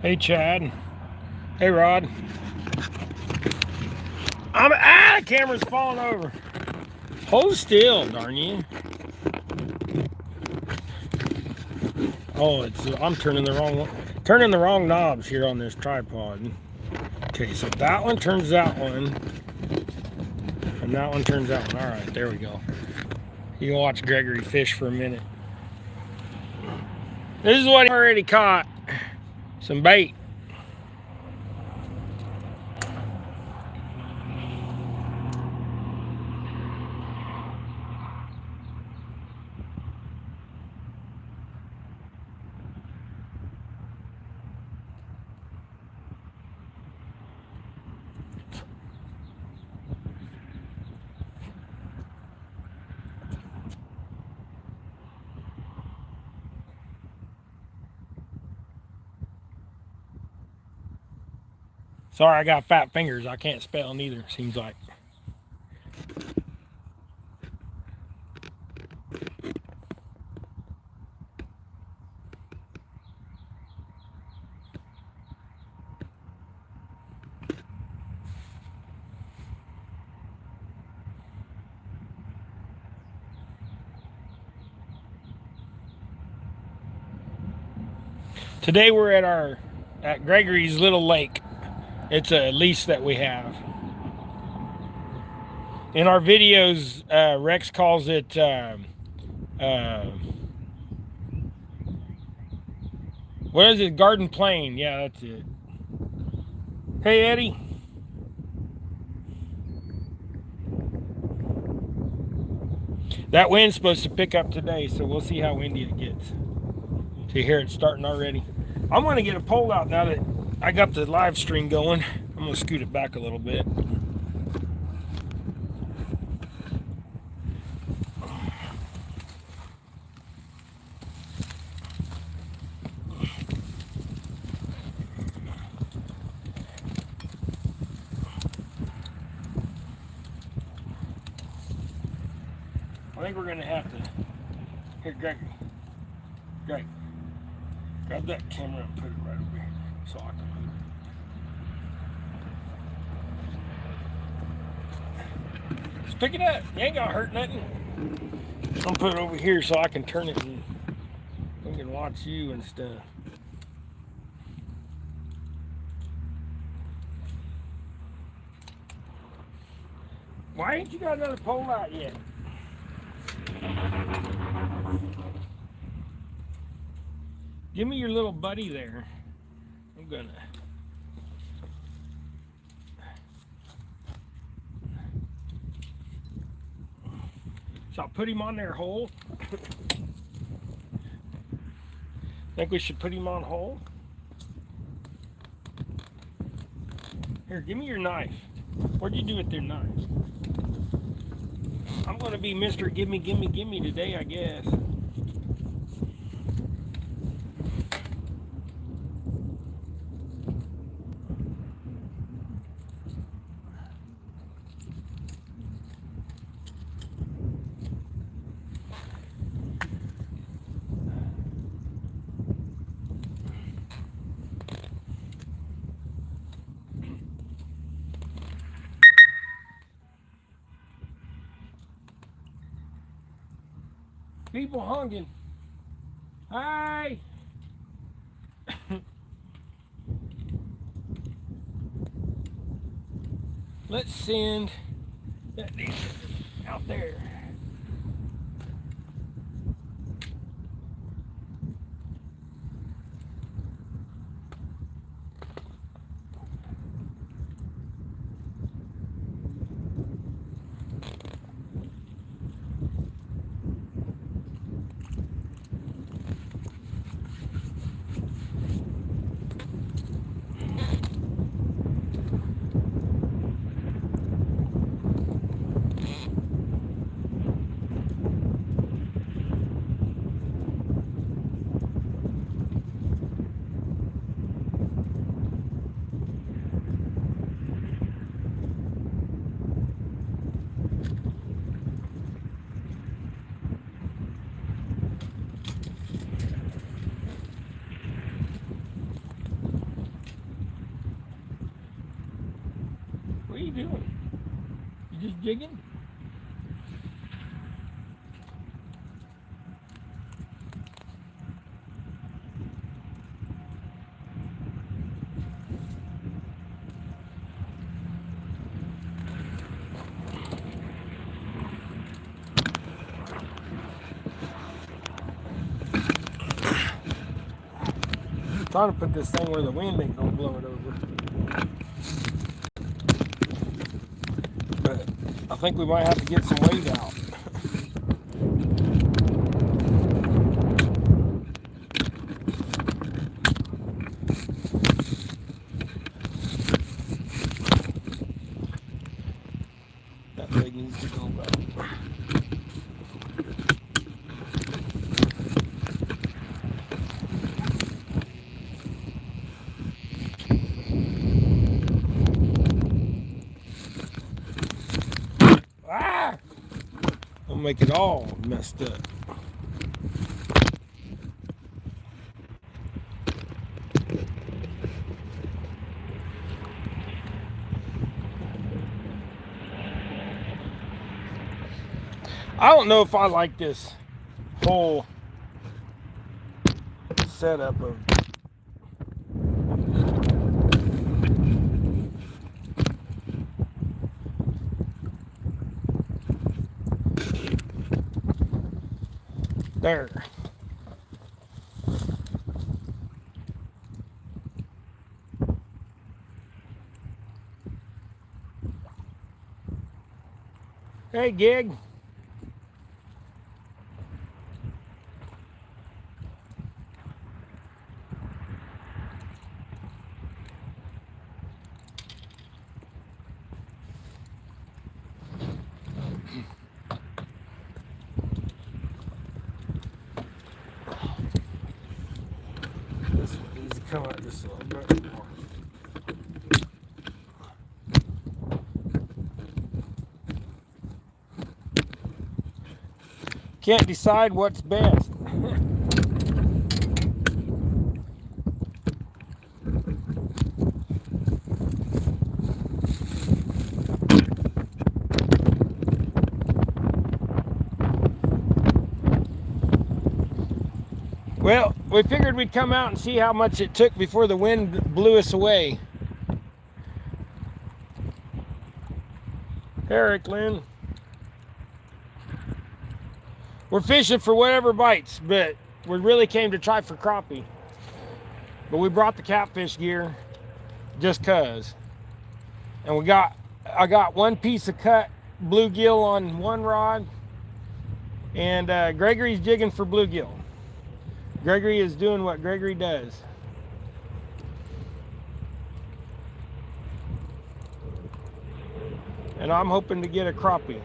Hey, Chad. Hey, Rod. The camera's falling over. Hold still, darn you. Oh, I'm turning the wrong knobs here on this tripod. Okay, so that one turns that one, and that one turns that one. All right, there we go. You can watch Gregory fish for a minute. This is what he already caught. Some bait. Sorry, I got fat fingers. I can't spell neither, seems like. Today we're at Gregory's little lake. It's a lease that we have. In our videos, Rex calls it what is it? Garden Plain. Yeah, that's it. Hey, Eddie. That wind's supposed to pick up today, so we'll see how windy it gets. So you hear it starting already. I'm going to get a pole out now that I got the live stream going. I'm going to scoot it back a little bit. I think we're going to have to... Here, Gregory. Greg. Grab that camera and put it right over here so I can move it. Just pick it up. You ain't gonna hurt nothing. I'm gonna put it over here so I can turn it and we can watch you and stuff. Why ain't you got another pole out yet? Give me your little buddy there. I'm gonna. So I'll put him on there whole. Think we should put him on whole? Here, give me your knife. What'd you do with your knife? I'm gonna be Mr. Gimme today, I guess. People hunging. Hi. Let's send that out there. you doing? You just jigging? Trying to put this thing where the wind ain't gonna blow it over. But I think we might have to get some weight out. That leg needs to go back. Make it all messed up. I don't know if I like this whole setup of there. Hey, Gig. This one needs to come out just a little bit more. Can't decide what's best. Well, we figured we'd come out and see how much it took before the wind blew us away. Eric, Lynn. We're fishing for whatever bites, but we really came to try for crappie. But we brought the catfish gear just cause. And I got one piece of cut bluegill on one rod, and Gregory's jigging for bluegill. Gregory is doing what Gregory does. And I'm hoping to get a crappie.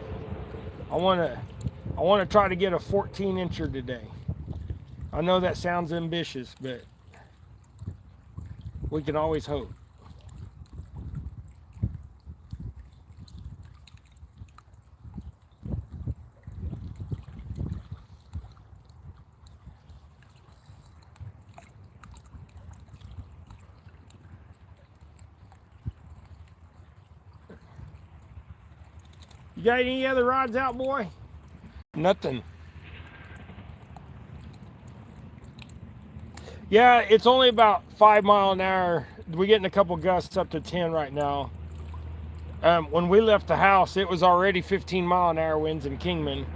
I want to try to get a 14-incher today. I know that sounds ambitious, but we can always hope. You got any other rods out, boy? Nothing. Yeah, it's only about 5 miles an hour. We're getting a couple gusts up to 10 right now. When we left the house, it was already 15-mile-an-hour winds in Kingman.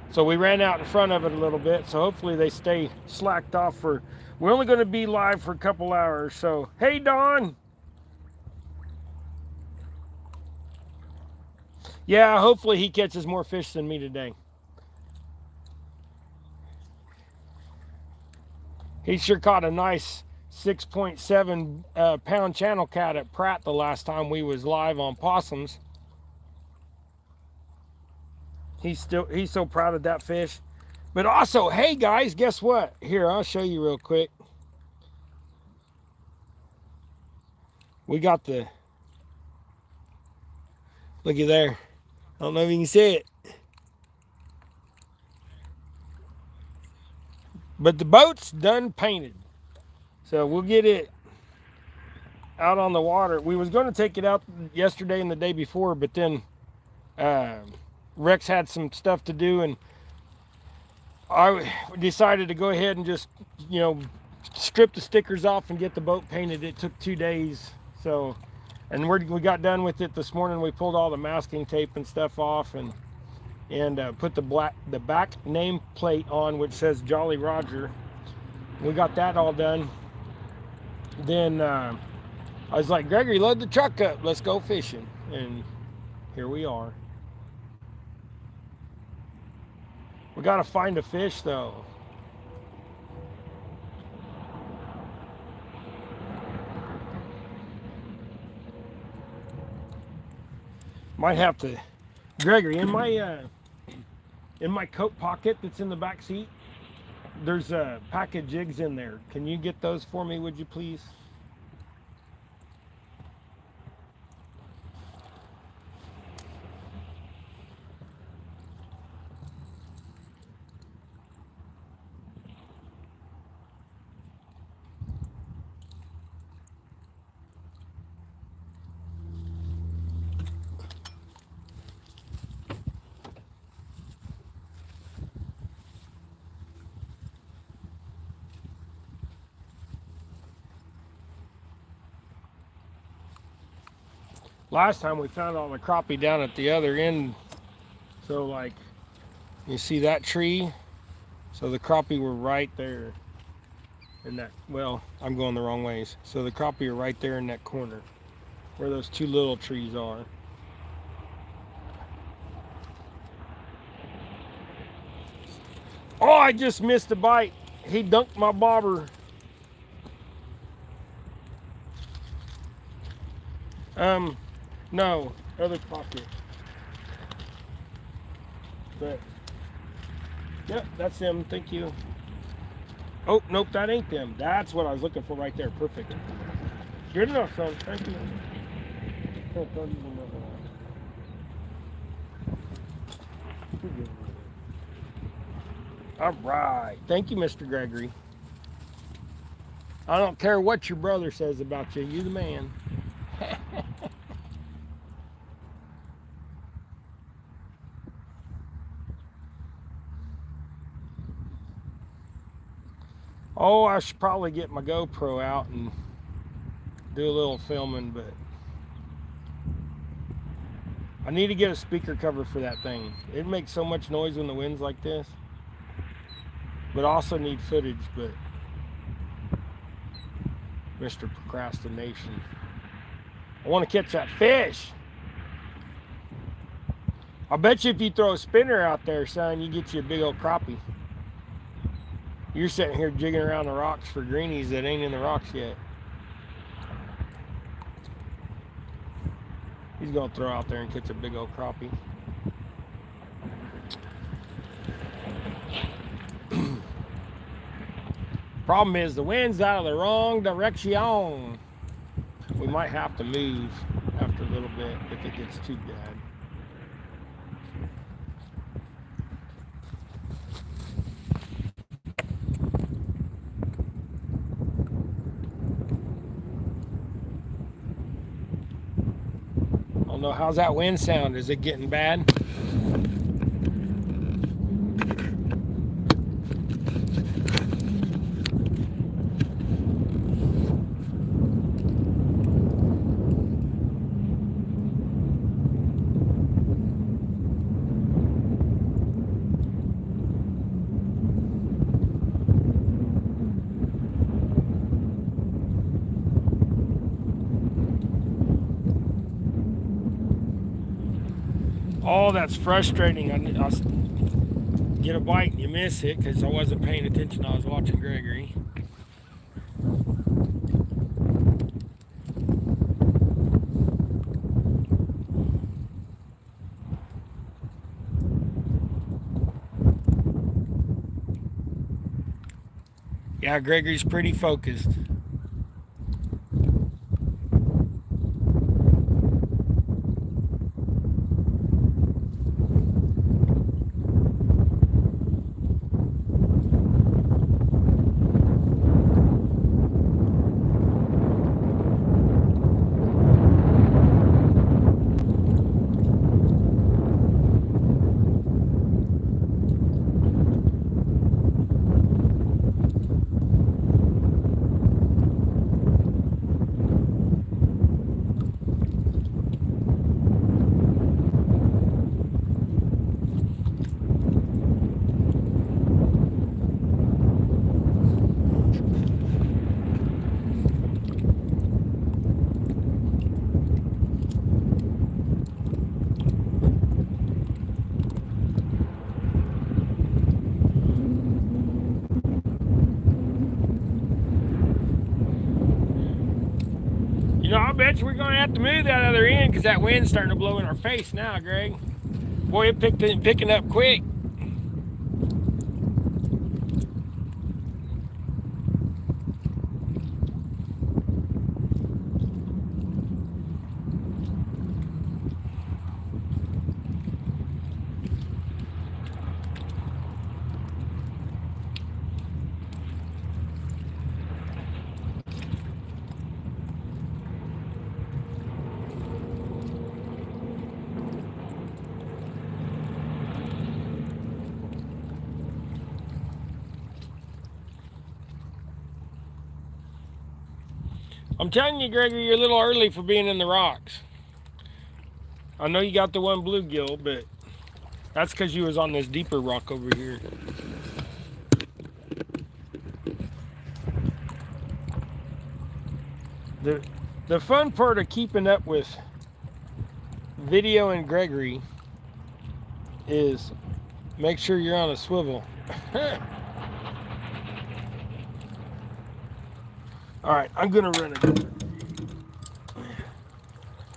So we ran out in front of it a little bit. So hopefully they stay slacked off for... We're only going to be live for a couple hours. So, hey, Don. Yeah, hopefully he catches more fish than me today. He sure caught a nice 6.7 pound channel cat at Pratt the last time we was live on possums. He's so proud of that fish. But also, hey guys, guess what? Here, I'll show you real quick. We got the... Looky there. I don't know if you can see it. But the boat's done painted. So we'll get it. out on the water. We was going to take it out yesterday and the day before, but then uh, Rex had some stuff to do, and I decided to go ahead and just, you know, strip the stickers off and get the boat painted. It took 2 days, so, and we got done with it this morning. We pulled all the masking tape and stuff off, and put the back name plate on, which says Jolly Roger. We got that all done. Then I was like, Gregory, load the truck up. Let's go fishing. And here we are. We got to find a fish, though. Might have to, Gregory, in my coat pocket that's in the back seat, there's a pack of jigs in there. Can you get those for me, would you please? Last time we found all the crappie down at the other end. So like, you see that tree? So the crappie were right there. In that, well, I'm going the wrong ways. So the crappie are right there in that corner where those 2 little trees are. Oh, I just missed a bite. He dunked my bobber. No, other pocket. But, yep, that's them. Thank you. Oh, nope, that ain't them. That's what I was looking for right there. Perfect. Good enough, son. Thank you. All right. Thank you, Mr. Gregory. I don't care what your brother says about you. You the man. Oh, I should probably get my GoPro out and do a little filming, but I need to get a speaker cover for that thing. It makes so much noise when the wind's like this. But I also need footage, but Mr. Procrastination. I want to catch that fish. I bet you if you throw a spinner out there, son, you get you a big old crappie. You're sitting here jigging around the rocks for greenies that ain't in the rocks yet. He's going to throw out there and catch a big old crappie. Problem is the wind's out of the wrong direction. We might have to move after a little bit if it gets too bad. I don't know, how's that wind sound? Is it getting bad? Oh, that's frustrating. I get a bite and you miss it because I wasn't paying attention. I was watching Gregory. Yeah, Gregory's pretty focused. much we're going to have to move that other end because that wind's starting to blow in our face now, Greg. Boy, it picking up quick. I'm telling you, Gregory, you're a little early for being in the rocks. I know you got the one bluegill, but that's because you was on this deeper rock over here. The fun part of keeping up with video and Gregory is make sure you're on a swivel. All right, I'm gonna run it.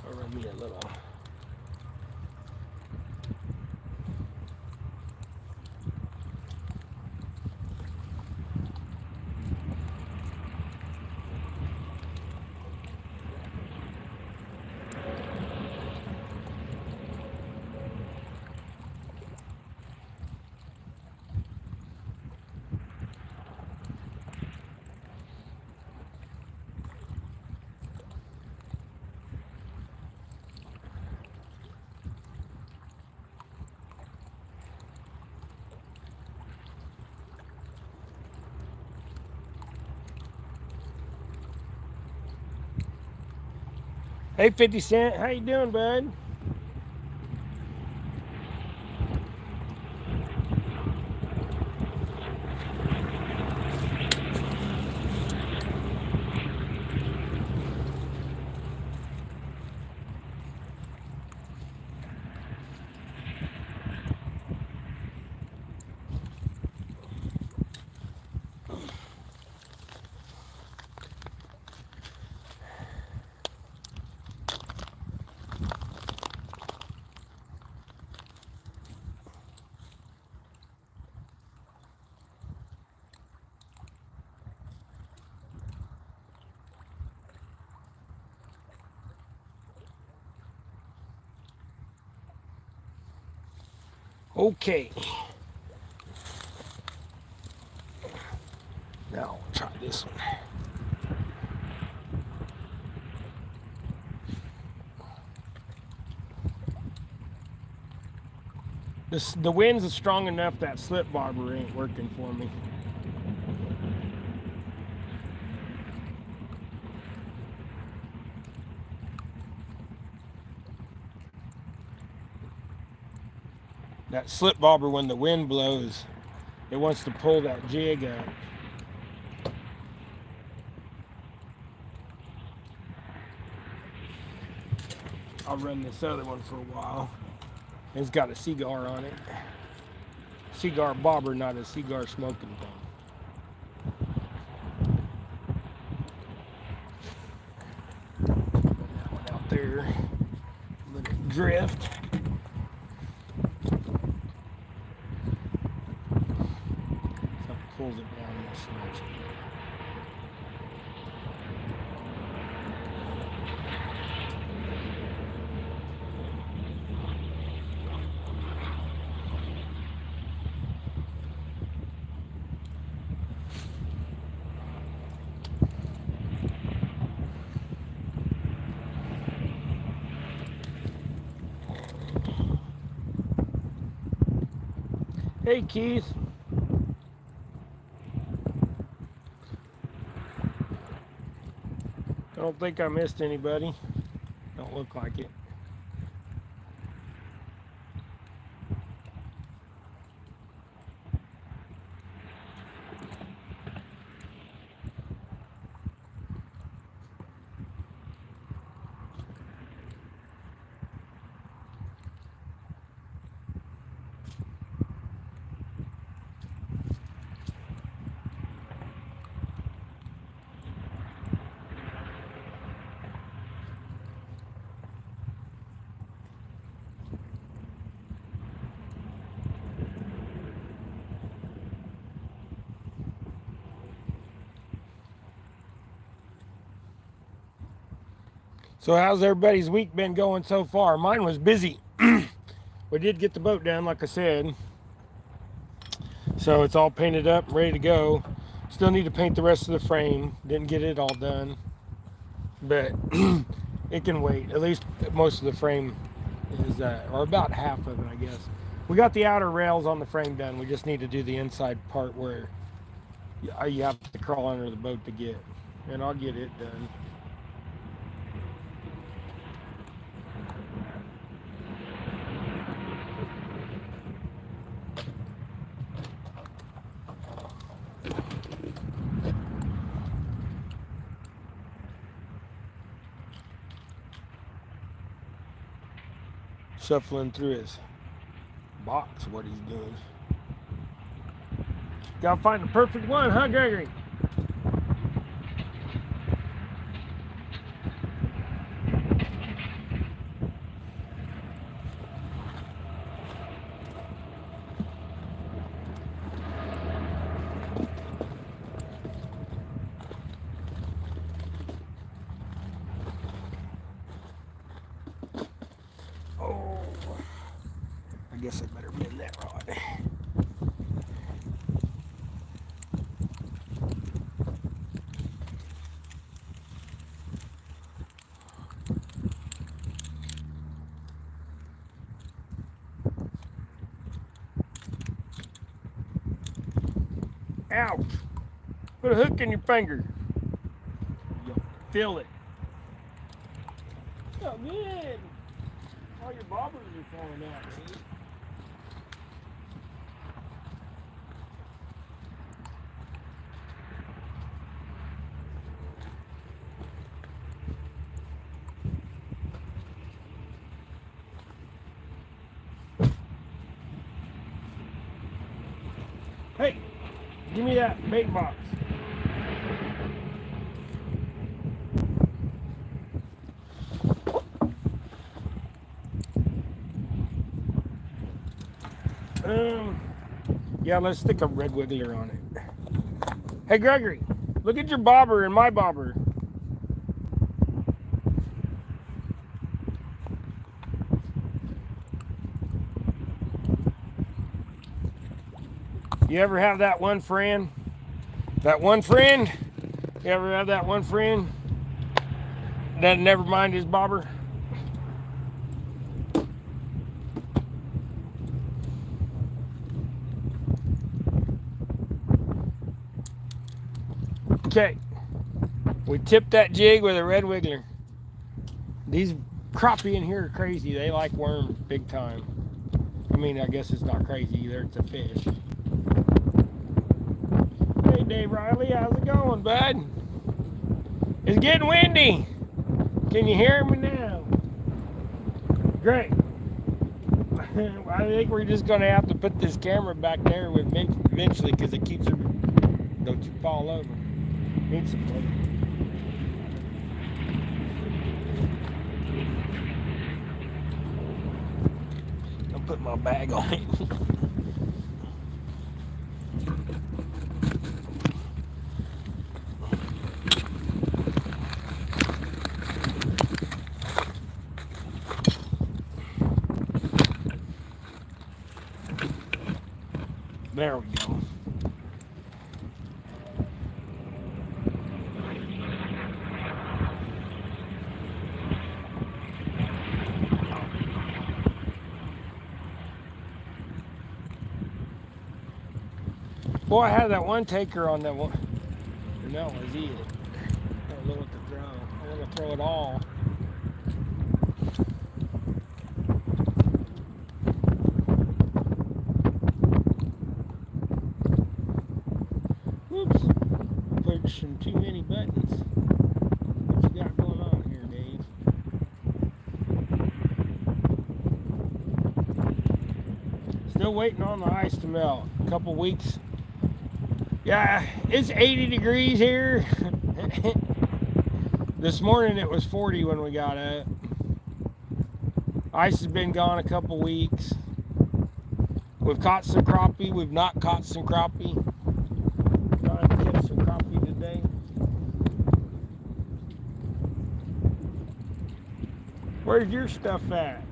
I'll run me a little. Hey, 50 Cent, how you doing, bud? Okay. Now we'll try this one. The wind's strong enough that slip bobber ain't working for me. That slip bobber, when the wind blows, it wants to pull that jig up. I'll run this other one for a while. It's got a cigar on it. Cigar bobber, not a cigar smoking thing. Put that one out there. Let it drift. Something pulls it down this much. Hey, Keith. I don't think I missed anybody. Don't look like it. So how's everybody's week been going so far? Mine was busy. We did get the boat done, like I said. So it's all painted up, ready to go. Still need to paint the rest of the frame. Didn't get it all done. But it can wait. At least most of the frame is, or about half of it, I guess. We got the outer rails on the frame done. We just need to do the inside part where you have to crawl under the boat to get. And I'll get it done. Shuffling through his box, what he's doing. Gotta find the perfect one, huh, Gregory? I guess I better bend that rod. Ouch! Put a hook in your finger. You'll feel it. Oh, good. All your bobbers are falling out, see? Hey, give me that bait box. Yeah, let's stick a red wiggler on it. Hey, Gregory, look at your bobber and my bobber. You ever have that one friend? That one friend? You ever have that one friend that never mind his bobber? Okay, we tipped that jig with a red wiggler. These crappie in here are crazy. They like worms big time. I mean, I guess it's not crazy either. It's a fish. Hey, Dave Riley, how's it going, bud? It's getting windy. Can you hear me now? Great. I think we're just going to have to put this camera back there with me eventually because it keeps it. Don't you fall over. Need some water. I'll put my bag on it. There we go. Boy, I had that one taker on that one. And that was it. I don't know what to throw. I want to throw it all. Whoops. Pushing too many buttons. What you got going on here, Dave? Still waiting on the ice to melt. A couple weeks. Yeah, it's 80 degrees here. This morning it was 40 when we got up. Ice has been gone a couple weeks. We've caught some crappie. We've not caught some crappie. Trying to catch some crappie today. Where's your stuff at?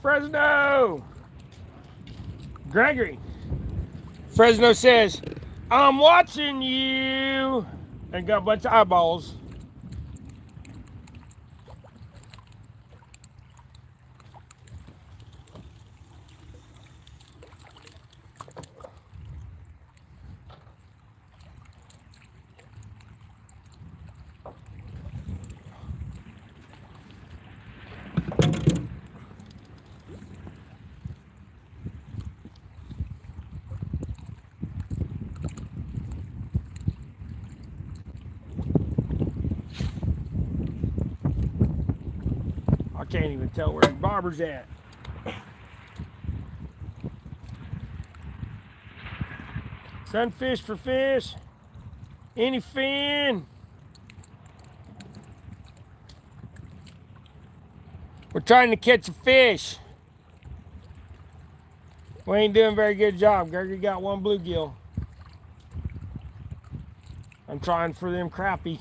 Fresno! Gregory. Fresno says, I'm watching you. And got a bunch of eyeballs. I can't even tell where Barbara's at. Sunfish for fish. Any fin. We're trying to catch a fish. We ain't doing a very good job. Gregory got one bluegill. I'm trying for them crappie.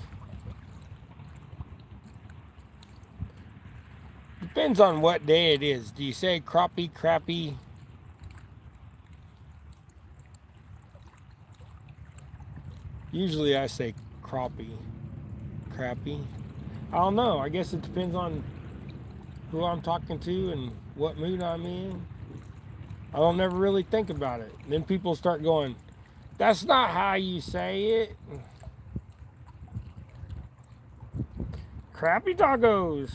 Depends on what day it is. Do you say crappie, crappie? Usually I say crappie. Crappie. I don't know. I guess it depends on who I'm talking to and what mood I'm in. I don't never really think about it. Then people start going, that's not how you say it. Crappie tacos.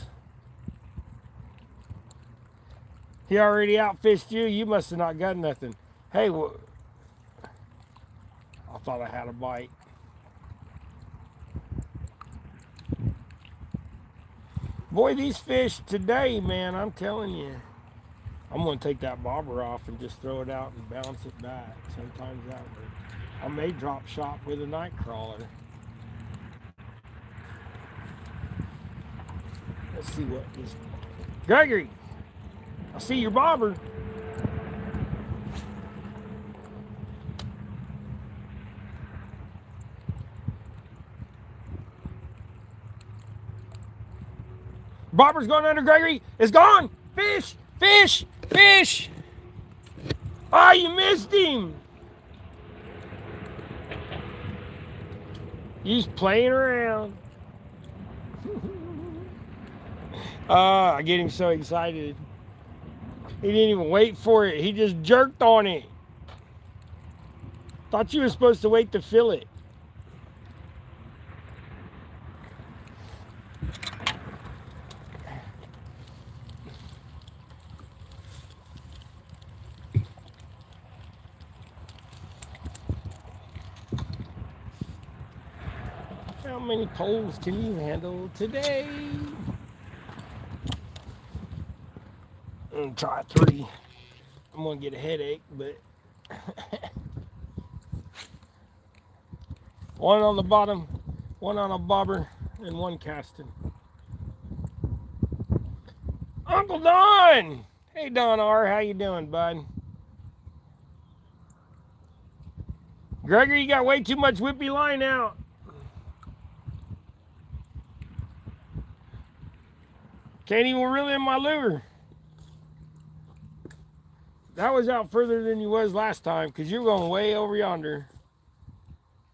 He already outfished you. You must have not got nothing. Hey, I thought I had a bite. Boy, these fish today, man, I'm telling you. I'm going to take that bobber off and just throw it out and bounce it back. Sometimes that works. I may drop shop with a night crawler. Let's see what this... Gregory, I see your bobber. Bobber's going under, Gregory. It's gone. Fish, fish, fish. Oh, you missed him. He's playing around. I get him so excited. He didn't even wait for it. He just jerked on it. Thought you were supposed to wait to fill it. How many poles can you handle today? I'm gonna try 3. I'm gonna get a headache, but one on the bottom, one on a bobber, and one casting. Uncle Don! Hey Don R, how you doing, bud? Gregory, you got way too much whippy line out. Can't even reel in my lure. That was out further than you was last time because you're going way over yonder.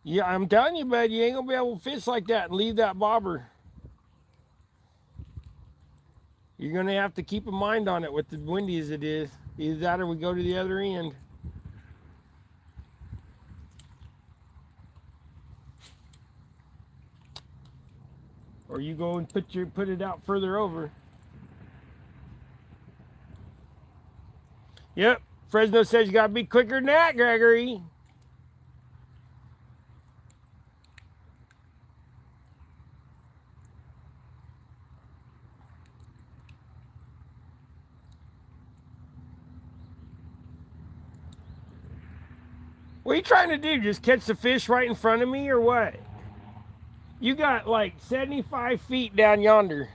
Yeah, I'm telling you, bud, you ain't going to be able to fish like that and leave that bobber. You're going to have to keep a mind on it with the windy as it is. Either that or we go to the other end. Or you go and put it out further over. Yep, Fresno says you got to be quicker than that, Gregory. What are you trying to do? Just catch the fish right in front of me or what? You got like 75 feet down yonder.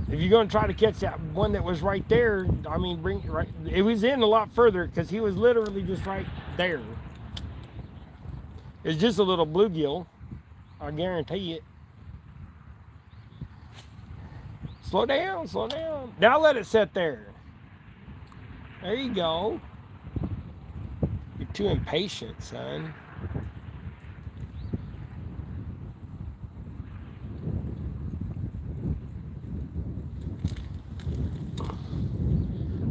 If you're going to try to catch that one that was right there, I mean, bring it right. It was in a lot further because he was literally just right there. It's just a little bluegill. I guarantee it. Slow down, slow down. Now let it sit there. There you go. You're too impatient, son.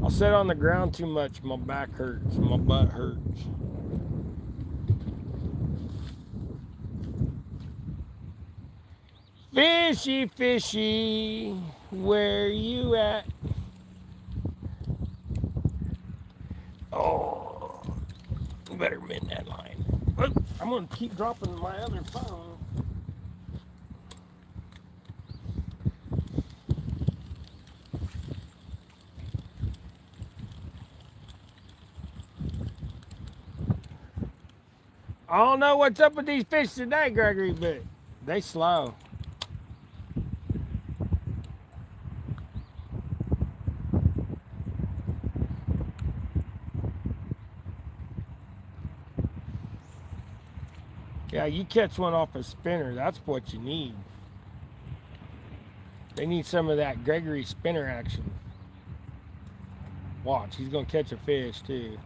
I'll sit on the ground too much. My back hurts. My butt hurts. Fishy, fishy, where you at? Oh, better mend that line. Oh, I'm going to keep dropping my other phone. I don't know what's up with these fish today, Gregory, but they slow. Yeah, you catch one off a spinner, that's what you need. They need some of that Gregory spinner action. Watch, he's going to catch a fish too.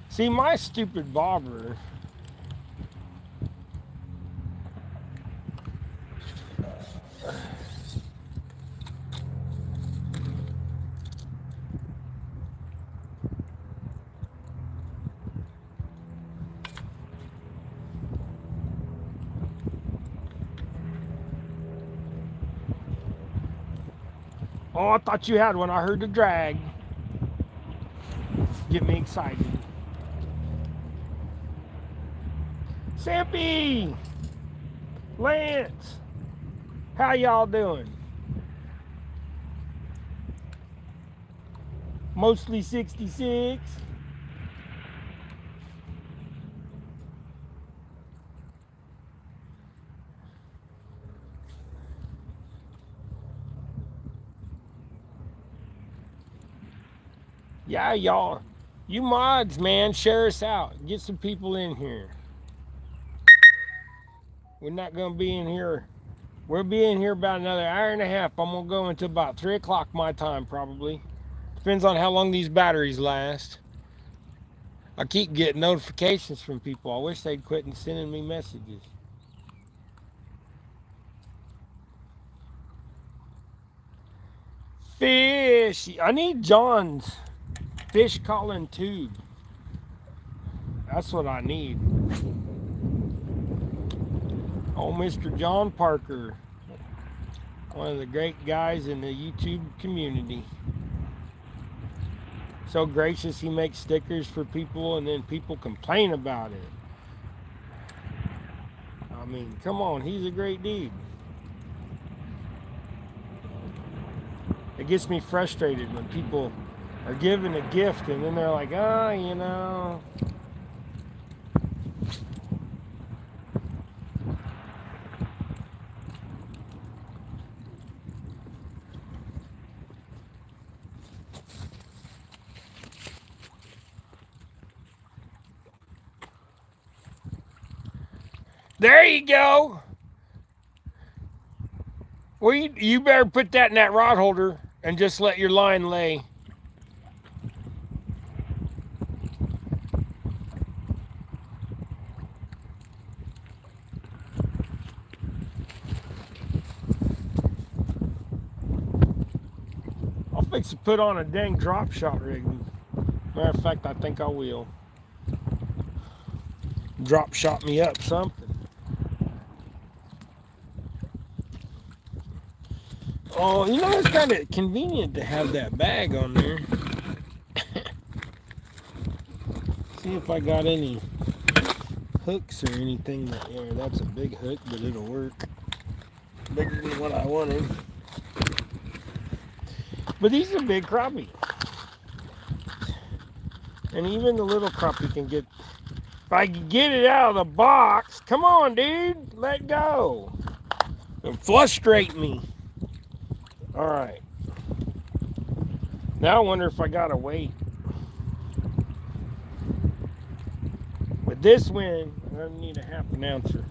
See, my stupid bobber. Oh, I thought you had one. I heard the drag. Get me excited. Sampy! Lance! How y'all doing? Mostly 66. Yeah, y'all. You mods, man, share us out. Get some people in here. We're not going to be in here. We'll be in here about another hour and a half. I'm going to go until about 3 o'clock my time, probably. Depends on how long these batteries last. I keep getting notifications from people. I wish they'd quit sending me messages. Fish. I need John's fish calling tube. That's what I need. Oh, Mr. John Parker. One of the great guys in the YouTube community. So gracious, he makes stickers for people and then people complain about it. I mean, come on, he's a great dude. It gets me frustrated when people are given a gift and then they're like, oh, you know. There you go. Well, you better put that in that rod holder and just let your line lay. I'll fix to put on a dang drop shot rig. Matter of fact, I think I will. drop shot me up something. Oh, you know, it's kind of convenient to have that bag on there. See if I got any hooks or anything. Yeah, that's a big hook, but it'll work. Bigger than what I wanted. But these are big crappie. And even the little crappie can get... If I can get it out of the box, come on, dude, let go. And frustrate me. All right. Now I wonder if I gotta wait. With this wind, I need a half an ouncer.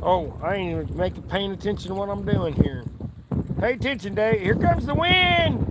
Oh, I ain't even paying attention to what I'm doing here. Pay attention, Dave. Here comes the wind.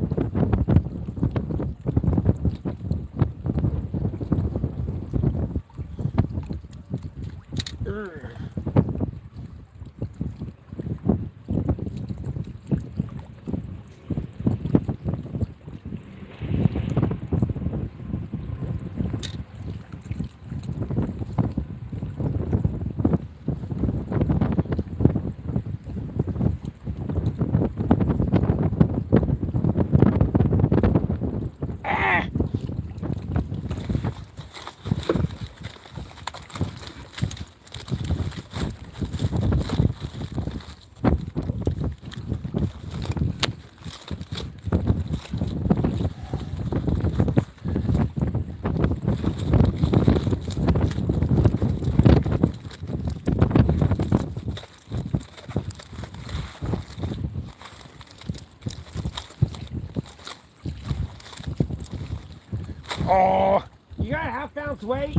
Oh, you got a half ounce weight?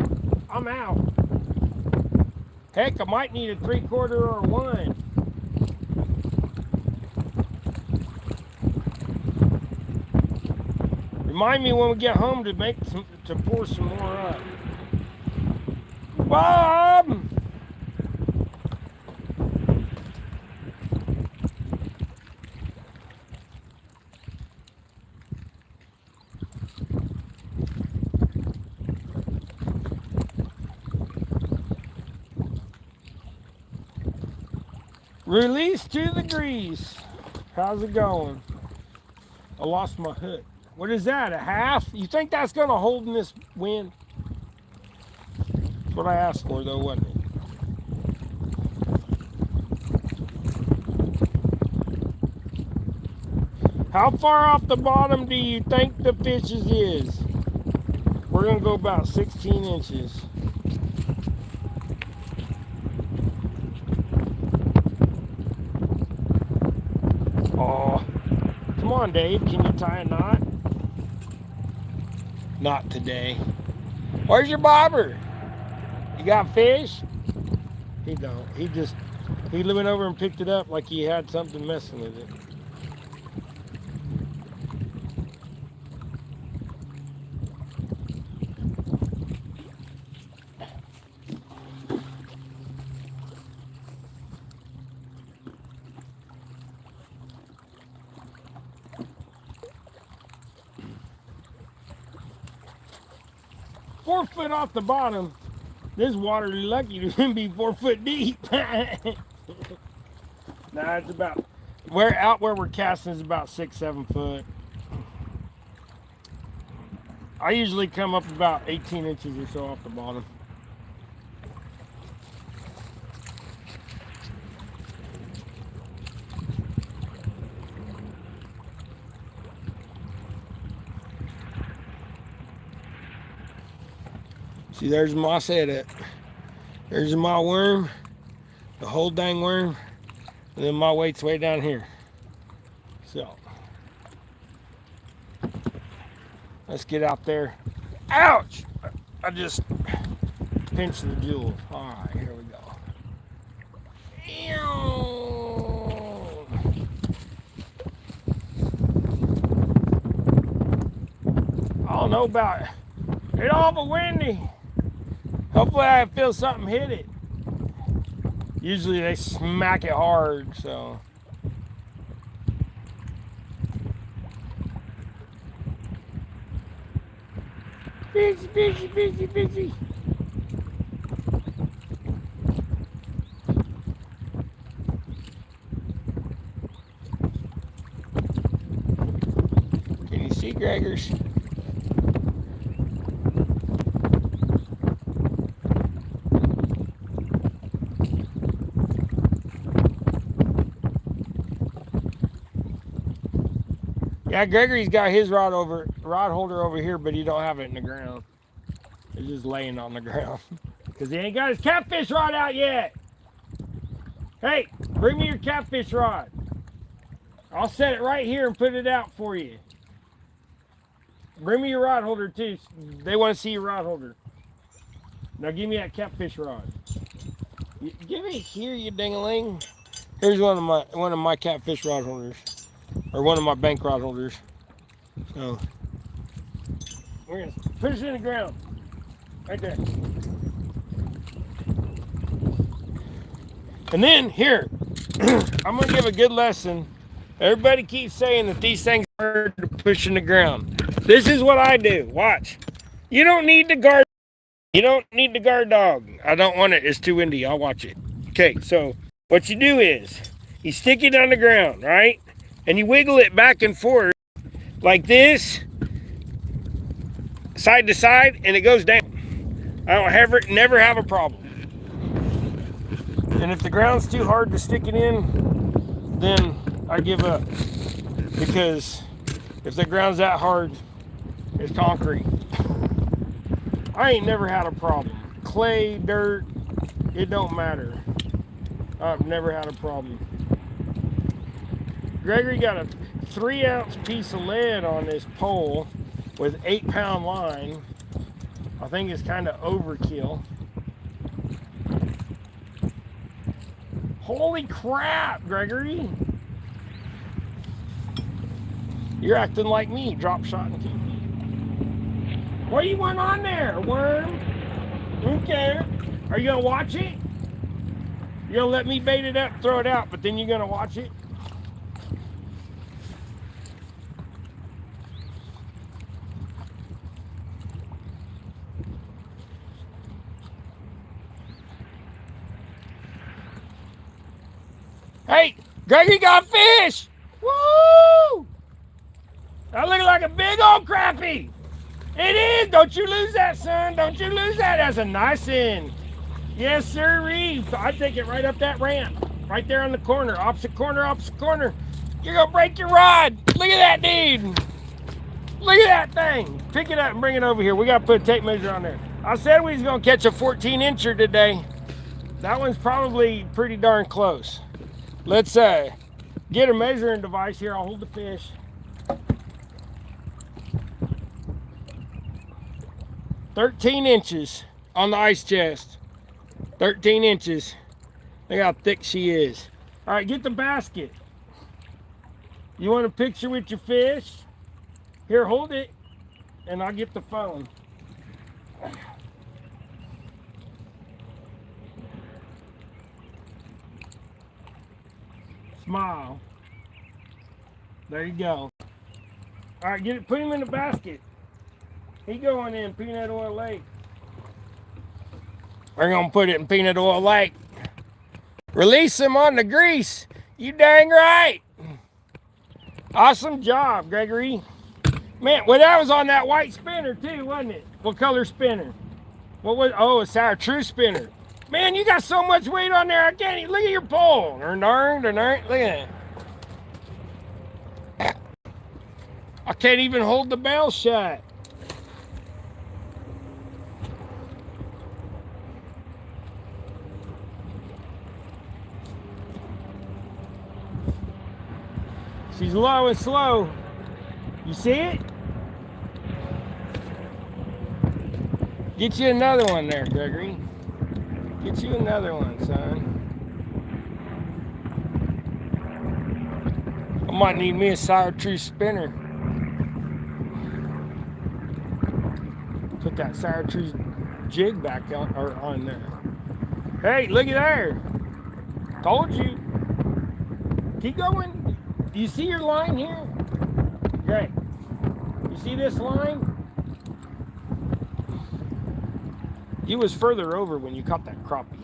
I'm out. Heck, I might need a 3/4 or a 1. Remind me when we get home to pour some more up. Bob! Release to the grease. How's it going? I lost my hook. What is that, a half? You think that's gonna hold in this wind? That's what I asked for though, wasn't it? How far off the bottom do you think the fish is? We're gonna go about 16 inches. Oh, come on, Dave, can you tie a knot? Not today. Where's your bobber? You got fish? He don't. He went over and picked it up like he had something messing with it. Four foot off the bottom. This water is lucky to be 4 foot deep. Nah, it's about where we're casting is about 6-7 foot. I usually come up about 18 inches or so off the bottom. See, there's my setup. There's my worm, the whole dang worm, and then my weight's way down here. So, let's get out there. Ouch! I just pinched the jewel. All right, here we go. I don't know about it. It's awful windy. Hopefully I feel something hit it. Usually they smack it hard, so. Fishy, fishy, fishy, fishy. Can you see Gregors? Yeah, Gregory's got his rod holder over here, but he don't have it in the ground. It's just laying on the ground because he ain't got his catfish rod out yet. Hey, bring me your catfish rod. I'll set it right here and put it out for you. Bring me your rod holder too. They want to see your rod holder. Now give me that catfish rod. Give it here, you ding-a-ling. Here's one of my catfish rod holders, or one of my bank rod holders. So we're gonna put it in the ground, right there. And then here, I'm gonna give a good lesson. Everybody keeps saying that these things are hard to push in the ground. This is what I do. Watch. You don't need the guard. You don't need the guard dog. I don't want it. It's too windy. I'll watch it. Okay, so what you do is you stick it on the ground, right? And you wiggle it back and forth like this, side to side, and it goes down. I don't never have a problem. And if the ground's too hard to stick it in, then I give up. Because if the ground's that hard, it's concrete. I ain't never had a problem. Clay, dirt, it don't matter. I've never had a problem. Gregory got a 3-ounce piece of lead on this pole with 8-pound line. I think it's kind of overkill. Holy crap, Gregory. You're acting like me, drop shot and keep. What do you want on there, worm? Okay. Are you gonna watch it? You're gonna let me bait it up, throw it out, but then you're gonna watch it? Hey, Gregory got fish! Woo! That looks like a big old crappie. It is. Don't you lose that, son. Don't you lose that. That's a nice one. Yes, sirree. I take it right up that ramp. Right there on the corner. Opposite corner, opposite corner. You're going to break your rod. Look at that, dude. Look at that thing. Pick it up and bring it over here. We got to put a tape measure on there. I said we was going to catch a 14-incher today. That one's probably pretty darn close. Let's get a measuring device here. I'll hold the fish. "13 inches on the ice chest. 13 inches. Look how thick she is. All right, get the basket. You want a picture with your fish? Here, hold it, and I'll get the phone. Smile. There you go. All right, get it. Put him in the basket. He going in Peanut Oil Lake. We're gonna put it in Peanut Oil Lake. Release him on the grease. You dang right. Awesome job, Gregory. Man, well, that was on that white spinner too, wasn't it? What color spinner? What was? Oh, a sour true spinner. Man, you got so much weight on there. I can't even look at your pole. Look at it. I can't even hold the bell shut. She's low and slow. You see it? Get you another one there, Gregory. Get you another one, son. I might need me a sour true spinner. Put that sour true jig back on there. Hey, look at there. Told you. Keep going. Do you see your line here? Greg, you see this line? You was further over when you caught that crappie.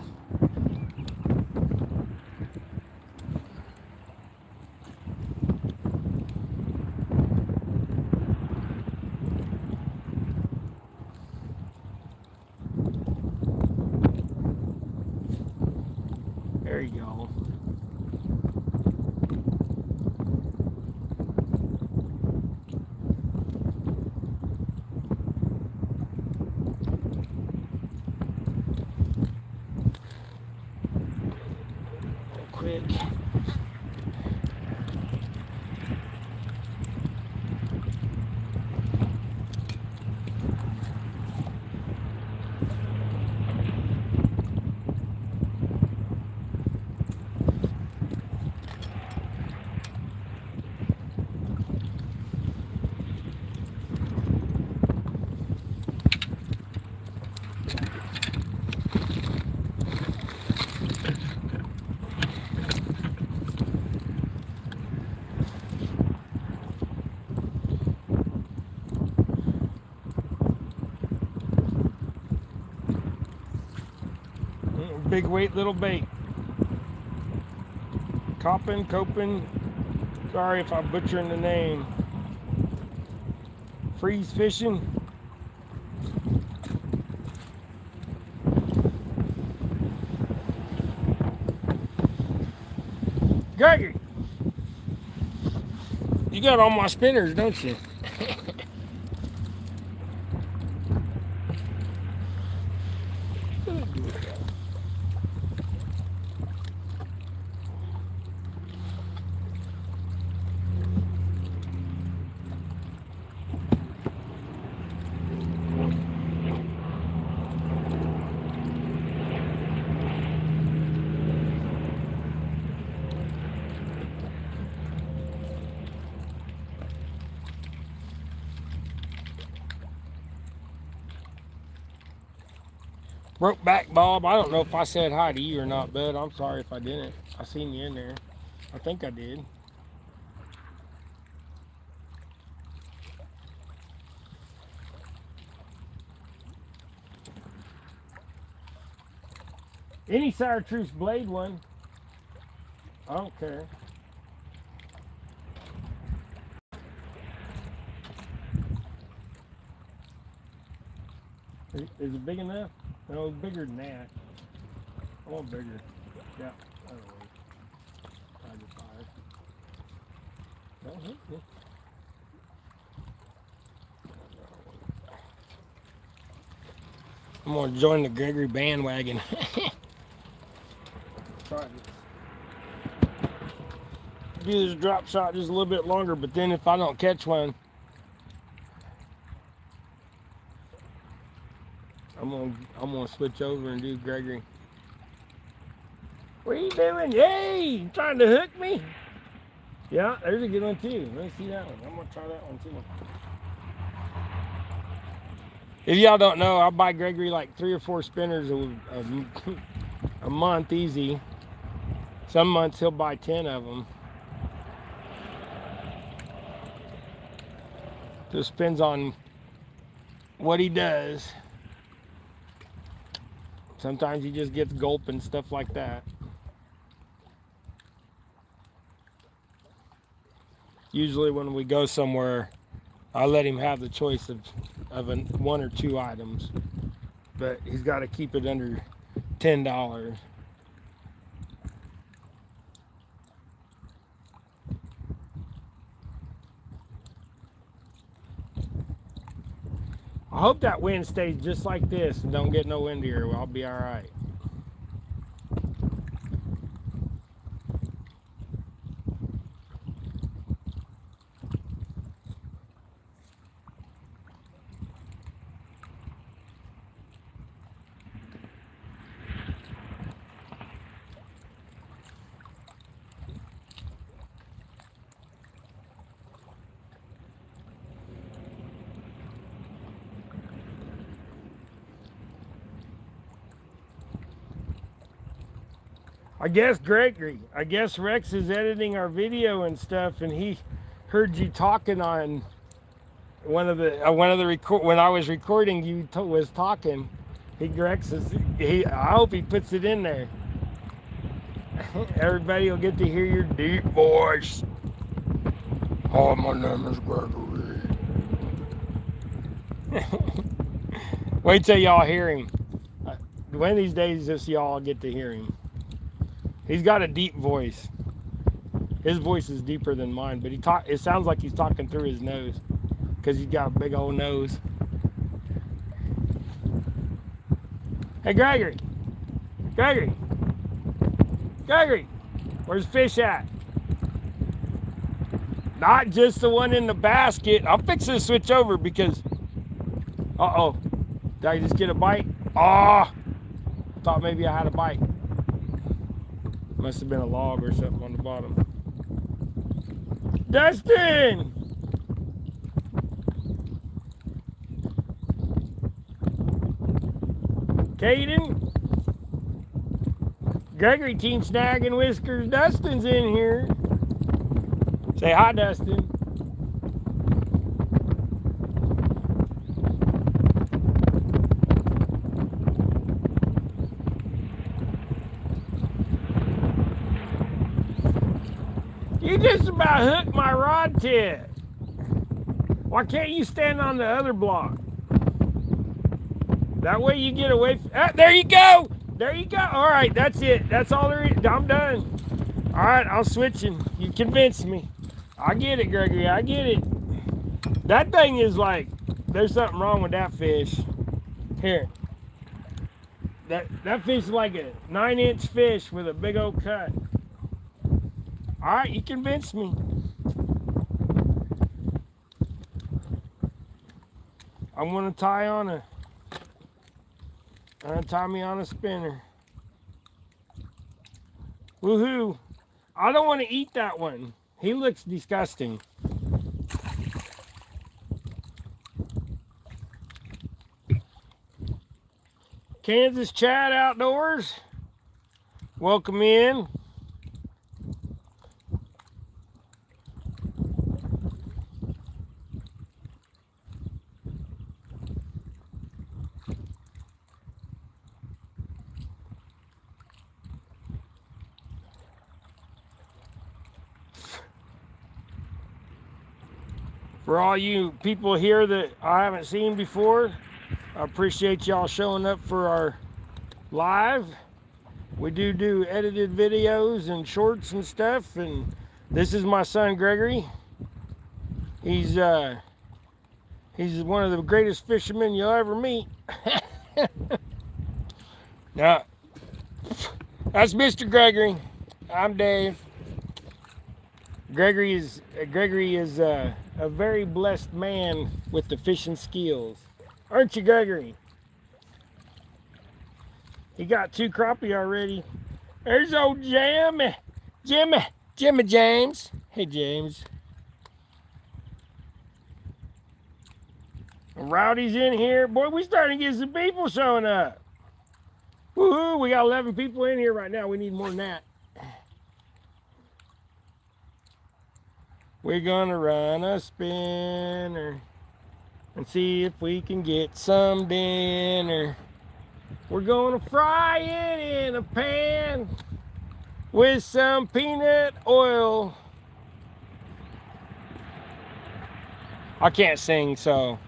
There you go. Quick. Big weight, little bait. Copin. Sorry if I'm butchering the name. Freeze fishing. Gregory, you got all my spinners, don't you? Broke back, Bob. I don't know if I said hi to you or not, bud. I'm sorry if I didn't. I seen you in there. I think I did. Any Chartreuse blade one. I don't care. Is it big enough? No, bigger than that. I want bigger. Yeah, I don't know. 5 to 5. Don't hit me. I'm gonna join the Gregory bandwagon. Try this. Do this drop shot just a little bit longer, but then if I don't catch one, I'm gonna switch over and do Gregory. What are you doing? Yay! You trying to hook me? Yeah, there's a good one too. Let me see that one. I'm gonna try that one too. If y'all don't know, I buy Gregory like 3 or 4 spinners a month easy. Some months he'll buy 10 of them. Just depends on what he does. Sometimes he just gets gulp and stuff like that. Usually when we go somewhere, I let him have the choice of 1 or 2 items, but he's got to keep it under $10. I hope that wind stays just like this and don't get no wind here. I'll be all right. I guess Gregory. I guess Rex is editing our video and stuff, and he heard you talking on when I was recording. You was talking. Rex is. I hope he puts it in there. Everybody will get to hear your deep voice. Hi, my name is Gregory. Wait till y'all hear him. One of these days, just y'all get to hear him. He's got a deep voice. His voice is deeper than mine, but it sounds like he's talking through his nose because he's got a big old nose. Hey, Gregory. Gregory. Gregory. Where's fish at? Not just the one in the basket. I'm fixing to switch over because... Uh-oh. Did I just get a bite? Oh! Thought maybe I had a bite. Must have been a log or something on the bottom. Dustin! Caden? Gregory Team Snag and Whiskers. Dustin's in here. Say hi, Dustin. You just about hooked my rod tip. Why can't you stand on the other block? That way you get away from... Ah, there you go! There you go! Alright, that's it. That's all there is. I'm done. Alright, I'm switching. You convinced me. I get it, Gregory. I get it. That thing is like... There's something wrong with that fish. Here. That fish is like a 9-inch fish with a big old cut. Alright, you convinced me. I'm gonna tie me on a spinner. Woohoo! I don't want to eat that one. He looks disgusting. Kansas Chad Outdoors. Welcome in. For all you people here that I haven't seen before, I appreciate y'all showing up for our live. We do edited videos and shorts and stuff, and this is my son Gregory. He's one of the greatest fishermen you'll ever meet. Now, that's Mr. Gregory. I'm Dave. Gregory is a very blessed man with the fishing skills. Aren't you, Gregory? He got 2 crappie already. There's old Jimmy James. Hey, James. Rowdy's in here. Boy, we starting to get some people showing up. Woohoo, we got 11 people in here right now. We need more than that. We're gonna run a spinner and see if we can get some dinner. We're gonna fry it in a pan with some peanut oil. I can't sing, so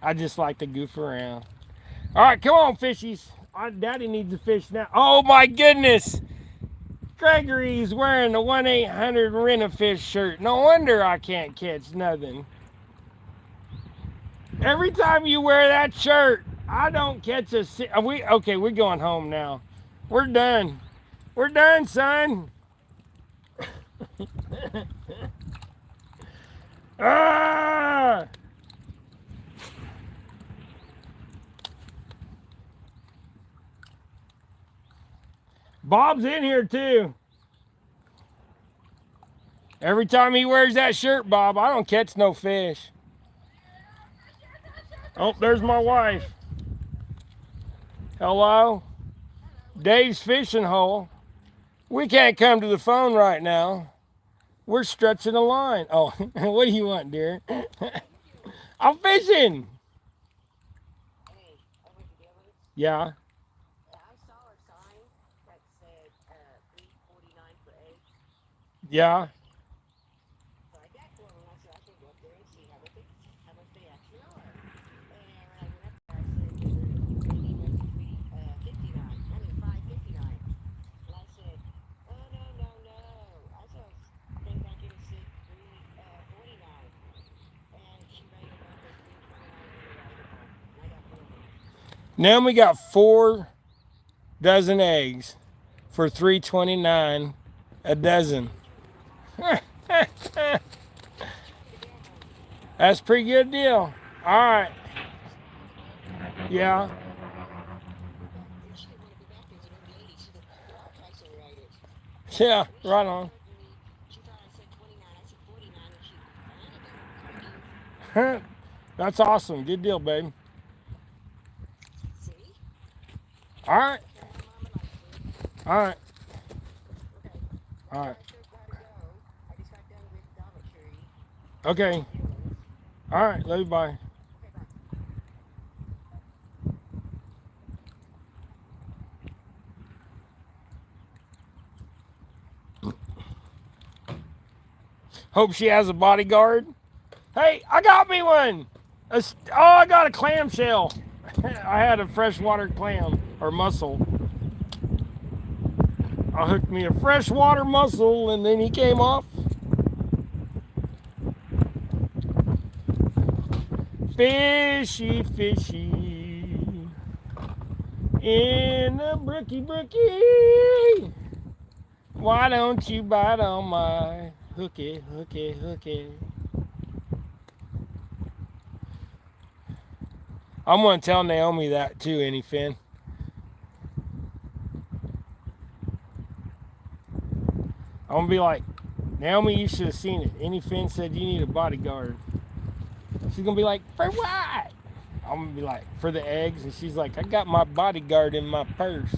I just like to goof around. All right, come on, fishies. Daddy needs a fish now. Oh my goodness. Gregory's wearing the 1-800-RENT-A-FISH shirt. No wonder I can't catch nothing. Every time you wear that shirt, I don't catch a... Okay, we're going home now. We're done. We're done, son. Ah! Bob's in here too. Every time he wears that shirt, Bob, I don't catch no fish. Oh, there's my wife. Hello? Dave's fishing hole. We can't come to the phone right now. We're stretching a line. Oh, what do you want, dear? I'm fishing. Yeah. Yeah. Now we got 4 dozen eggs for $3.29 a dozen. That's a pretty good deal. All right. Yeah. Yeah, right on. That's awesome. Good deal, babe. All right. All right. All right. Okay. All right. Love you. Bye. Hope she has a bodyguard. Hey, I got me one. I got a clamshell. I had a freshwater clam or mussel. I hooked me a freshwater mussel and then he came off. Fishy, fishy. In the brookie. Why don't you bite on my hooky? I'm going to tell Naomi that too, Any Finn. I'm going to be like, Naomi, you should have seen it. Any Finn said you need a bodyguard. She's going to be like, for what? I'm going to be like, for the eggs. And she's like, I got my bodyguard in my purse.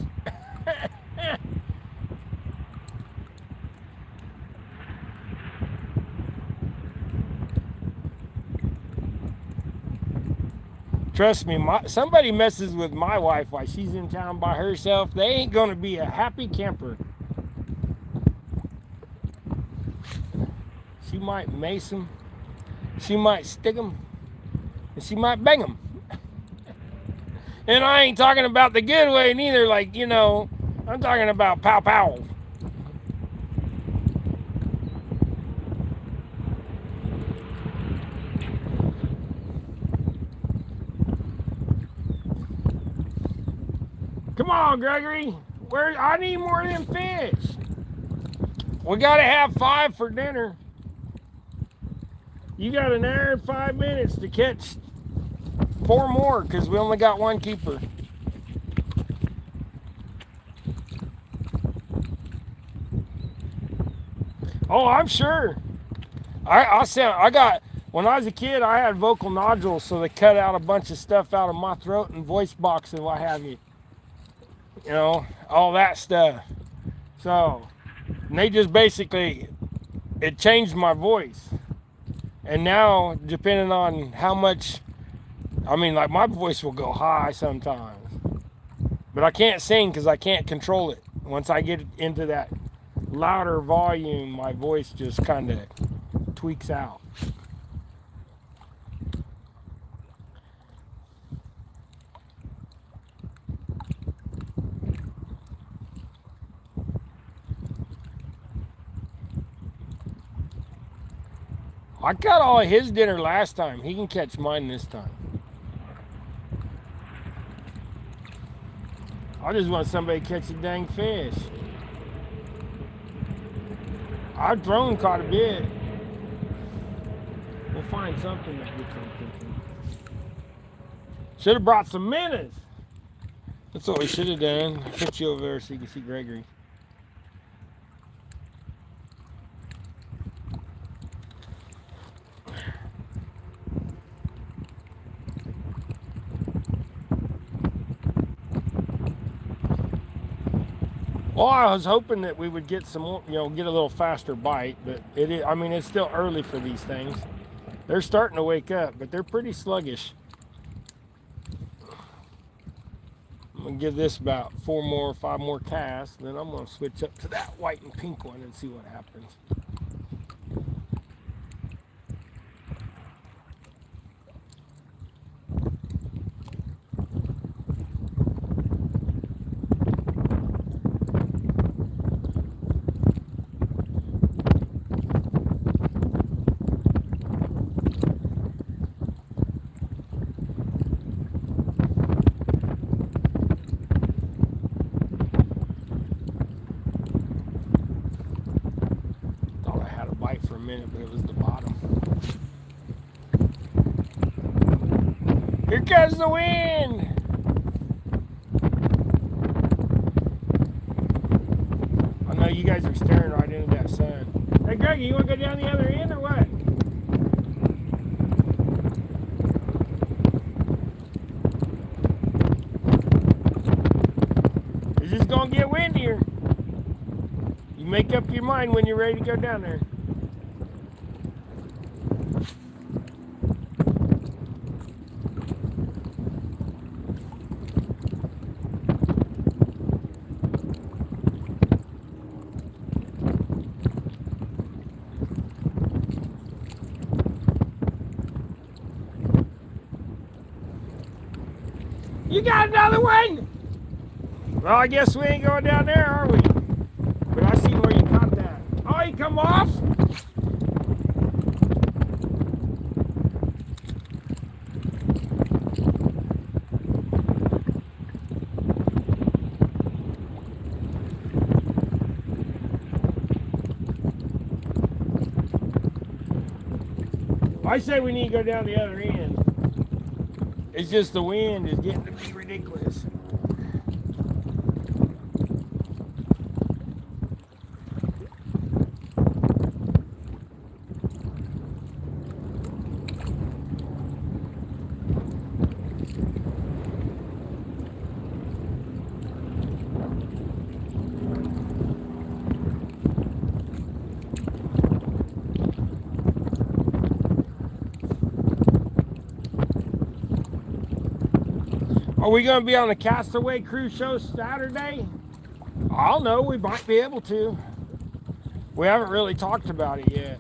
Trust me, somebody messes with my wife while she's in town by herself, they ain't going to be a happy camper. She might mace them, she might stick them, and she might bang them. And I ain't talking about the good way neither, like, you know, I'm talking about pow pow. Come on, Gregory. I need more of them fish. We gotta have 5 for dinner. You got an hour and 5 minutes to catch 4 more because we only got 1 keeper. Oh, I'm sure. When I was a kid, I had vocal nodules, so they cut out a bunch of stuff out of my throat and voice box and what have you. You know, all that stuff. So, and they just basically, it changed my voice. And now, depending on how much, I mean, like my voice will go high sometimes. But I can't sing because I can't control it. Once I get into that louder volume, my voice just kind of tweaks out. I caught all of his dinner last time. He can catch mine this time. I just want somebody to catch a dang fish. I've thrown quite a bit. We'll find something that gets on thinking. Should have brought some minnows. That's what we should have done. Put you over there so you can see Gregory. Well, I was hoping that we would get some more, get a little faster bite, but it is, I mean, it's still early for these things. They're starting to wake up, but they're pretty sluggish. I'm gonna give this about 5 more casts, and then I'm gonna switch up to that white and pink one and see what happens. For a minute, but it was the bottom. Here comes the wind. I know you guys are staring right into that sun. Hey, Greg, you want to go down the other end or what? It's just gonna get windier. You make up your mind when you're ready to go down there. You got another one? Well, I guess we ain't going down there, are we? But I see where you caught that. Oh, he come off? I say we need to go down the other end. It's just the wind is getting to be ridiculous. Are we going to be on the Castaway Cruise Show Saturday? I don't know. We might be able to. We haven't really talked about it yet.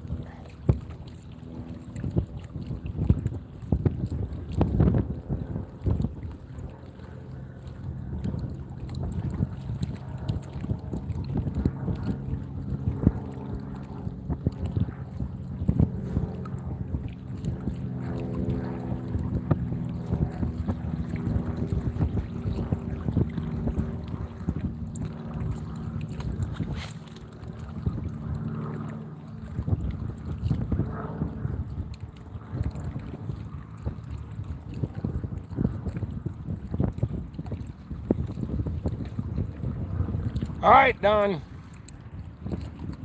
All right, Don.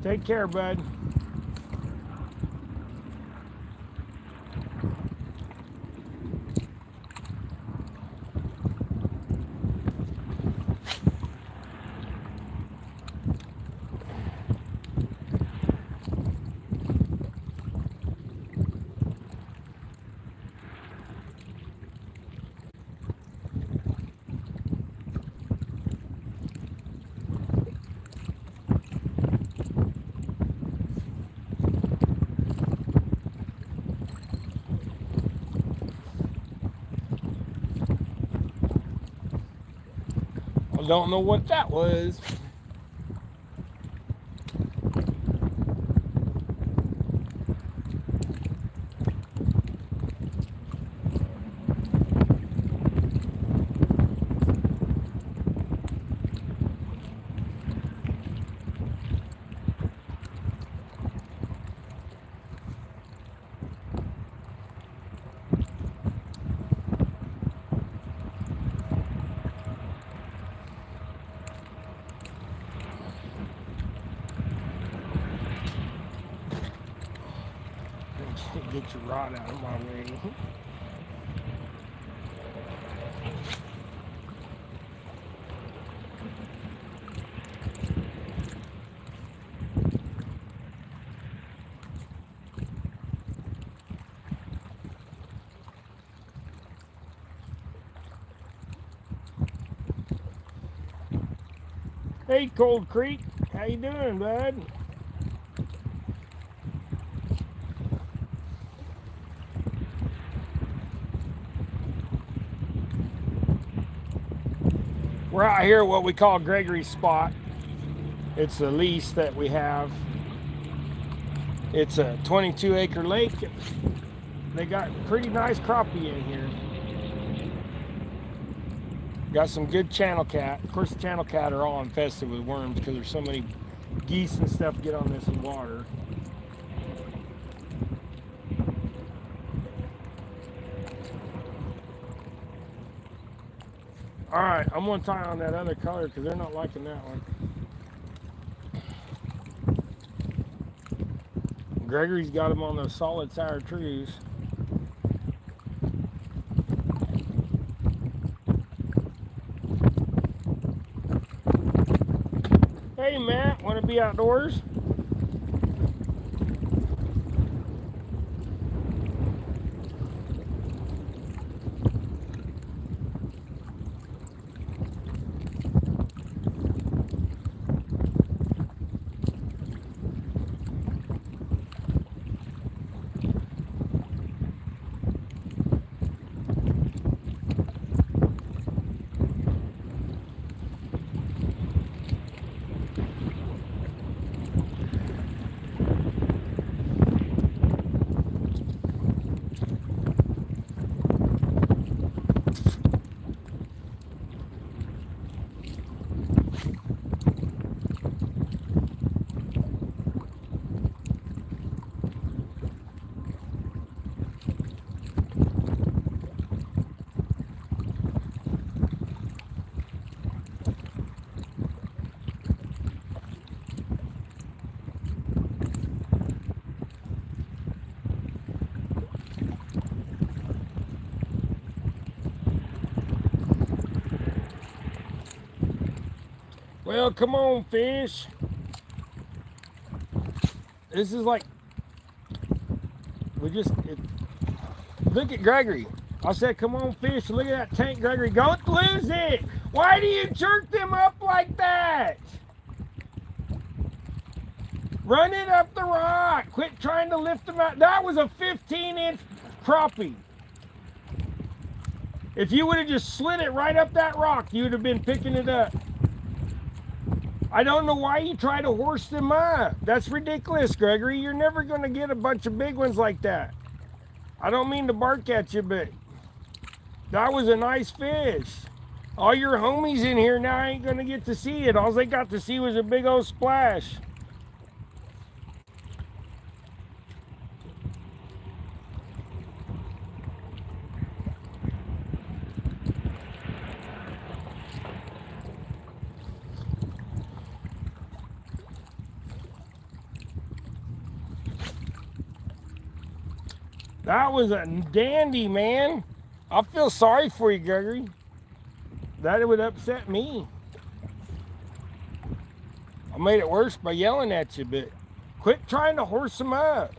Take care, bud. I don't know what that was. Get your rod out of my way. Hey, Cold Creek. How you doing, bud? We're out here at what we call Gregory's Spot. It's a lease that we have. It's a 22-acre lake. They got pretty nice crappie in here. Got some good channel cat. Of course, the channel cat are all infested with worms because there's so many geese and stuff get on this water. All right, I'm gonna tie on that other color because they're not liking that one. Gregory's got them on those solid sour trees. Hey Matt, want to be outdoors? Well, come on, fish. This is like, look at Gregory. I said, come on, fish. Look at that tank, Gregory. Don't lose it. Why do you jerk them up like that? Run it up the rock. Quit trying to lift them out. That was a 15-inch crappie. If you would have just slid it right up that rock, you would have been picking it up. I don't know why you try to horse them up. That's ridiculous, Gregory. You're never going to get a bunch of big ones like that. I don't mean to bark at you, but that was a nice fish. All your homies in here now ain't going to get to see it. All they got to see was a big old splash. That was a dandy, man. I feel sorry for you, Gregory. That would upset me. I made it worse by yelling at you, but quit trying to horse them up.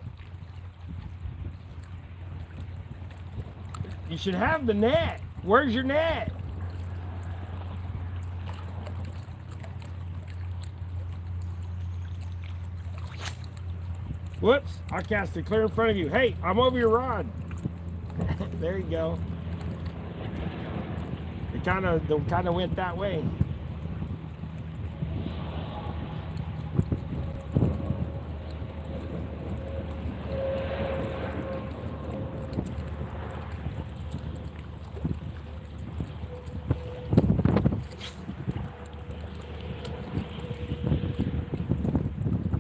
You should have the net. Where's your net? Whoops, I cast it clear in front of you. Hey, I'm over your rod. There you go. It kind of went that way.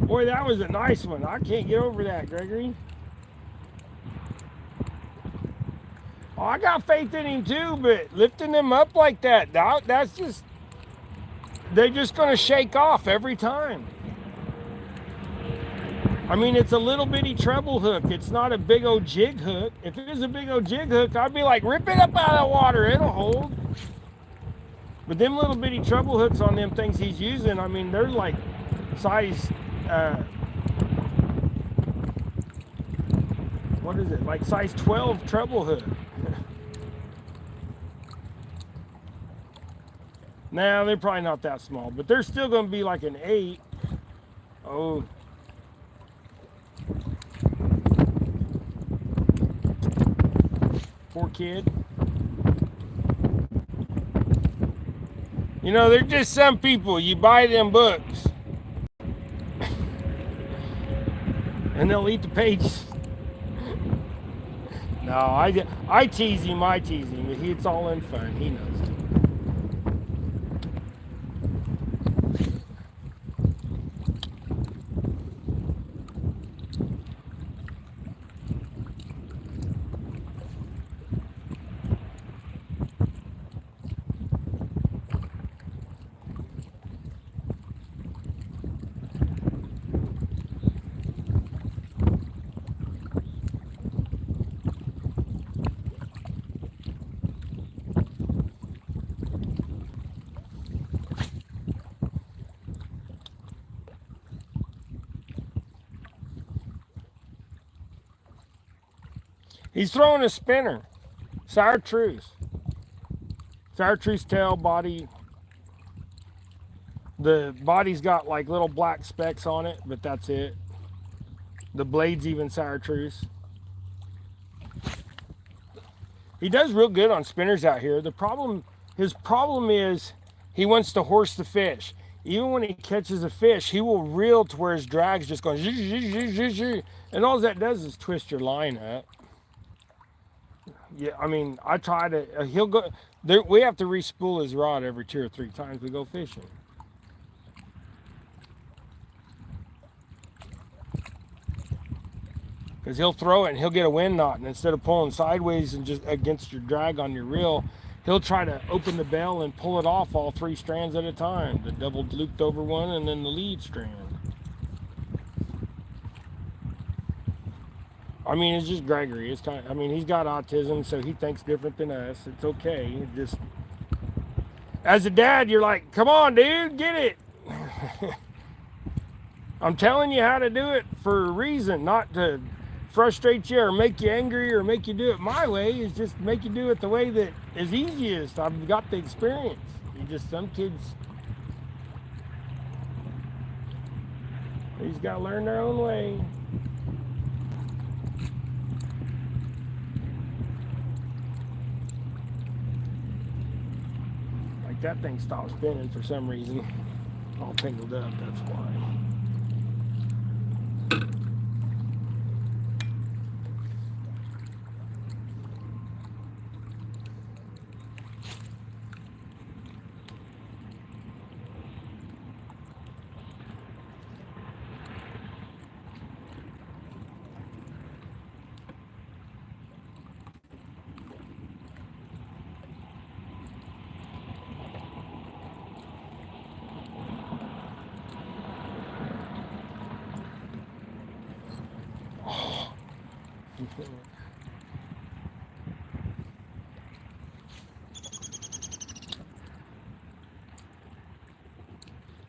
Boy, that was a nice one. I can't get over that, Gregory. Oh, I got faith in him too, but lifting them up like that, that's just, they're just going to shake off every time. I mean, it's a little bitty treble hook. It's not a big old jig hook. If it was a big old jig hook, I'd be like, rip it up out of the water. It'll hold. But them little bitty treble hooks on them things he's using, I mean, they're like size, what is it? Like size 12 treble hook. Nah, they're probably not that small, but they're still going to be like an 8. Oh. Poor kid. You know, there's just some people, you buy them books, and they'll eat the pages. No, I tease him, It's all in fun. He knows it. He's throwing a spinner. Chartreuse. Chartreuse tail body. The body's got like little black specks on it, but that's it. The blade's even chartreuse. He does real good on spinners out here. His problem is he wants to horse the fish. Even when he catches a fish, he will reel to where his drag's just going, and all that does is twist your line up. Yeah, I mean, I try to, he'll go, we have to re-spool his rod every 2 or 3 times we go fishing. Because he'll throw it and he'll get a wind knot, and instead of pulling sideways and just against your drag on your reel, he'll try to open the bell and pull it off all 3 strands at a time. The double looped over one and then the lead strand. I mean, it's just Gregory. It's kind of, I mean, he's got autism, so he thinks different than us. It's okay. It just, as a dad, you're like, come on, dude, get it. I'm telling you how to do it for a reason, not to frustrate you or make you angry or make you do it my way. It's just make you do it the way that is easiest. I've got the experience. Some kids, they just got to learn their own way. Like that thing stopped spinning for some reason. All tangled up, that's why.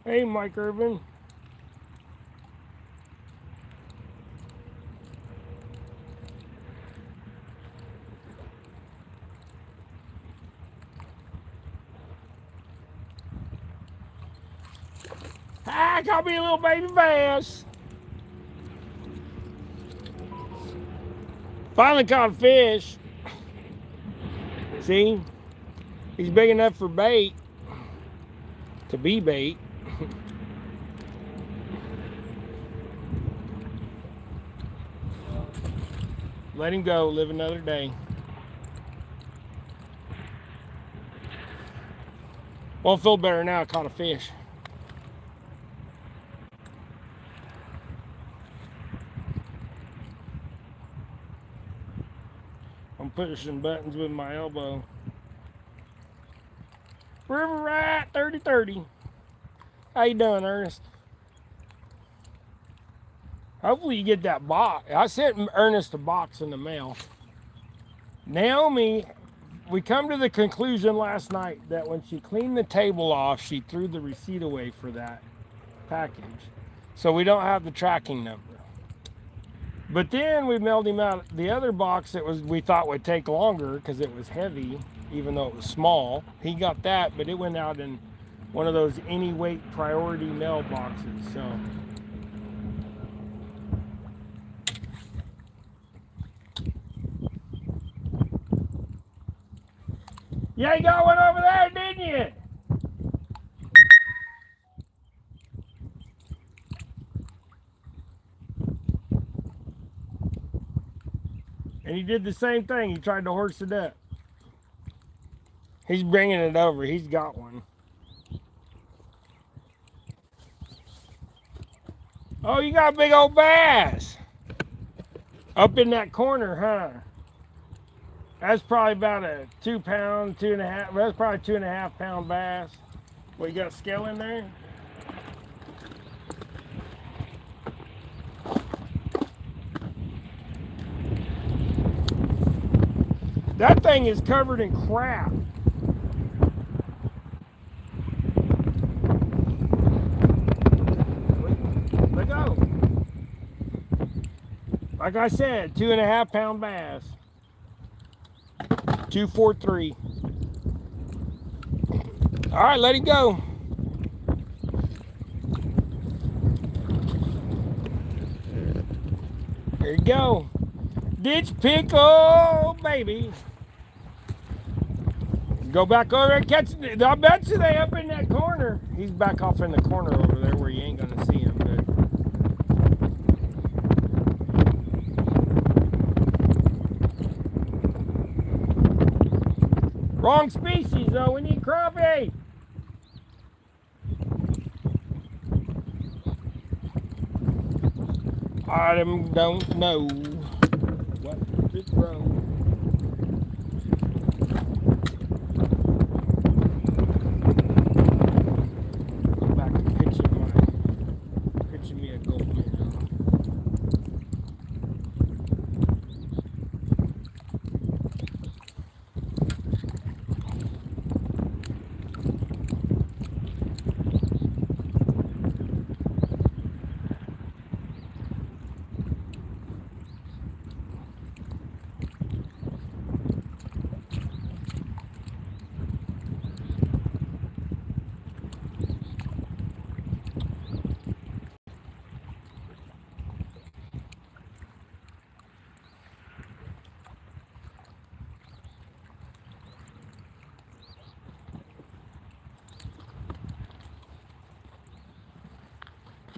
Hey, Mike Irvin. Ah, caught me a little baby bass. Finally caught a fish. See? He's big enough for bait. To be bait. Let him go, live another day. Won't feel better now, I caught a fish. I'm pushing buttons with my elbow. River Rat 3030. How you doing, Ernest? Hopefully you get that box. I sent Ernest a box in the mail. Naomi, we come to the conclusion last night that when she cleaned the table off, she threw the receipt away for that package. So we don't have the tracking number. But then we mailed him out the other box that we thought would take longer because it was heavy, even though it was small. He got that, but it went out in one of those any weight priority mailboxes. So yeah, you got one over there, didn't you? And he did the same thing. He tried to horse it up. He's bringing it over. He's got one. Oh, you got a big old bass. Up in that corner, huh? That's probably about a 2 pound, 2.5. That's probably 2.5 pound bass. Well, you got a scale in there? That thing is covered in crap. Let go. Like I said, 2.5 pound bass. 243. All right, let it go. There you go. Ditch pickle, baby. Go back over and catch it. I bet you they up in that corner. He's back off in the corner over there where you ain't gonna see him. But wrong species though. We need crappie. I don't know what to throw.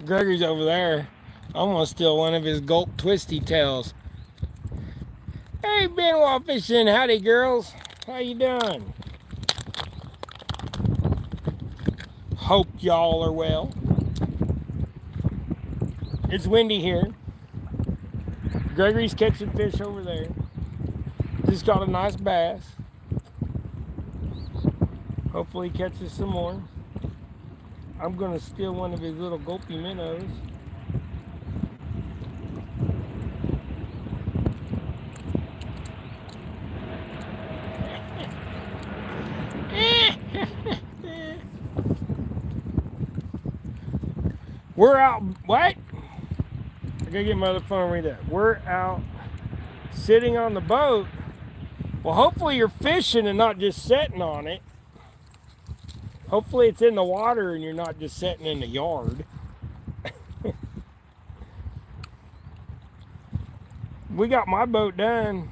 Gregory's over there. I'm gonna steal one of his gulp twisty tails. Hey, Benoit fishing. Howdy, girls. How you doing? Hope y'all are well. It's windy here. Gregory's catching fish over there. Just got a nice bass. Hopefully he catches some more. I'm gonna steal one of his little gulpy minnows. We're out, what? I gotta get my other phone and read that. We're out sitting on the boat. Well, hopefully you're fishing and not just sitting on it. Hopefully it's in the water and you're not just sitting in the yard. We got my boat done.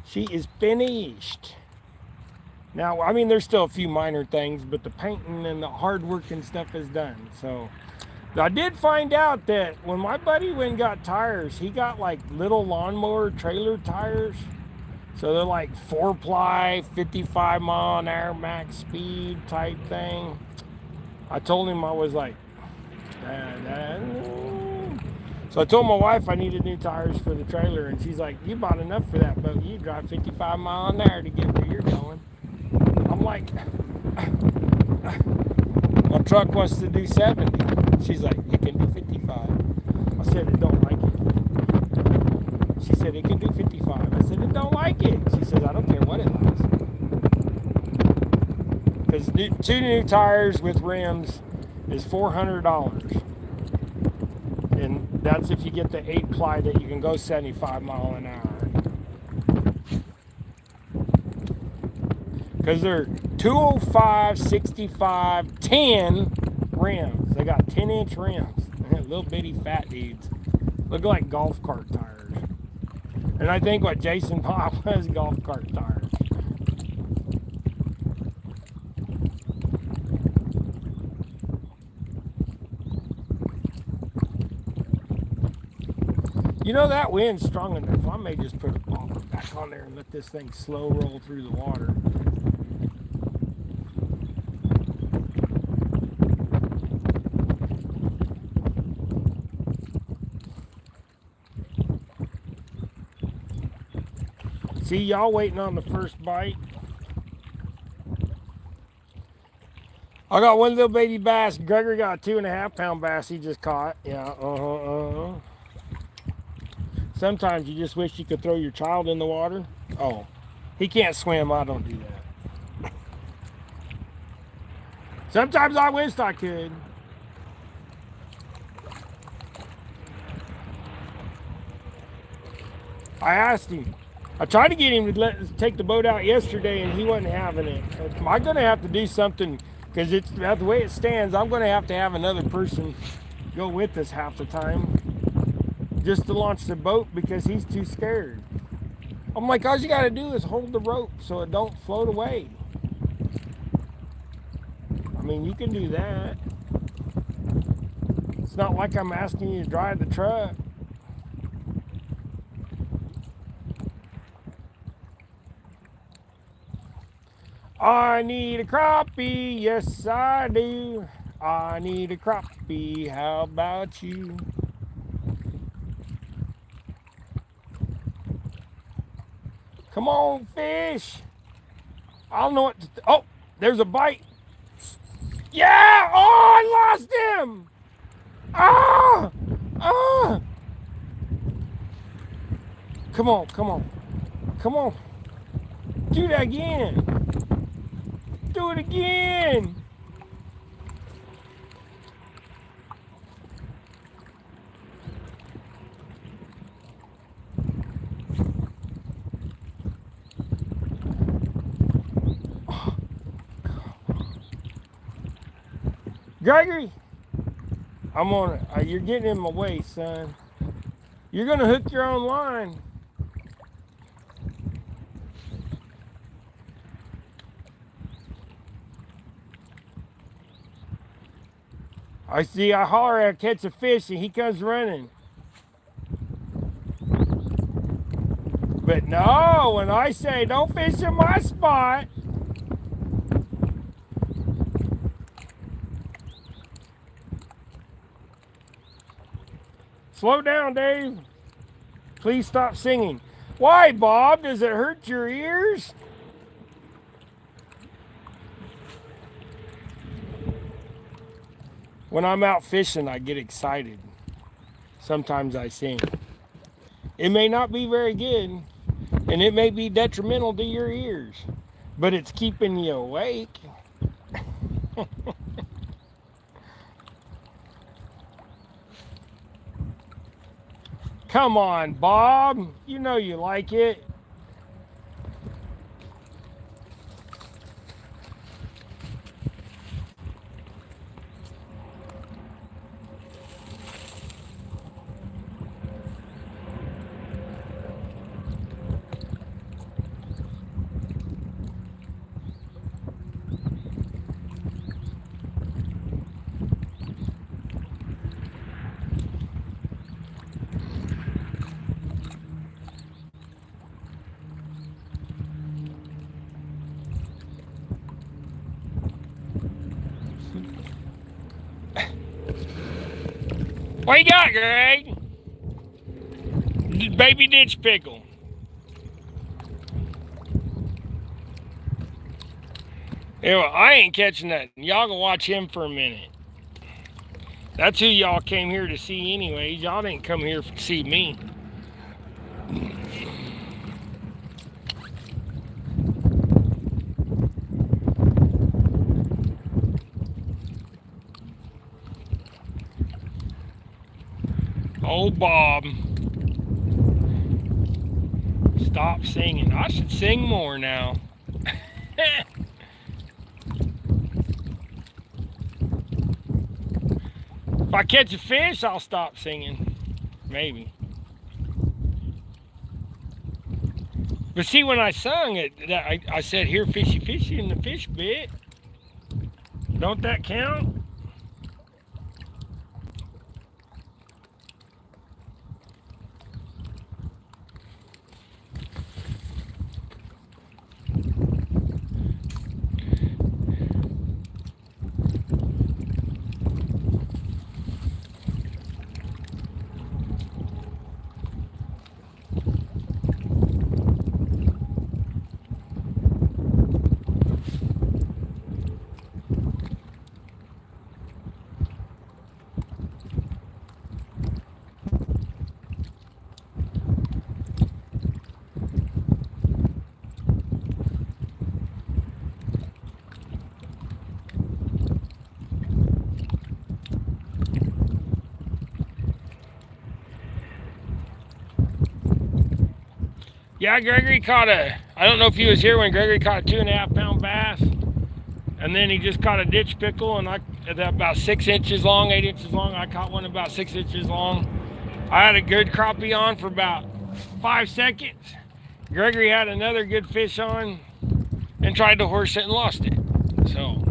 She is finished. Now, I mean, there's still a few minor things, but the painting and the hard work and stuff is done. So I did find out that when my buddy went and got tires, he got like little lawnmower trailer tires. So they're like 4-ply, 55 mile an hour max speed type thing. I told him I was like, so I told my wife I needed new tires for the trailer, and she's like, you bought enough for that boat. You drive 55 mile an hour to get where you're going. I'm like, my truck wants to do 70. She's like, it can do 55. I said, it don't like it. She said, it can do 55. I said, it don't like it. She says, I don't care what it likes. Because 2 new tires with rims is $400. And that's if you get the 8-ply that you can go 75 mile an hour. Because they're 205, 65, 10 rims. They got 10-inch rims. Little bitty fat dudes. Look like golf cart tires. And I think what Jason bought was golf cart tires. You know, that wind's strong enough. I may just put a bobber back on there and let this thing slow roll through the water. See, y'all waiting on the first bite. I got one little baby bass. Gregory got a 2.5 pound bass he just caught. Yeah, Sometimes you just wish you could throw your child in the water. Oh, he can't swim. I don't do that. Sometimes I wish I could. I asked him. I tried to get him to take the boat out yesterday, and he wasn't having it. Am I going to have to do something? Because it's the way it stands, I'm going to have another person go with us half the time just to launch the boat because he's too scared. I'm like, all you got to do is hold the rope so it don't float away. I mean, you can do that. It's not like I'm asking you to drive the truck. I need a crappie, yes I do. I need a crappie, how about you? Come on, fish. I don't know what to oh, there's a bite. Yeah! Oh, I lost him! Ah! Ah! Come on, come on. Come on. Do that again. Do it again. Gregory, I'm on it. You're getting in my way, son. You're gonna hook your own line. I see I holler at catch a fish and he comes running. But no, when I say don't fish in my spot. Slow down, Dave. Please stop singing. Why, Bob? Does it hurt your ears? When I'm out fishing, I get excited. Sometimes I sing. It may not be very good, and it may be detrimental to your ears, but it's keeping you awake. Come on, Bob. You know you like it. What you got, Greg? Baby ditch pickle. Anyway, I ain't catching nothing. Y'all can watch him for a minute. That's who y'all came here to see anyways. Y'all didn't come here to see me. Oh, Bob. Stop singing. I should sing more now. If I catch a fish, I'll stop singing. Maybe. But see, when I sung it, I said, here, fishy, fishy, and the fish bit. Don't that count? Yeah, Gregory caught I don't know if he was here when Gregory caught a 2.5 pound bass. And then he just caught a ditch pickle, and about 6 inches long, 8 inches long. I caught one about 6 inches long. I had a good crappie on for about 5 seconds. Gregory had another good fish on and tried to horse it and lost it. So.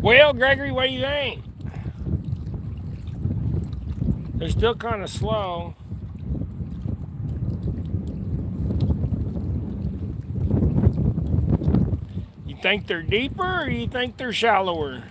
Well, Gregory, what do you think? They're still kind of slow. You think they're deeper or you think they're shallower?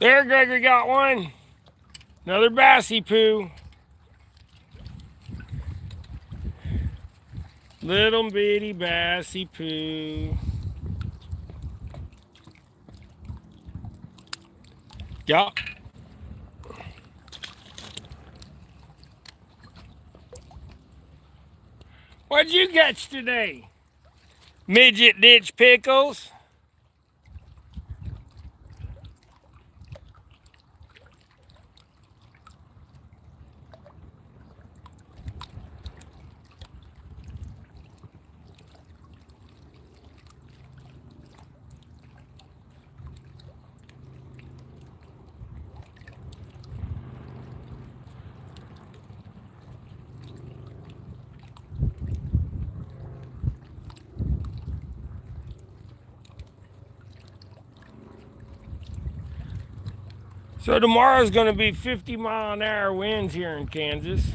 There, Gregory got one. Another bassy poo. Little bitty bassy poo. Yup. What'd you catch today? Midget ditch pickles. So tomorrow's going to be 50-mile-an-hour winds here in Kansas.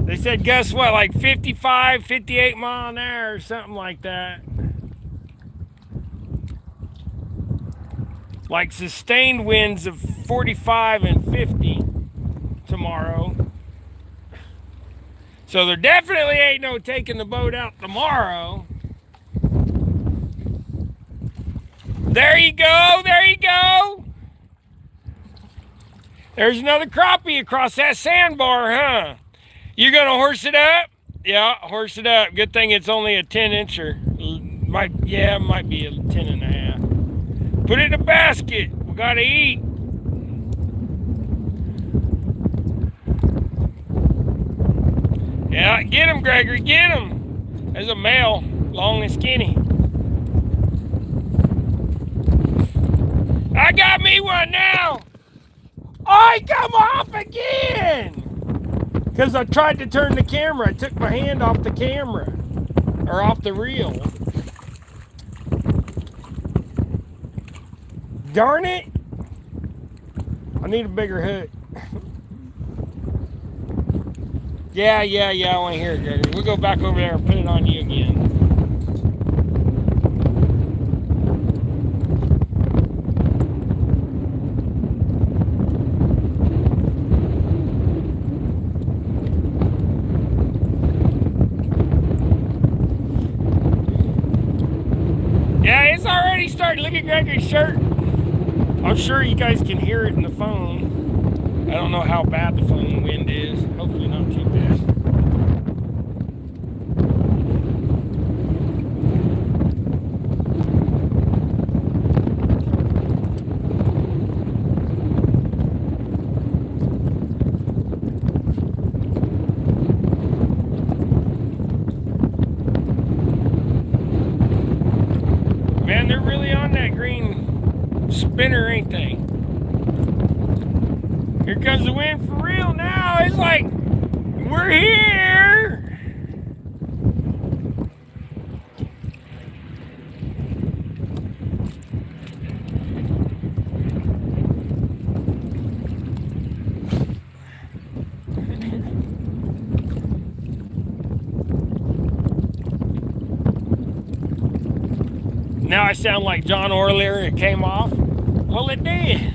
They said, guess what, like 55, 58 mile an hour or something like that. Like sustained winds of 45 and 50 tomorrow. So there definitely ain't no taking the boat out tomorrow. There you go, there you go. There's another crappie across that sandbar, huh? You gonna horse it up? Yeah, horse it up. Good thing it's only a 10-incher. It might be a 10 and a half. Put it in a basket. We gotta eat. Yeah, get him, Gregory, get him. There's a male, long and skinny. I got me one now. Oh, he come off again. Because I tried to turn the camera. I took my hand off the camera. Or off the reel. Darn it. I need a bigger hook. Yeah, I want to hear it, Gregory. We'll go back over there and put it on you again. Yeah, it's already starting. Look at Gregory's shirt. I'm sure you guys can hear it in the phone. I don't know how bad the phone wind is. Hopefully not too bad. Man, they're really on that green spinner, ain't they? Here comes the wind for real now. It's like, we're here. how I sound like John earlier? It came off. Well, it did.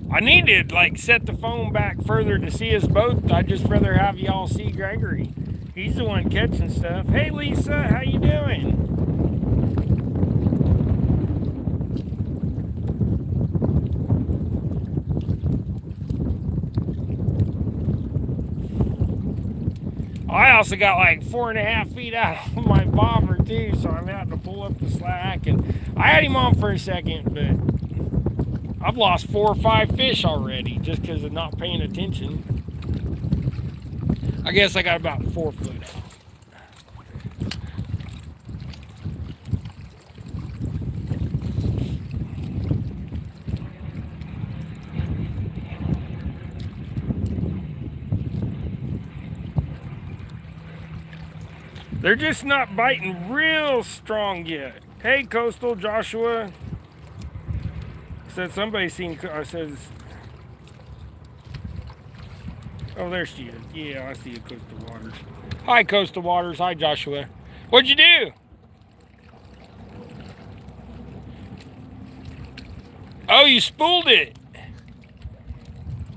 I need to like set the phone back further to see us both. I'd just rather have y'all see Gregory. He's the one catching stuff. Hey Lisa, how you doing? I also got like 4.5 feet out of my bobber too, so I'm having to pull up the slack. And I had him on for a second, but I've lost 4 or 5 fish already just because of not paying attention. I guess I got about 4 foot out. They're just not biting real strong yet. Hey, Coastal Joshua. Said somebody seen, says, oh, there she is. Yeah, I see you, Coastal Waters. Hi, Coastal Waters. Hi, Joshua. What'd you do? Oh, you spooled it.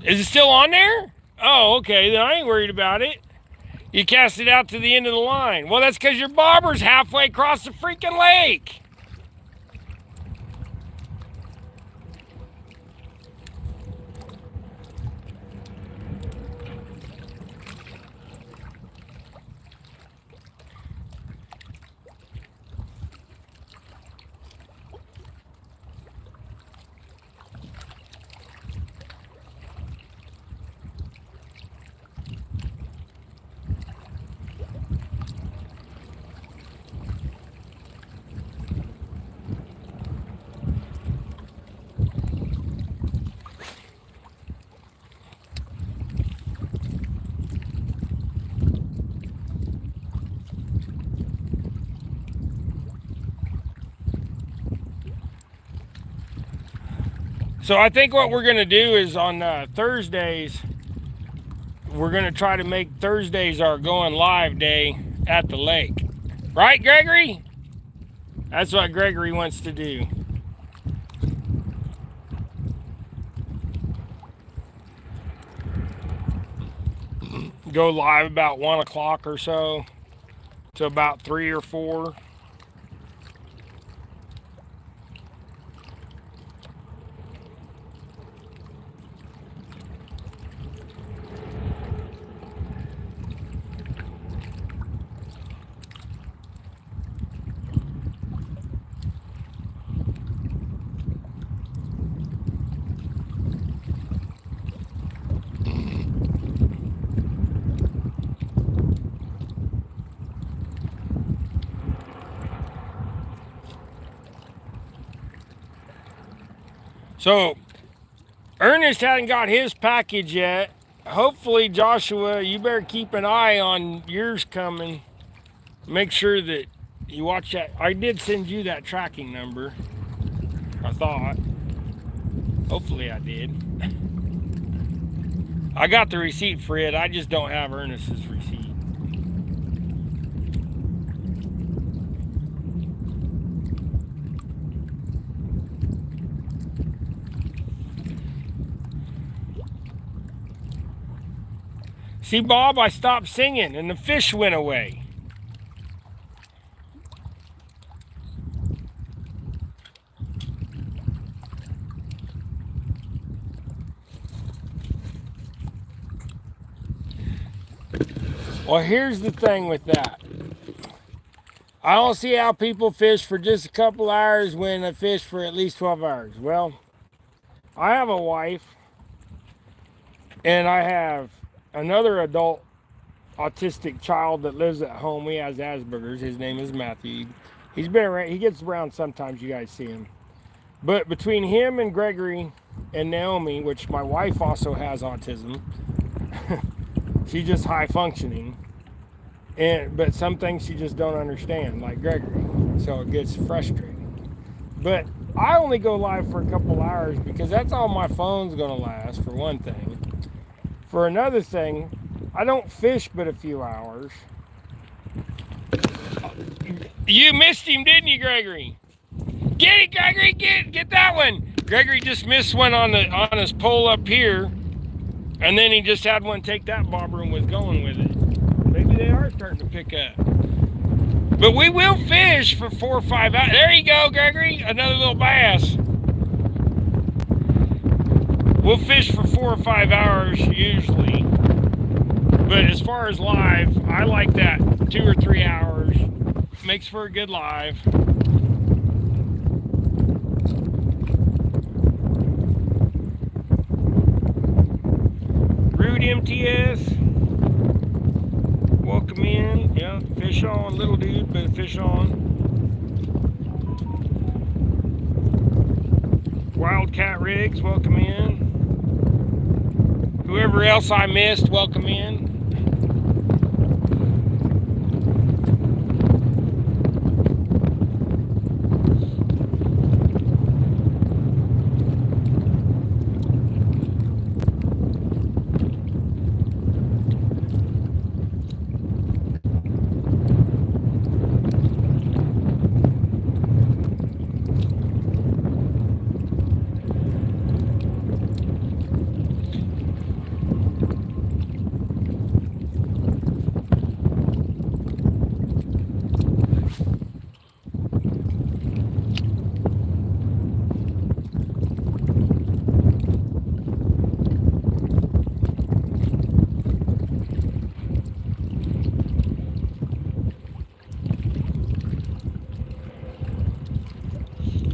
Is it still on there? Oh, okay. Then I ain't worried about it. You cast it out to the end of the line. Well, that's because your bobber's halfway across the freaking lake. So I think what we're going to do is on Thursdays, we're going to try to make Thursdays our going live day at the lake. Right, Gregory? That's what Gregory wants to do. Go live about 1 o'clock or so to about 3 or 4. So, Ernest hadn't got his package yet. Hopefully, Joshua, you better keep an eye on yours coming. Make sure that you watch that. I did send you that tracking number. I thought. Hopefully, I did. I got the receipt for it. I just don't have Ernest's receipt. See, Bob, I stopped singing and the fish went away. Well, here's the thing with that. I don't see how people fish for just a couple hours when they fish for at least 12 hours. Well, I have a wife and I have another adult autistic child that lives at home. He has Asperger's. His name is Matthew. He's been around. He gets around sometimes. You guys see him. But between him and Gregory and Naomi, which my wife also has autism, she's just high functioning. But some things she just don't understand, like Gregory. So it gets frustrating. But I only go live for a couple hours because that's all my phone's going to last, for one thing. For another thing, I don't fish but a few hours. You missed him, didn't you, Gregory? Get it, Gregory! Get that one! Gregory just missed one on his pole up here, and then he just had one take that bobber and was going with it. Maybe they are starting to pick up. But we will fish for 4 or 5 hours. There you go, Gregory. Another little bass. We'll fish for 4 or 5 hours usually. But as far as live, I like that 2 or 3 hours. Makes for a good live. Rude MTS. Welcome in. Yeah, fish on, little dude, but fish on. Wildcat Rigs, welcome in. Whoever else I missed, welcome in.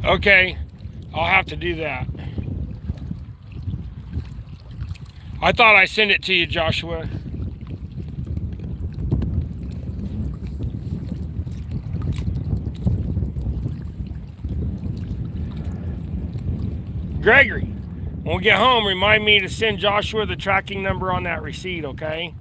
Okay, I'll have to do that. I thought I sent it to you, Joshua. Gregory, when we get home, remind me to send Joshua the tracking number on that receipt, okay?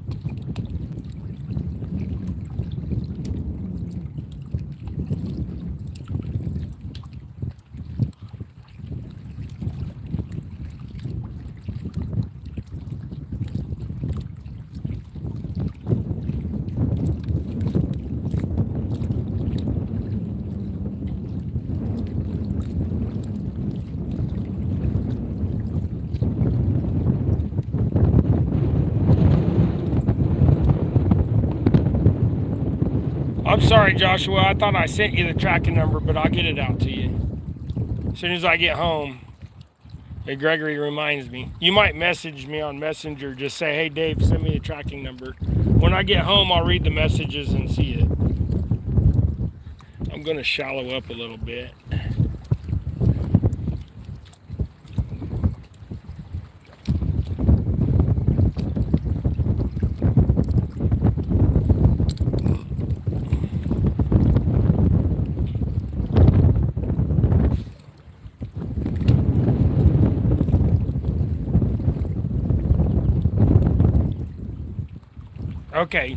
I'm sorry, Joshua. I thought I sent you the tracking number, but I'll get it out to you as soon as I get home. Hey, Gregory reminds me. You might message me on Messenger. Just say, hey, Dave, send me the tracking number. When I get home, I'll read the messages and see it. I'm going to shallow up a little bit. Okay.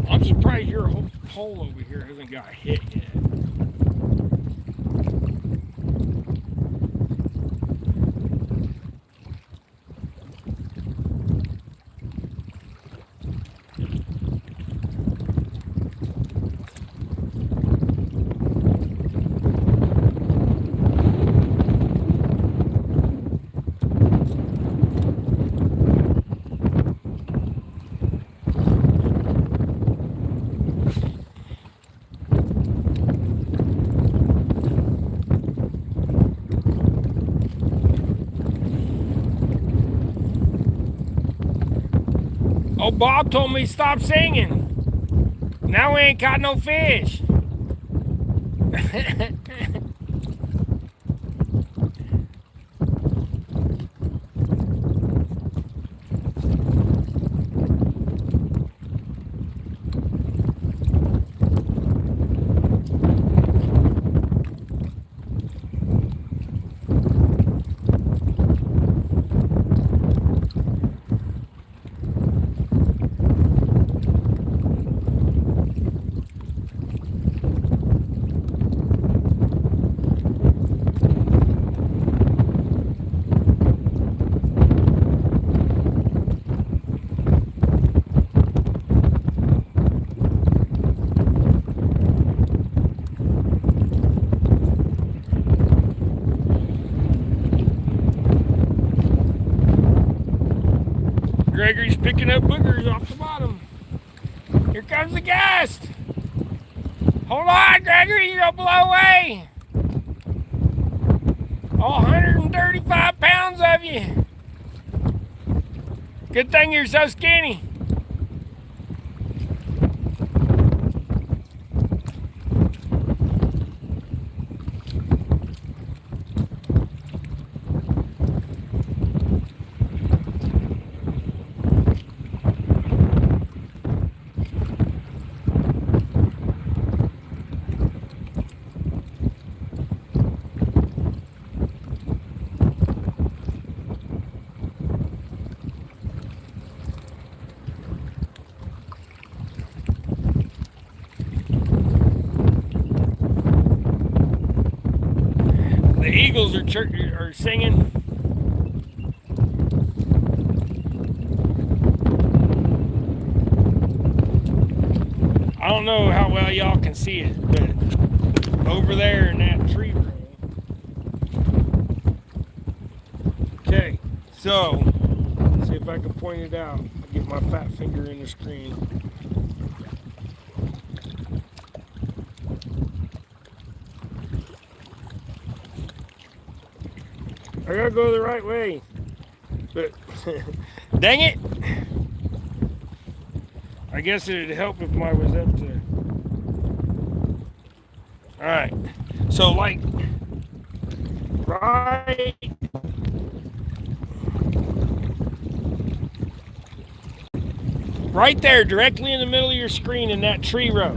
I'm surprised your whole pole over here hasn't got hit yet. Oh, Bob told me stop singing. Now we ain't got no fish. Gregory's picking up boogers off the bottom. Here comes the gust. Hold on, Gregory, you're gonna blow away. All 135 pounds of you. Good thing you're so skinny. The eagles are singing. I don't know how well y'all can see it, but over there in that tree row. Okay, so let's see if I can point it out. I'll get my fat finger in the screen. I gotta go the right way, but dang it! I guess it'd help if I was up to. All right, so like right there, directly in the middle of your screen in that tree row.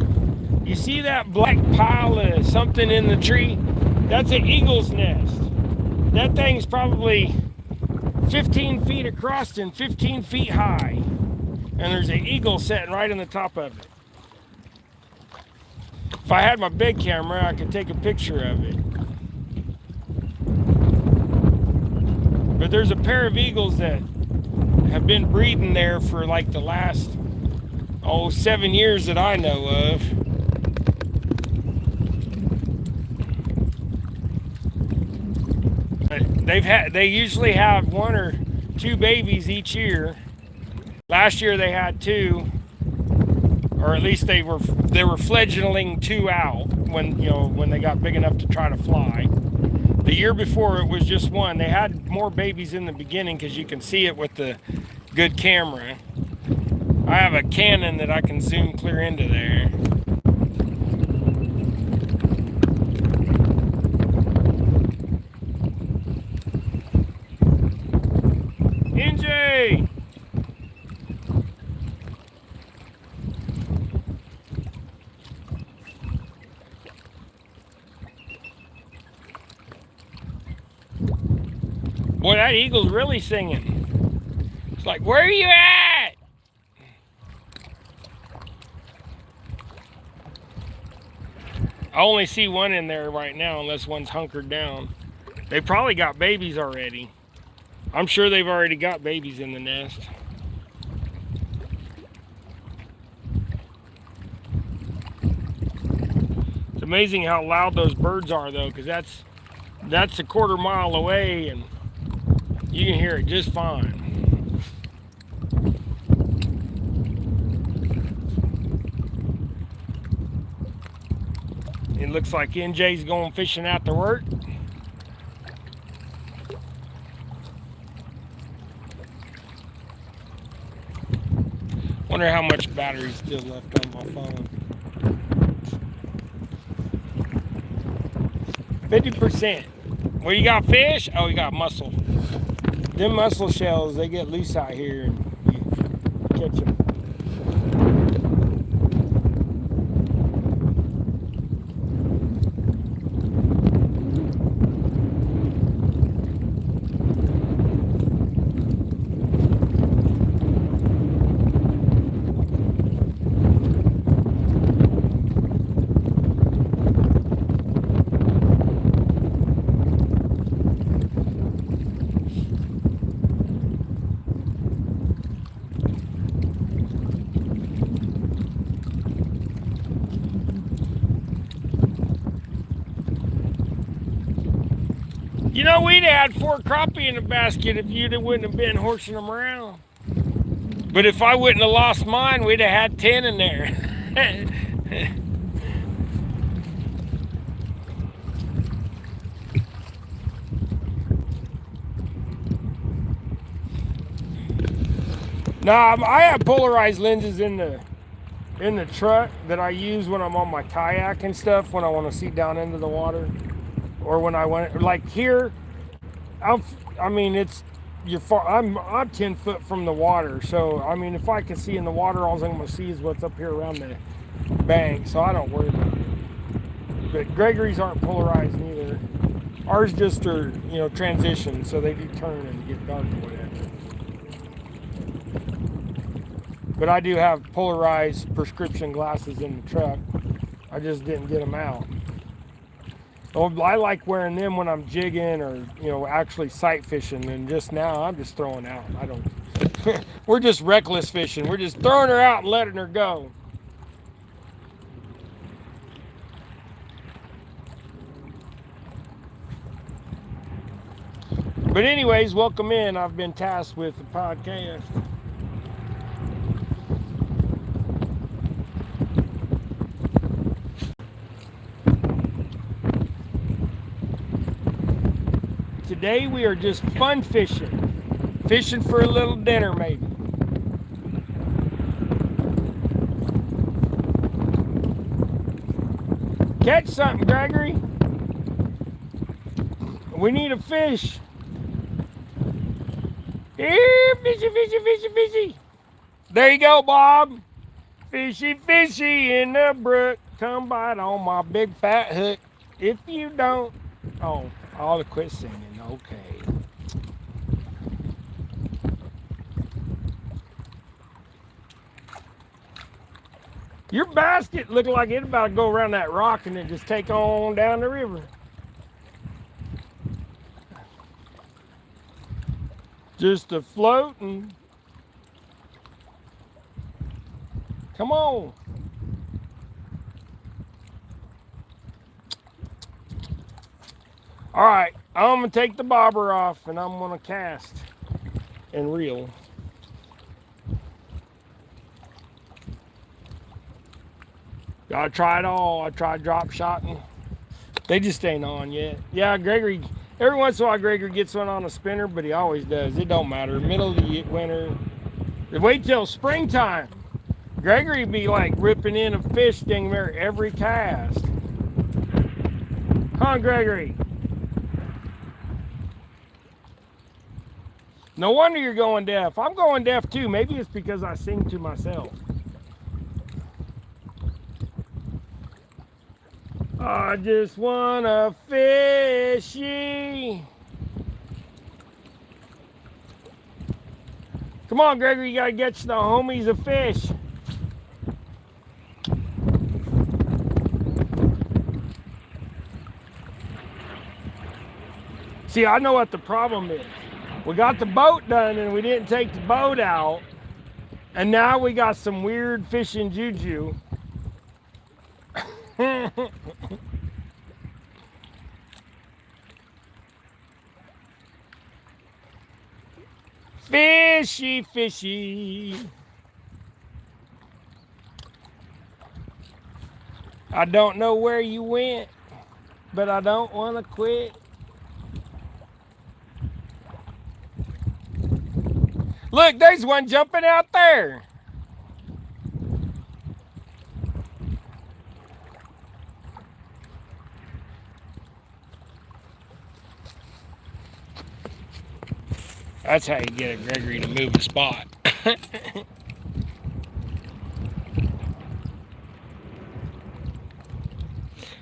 You see that black pile of something in the tree? That's an eagle's nest. That thing's probably 15 feet across and 15 feet high. And there's an eagle sitting right on the top of it. If I had my big camera, I could take a picture of it. But there's a pair of eagles that have been breeding there for like the last, 7 years that I know of. They usually have 1 or 2 babies each year. Last year they had 2, or at least they were fledgling 2 out when they got big enough to try to fly. The year before it was just 1. They had more babies in the beginning because you can see it with the good camera. I have a Canon that I can zoom clear into there. NJ! Boy, that eagle's really singing. It's like, where are you at? I only see 1 in there right now, unless one's hunkered down. They probably got babies already. I'm sure they've already got babies in the nest. It's amazing how loud those birds are, though, because that's a quarter mile away, and you can hear it just fine. It looks like NJ's going fishing after work. Wonder how much battery's still left on my phone. 50%. Well, you got fish? Oh, you got mussel. Them mussel shells, they get loose out here and you catch them. You know, we'd have had 4 crappie in the basket if you wouldn't have been horsing them around. But if I wouldn't have lost mine, we'd have had 10 in there. Nah, I have polarized lenses in the truck that I use when I'm on my kayak and stuff, when I want to see down into the water, or when I want, like here, I mean, it's you're far. I'm 10 foot from the water, so I mean, if I can see in the water, all I'm gonna see is what's up here around the bank, so I don't worry about it. But Gregory's aren't polarized neither. Ours just are, transition, so they do turn and get dark or whatever. But I do have polarized prescription glasses in the truck. I just didn't get them out. Oh, I like wearing them when I'm jigging or, actually sight fishing. And just now, I'm just throwing out. I don't. We're just reckless fishing. We're just throwing her out and letting her go. But anyways, welcome in. I've been tasked with the podcast. Today we are just fun fishing. Fishing for a little dinner maybe. Catch something, Gregory. We need a fish. Here, fishy, fishy, fishy, fishy. There you go, Bob. Fishy, fishy in the brook. Come bite on my big fat hook. If you don't, oh, I ought to quit singing. Okay. Your basket looked like it about to go around that rock and then just take on down the river. Just a floating. Come on. All right, I'm going to take the bobber off and I'm going to cast and reel. I tried all. I tried drop shotting. They just ain't on yet. Yeah, Gregory, every once in a while Gregory gets one on a spinner, but he always does. It don't matter. Middle of the winter. Wait till springtime. Gregory be like ripping in a fish dingler every cast. Huh, Gregory? No wonder you're going deaf. I'm going deaf too. Maybe it's because I sing to myself. I just wanna fishy. Come on, Gregory, you gotta get the homies a fish. See, I know what the problem is. We got the boat done and we didn't take the boat out. And now we got some weird fishing juju. Fishy, fishy. I don't know where you went, but I don't want to quit. Look, there's one jumping out there. That's how you get a Gregory to move a spot.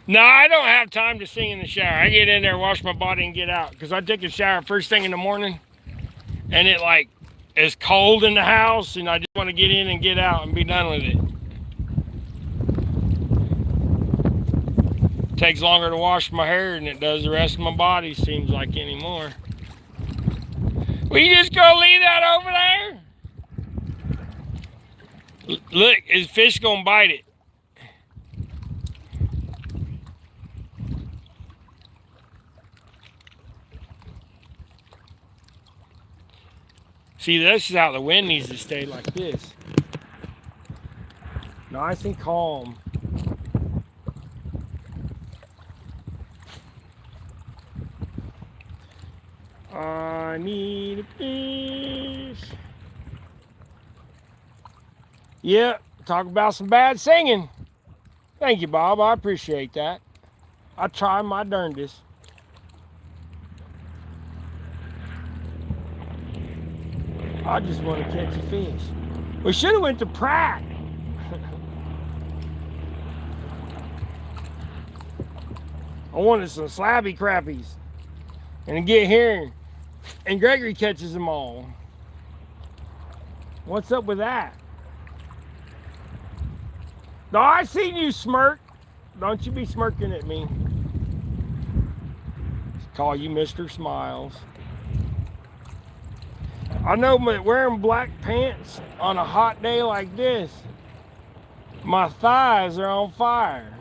No, I don't have time to sing in the shower. I get in there, wash my body, and get out. Because I take a shower first thing in the morning, and it like is cold in the house, and I just want to get in and get out and be done with it. Takes longer to wash my hair than it does the rest of my body, seems like anymore. Will you just go leave that over there? Look, is fish gonna bite it? See, this is how the wind needs to stay like this. Nice and calm. I need a fish. Yep, talk about some bad singing. Thank you, Bob. I appreciate that. I try my darndest. I just want to catch a fish. We should have went to Pratt. I wanted some slabby crappies. And get here, and Gregory catches them all. What's up with that? No, I seen you smirk. Don't you be smirking at me. Call you Mr. Smiles. I know, but wearing black pants on a hot day like this, my thighs are on fire.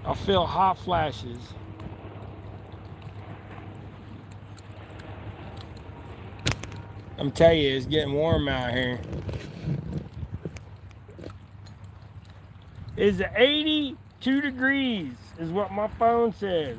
I feel hot flashes. I'm telling you, it's getting warm out here. It's 82 degrees is what my phone says.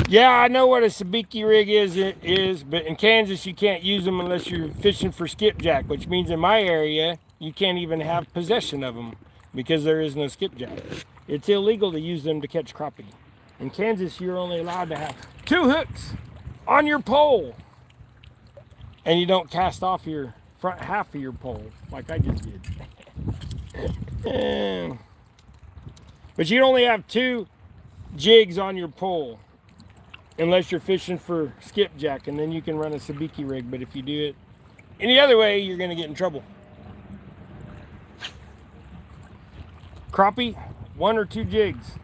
Yeah, I know what a sabiki rig is, but in Kansas you can't use them unless you're fishing for skipjack, which means in my area you can't even have possession of them because there is no skipjack. It's illegal to use them to catch crappie. In Kansas, you're only allowed to have 2 hooks on your pole, and you don't cast off your front half of your pole like I just did. But you only have 2 jigs on your pole unless you're fishing for skipjack, and then you can run a sabiki rig. But if you do it any other way, you're going to get in trouble. Crappie, 1 or 2 jigs.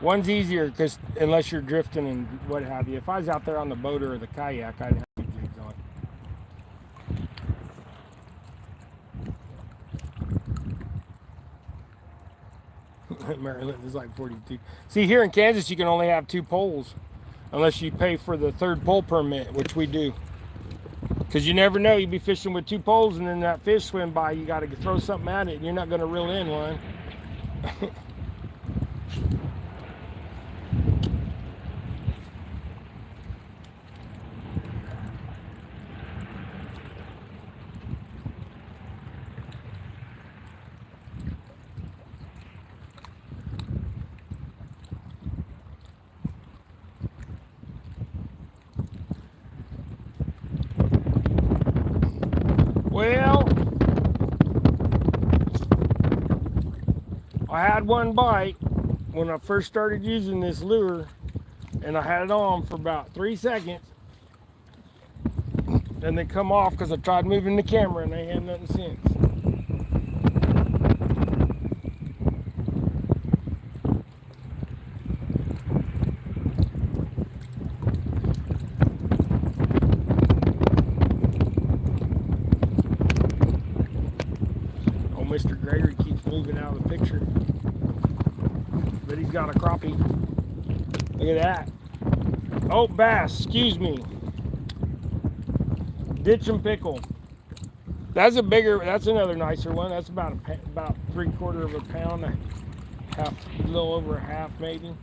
One's easier because unless you're drifting and what have you. If I was out there on the boat or the kayak, I'd have 2 jigs on. Maryland is like 42. See, here in Kansas, you can only have 2 poles unless you pay for the 3rd pole permit, which we do. Because you never know, you'd be fishing with 2 poles and then that fish swim by, you got to throw something at it and you're not going to reel in one. Well, I had one bite when I first started using this lure, and I had it on for about 3 seconds, and they come off because I tried moving the camera and they had nothing since. Mr. Gregory keeps moving out of the picture, but he's got a crappie. Look at that. Oh, bass, excuse me. Ditch and pickle. That's a bigger, that's another nicer one. That's about 3/4 of a pound, a little over a half maybe.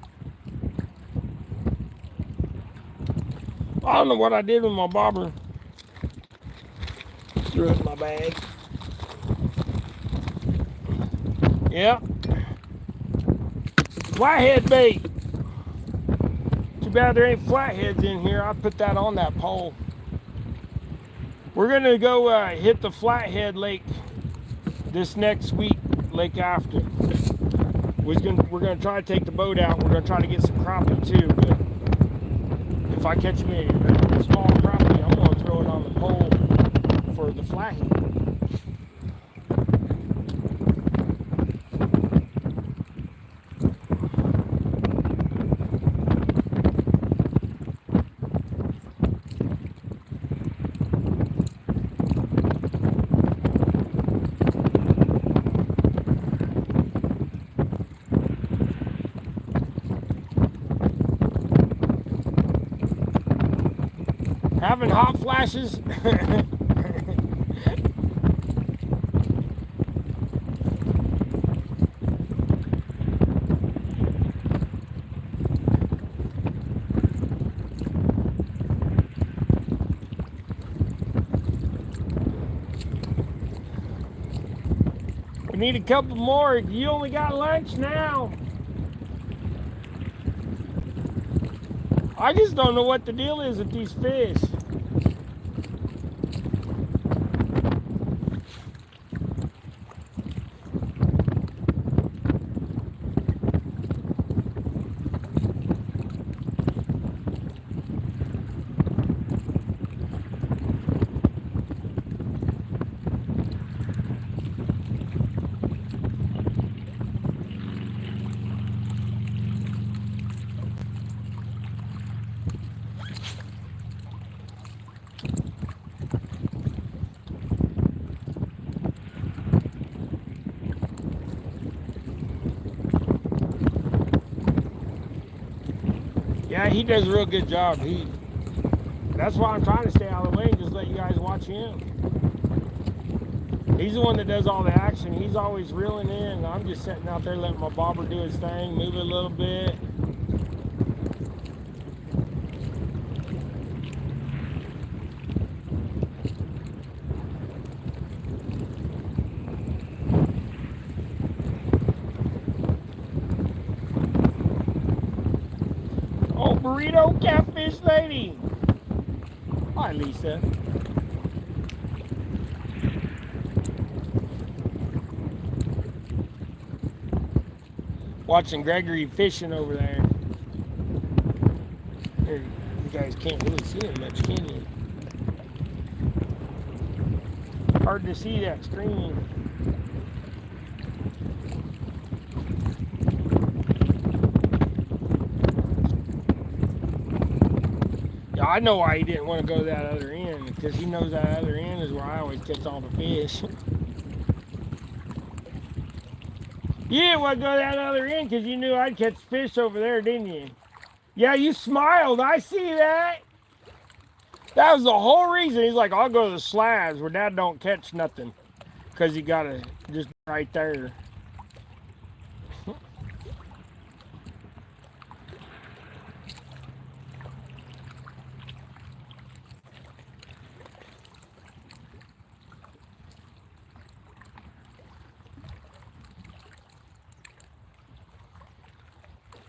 I don't know what I did with my bobber. threw it in my bag. Yep. Flathead bait. Too bad there ain't flatheads in here. I put that on that pole. We're gonna go hit the Flathead Lake this next week, lake after. We're gonna try to take the boat out. We're gonna try to get some crappie too. But if I catch me a small crappie, I'm gonna throw it on the pole for the flathead. Having hot flashes. We need a couple more. You only got lunch now. I just don't know what the deal is with these fish. Yeah, he does a real good job. That's why I'm trying to stay out of the way and just let you guys watch him. He's the one that does all the action. He's always reeling in. I'm just sitting out there letting my bobber do his thing, move it a little bit. Oh, burrito catfish lady. Hi, Lisa. Watching Gregory fishing over there. You guys can't really see him much, can you? Hard to see that screen. Yeah, I know why he didn't want to go to that other end, because he knows that other end is where I always catch all the fish. You didn't want to go to that other end because you knew I'd catch fish over there, didn't you? Yeah, you smiled. I see that. That was the whole reason. He's like, I'll go to the slabs where Dad don't catch nothing, because you got to just right there.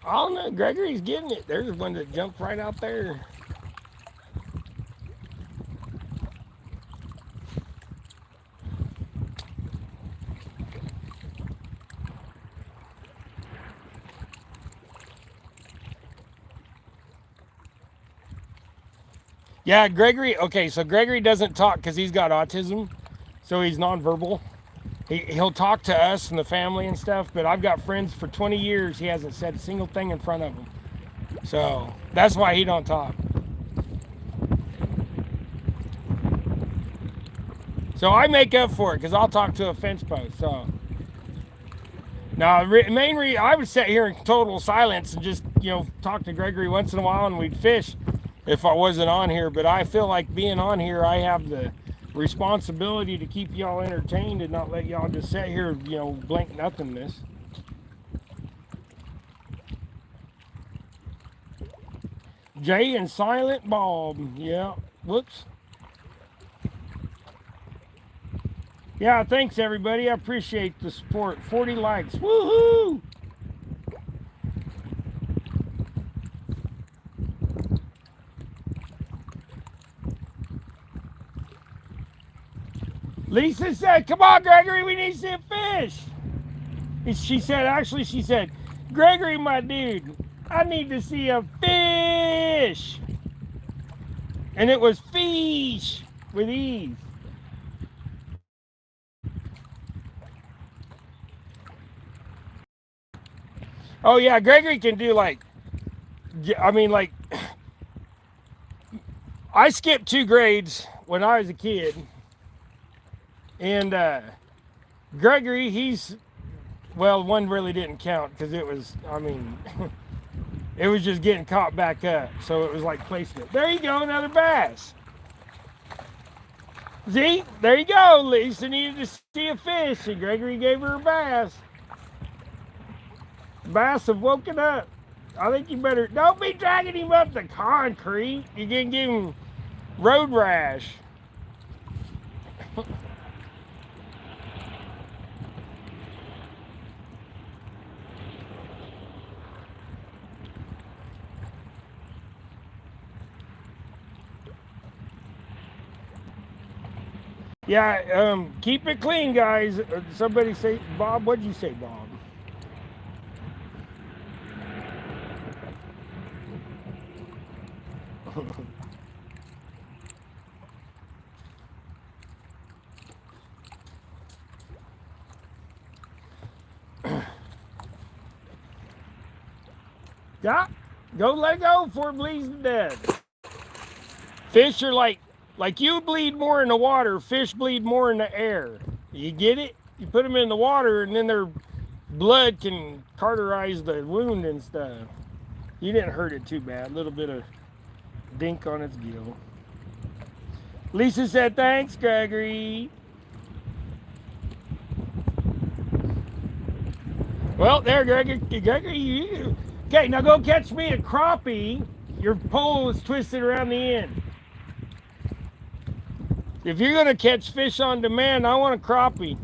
I don't know. Gregory's getting it. There's one that jumped right out there. Yeah, Gregory. Okay, so Gregory doesn't talk because he's got autism, so he's nonverbal. He'll talk to us and the family and stuff, but I've got friends for 20 years. He hasn't said a single thing in front of them. So that's why he don't talk. So I make up for it because I'll talk to a fence post. So now, main reason I would sit here in total silence and just, talk to Gregory once in a while and we'd fish if I wasn't on here. But I feel like being on here, I have the responsibility to keep y'all entertained and not let y'all just sit here, blank nothingness. Jay and Silent Bob. Yeah. Whoops. Yeah, thanks everybody. I appreciate the support. 40 likes. Woohoo! Lisa said, come on, Gregory, we need to see a fish. She said, Gregory, my dude, I need to see a fish. And it was fish with E's. Oh, yeah, Gregory can do like, I skipped 2 grades when I was a kid. And Gregory, one really didn't count because it was, it was just getting caught back up. So it was like placement. There you go, another bass. See, there you go. Lisa needed to see a fish, and Gregory gave her a bass. Bass have woken up. I think you better, don't be dragging him up the concrete. You're going to give him road rash. Yeah, keep it clean, guys. Somebody say, Bob, what'd you say, Bob? Yeah, go let go before it bleeds to death. Fish are like you bleed more in the water, fish bleed more in the air. You get it? You put them in the water and then their blood can cauterize the wound and stuff. You didn't hurt it too bad. A little bit of dink on its gill. Lisa said, thanks, Gregory. Well, there, Gregory, you. Okay, now go catch me a crappie. Your pole is twisted around the end. If you're going to catch fish on demand, I want a crappie.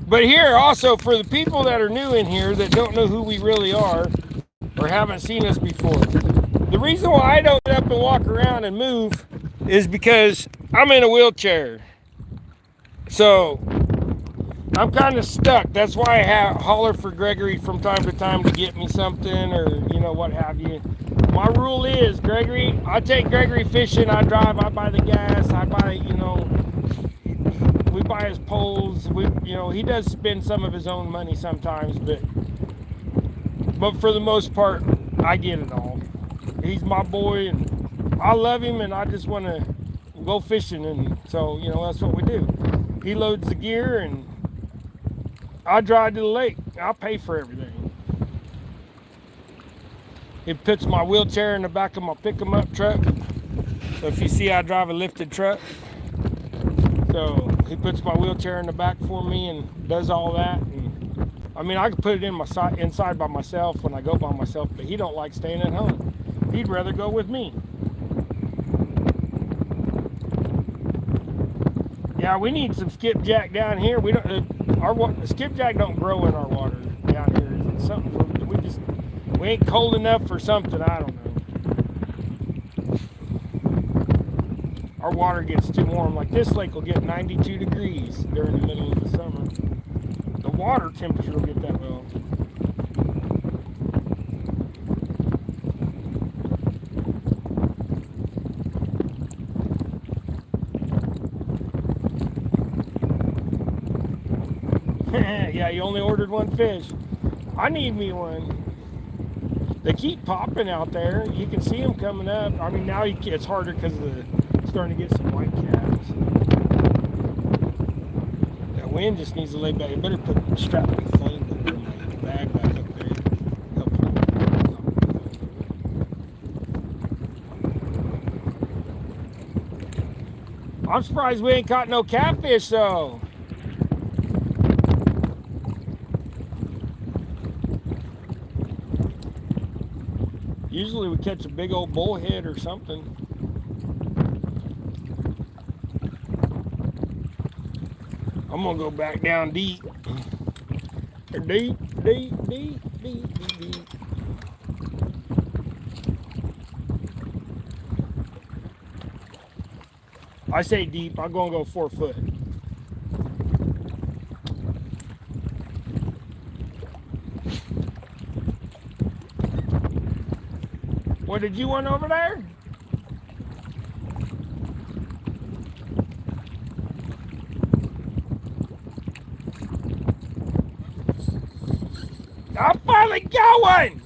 But here, also, for the people that are new in here that don't know who we really are or haven't seen us before, the reason why I don't get up and walk around and move is because I'm in a wheelchair. So I'm kind of stuck. That's why I holler for Gregory from time to time to get me something or, what have you. My rule is, Gregory, I take Gregory fishing, I drive, I buy the gas, I buy, we buy his poles. He does spend some of his own money sometimes, but for the most part, I get it all. He's my boy, and I love him, and I just want to go fishing, and so, that's what we do. He loads the gear, and I drive to the lake. I'll pay for everything. He puts my wheelchair in the back of my pick-em-up truck. So if you see, I drive a lifted truck. So he puts my wheelchair in the back for me and does all that. And, I could put it in inside by myself when I go by myself, but he don't like staying at home. He'd rather go with me. Yeah, we need some skipjack down here. We don't. Our skipjack don't grow in our water down here. Is it something we ain't cold enough for something? I don't know. Our water gets too warm. Like this lake will get 92 degrees during the middle of the summer. The water temperature will get that low. Yeah, you only ordered one fish. I need me one. They keep popping out there. You can see them coming up. Now it's harder because it's starting to get some white caps. That wind just needs to lay back. You better strap my phone in my bag back up there. I'm surprised we ain't caught no catfish though. Usually we catch a big old bullhead or something. I'm gonna go back down deep. Deep, deep, deep, deep, deep, deep. I say deep, I'm gonna go 4 foot. What did you want over there? I'm finally going!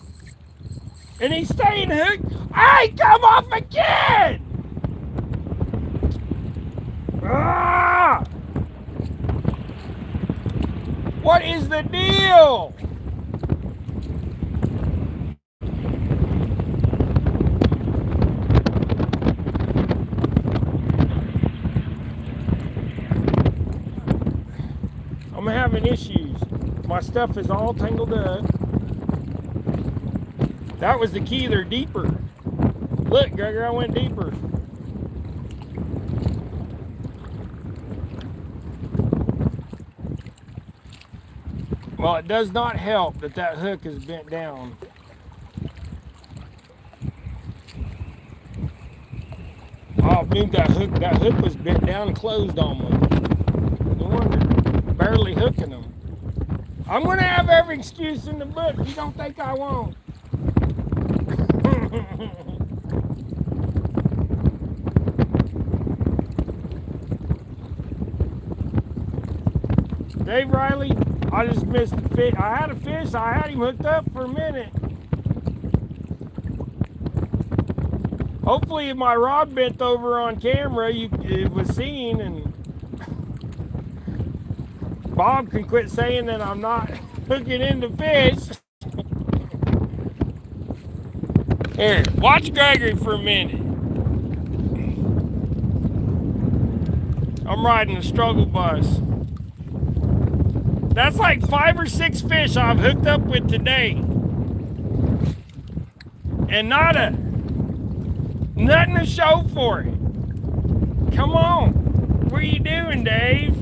And he's staying hooked. Hey, come off again! Ah! What is the deal? I'm having issues. My stuff is all tangled up. That was the key, they're deeper. Look, Gregor, I went deeper. Well, it does not help that that hook is bent down. Oh, dude, that hook was bent down and closed almost. No wonder, barely hooking them. I'm gonna have every excuse in the book. You don't think I won't? Dave Riley, I just missed the fish. I had a fish. I had him hooked up for a minute. Hopefully, if my rod bent over on camera, it was seen, and Bob can quit saying that I'm not hooking into fish. Here, watch Gregory for a minute. I'm riding the struggle bus. That's like 5 or 6 fish I've hooked up with today. And nothing to show for it. Come on. What are you doing, Dave?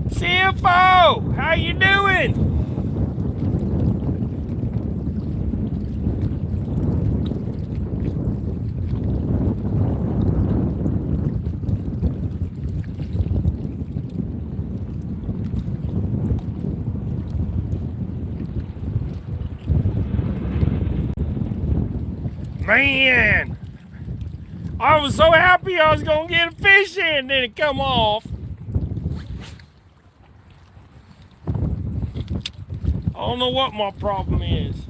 CFO, how you doing? Man, I was so happy I was gonna get a fish in, then it come off. I don't know what my problem is.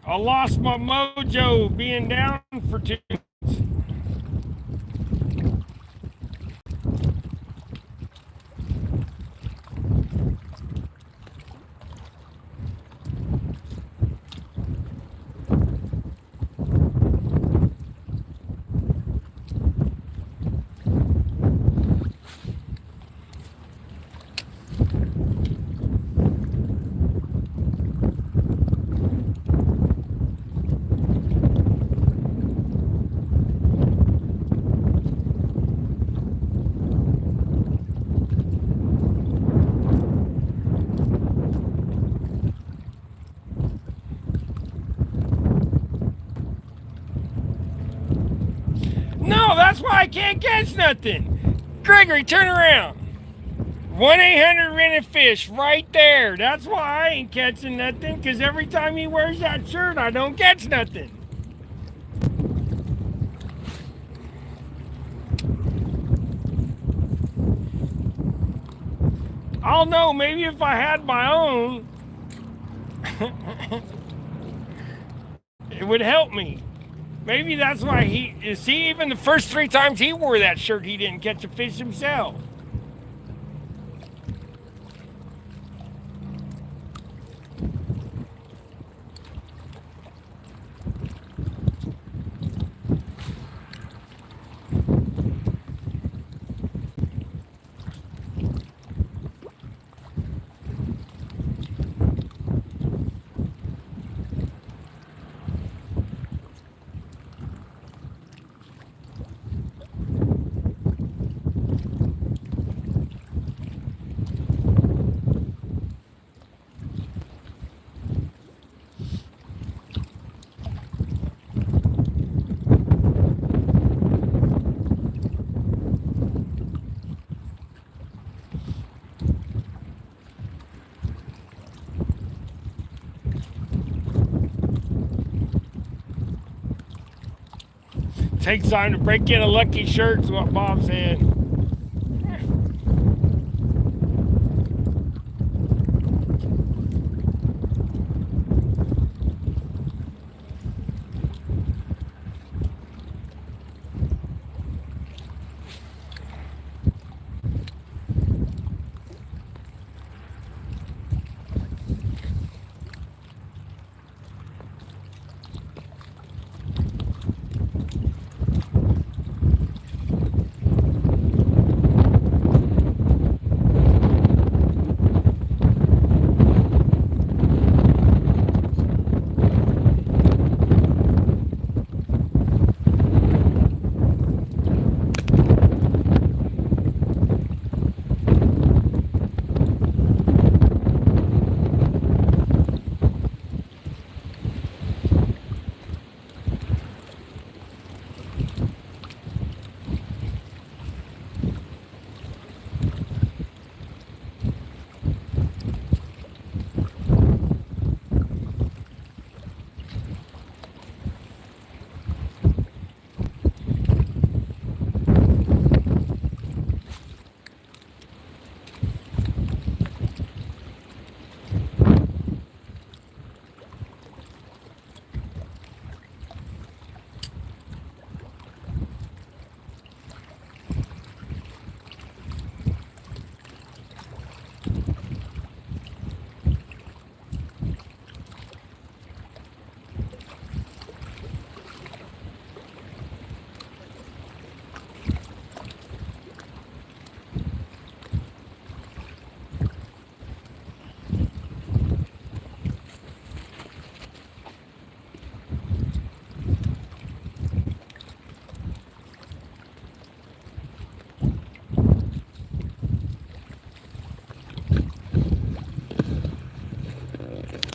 I lost my mojo being down for 2 months. No, that's why I can't catch nothing. Gregory, turn around. 1-800-RENTED-FISH right there. That's why I ain't catching nothing, because every time he wears that shirt, I don't catch nothing. I don't know, maybe if I had my own, it would help me. Maybe that's why even the first 3 times he wore that shirt, he didn't catch a fish himself. Takes time to break in a lucky shirt, is what Bob said.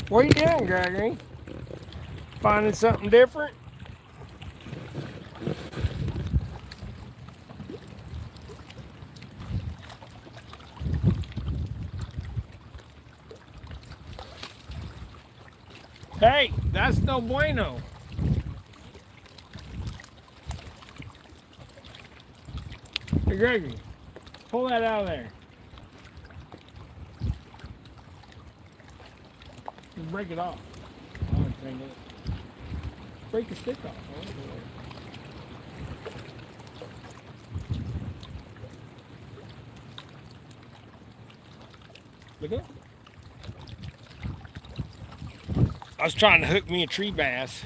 What are you doing, Gregory? Finding something different? Hey, that's no bueno. Hey, Gregory, pull that out of there. Just break it off. Break the stick off. Look at it. I was trying to hook me a tree bass.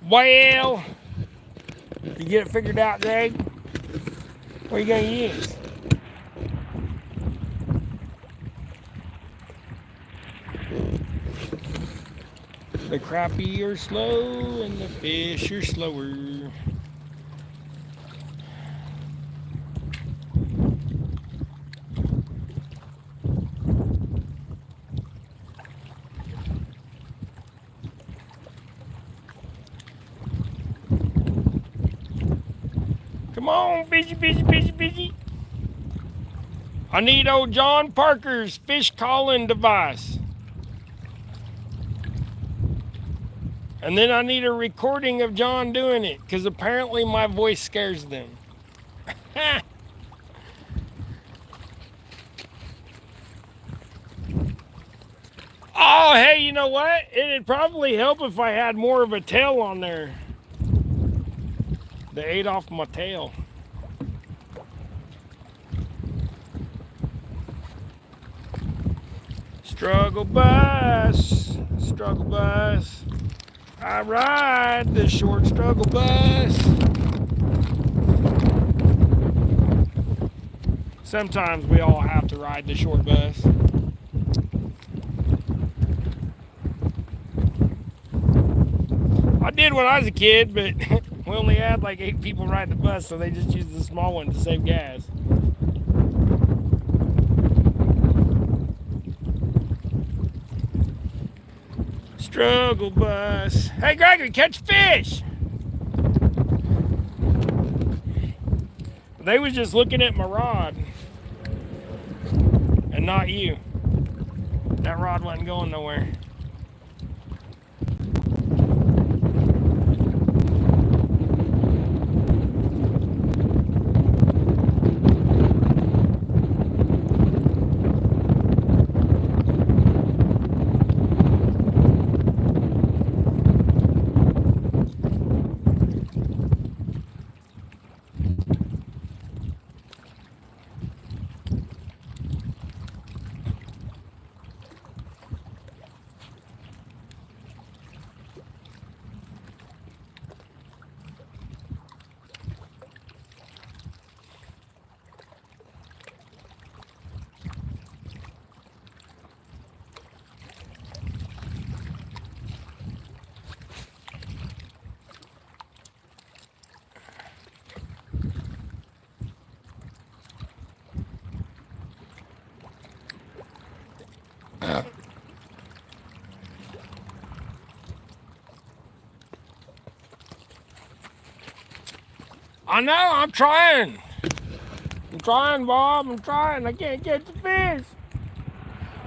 Well, you get it figured out, Greg? What are you gonna use? The crappie are slow and the fish are slower. Come on, fishy, fishy, fishy, fishy. I need old John Parker's fish calling device. And then I need a recording of John doing it, because apparently my voice scares them. Oh, hey, you know what? It'd probably help if I had more of a tail on there. They ate off my tail. Struggle bus, struggle bus. I ride the short struggle bus. Sometimes we all have to ride the short bus. I did when I was a kid, but we only had like 8 people ride the bus, so they just used the small one to save gas. Struggle bus. Hey, Gregory, catch fish! They was just looking at my rod. but not you. That rod wasn't going nowhere. I know, I'm trying. I'm trying, Bob. I'm trying. I can't catch the fish.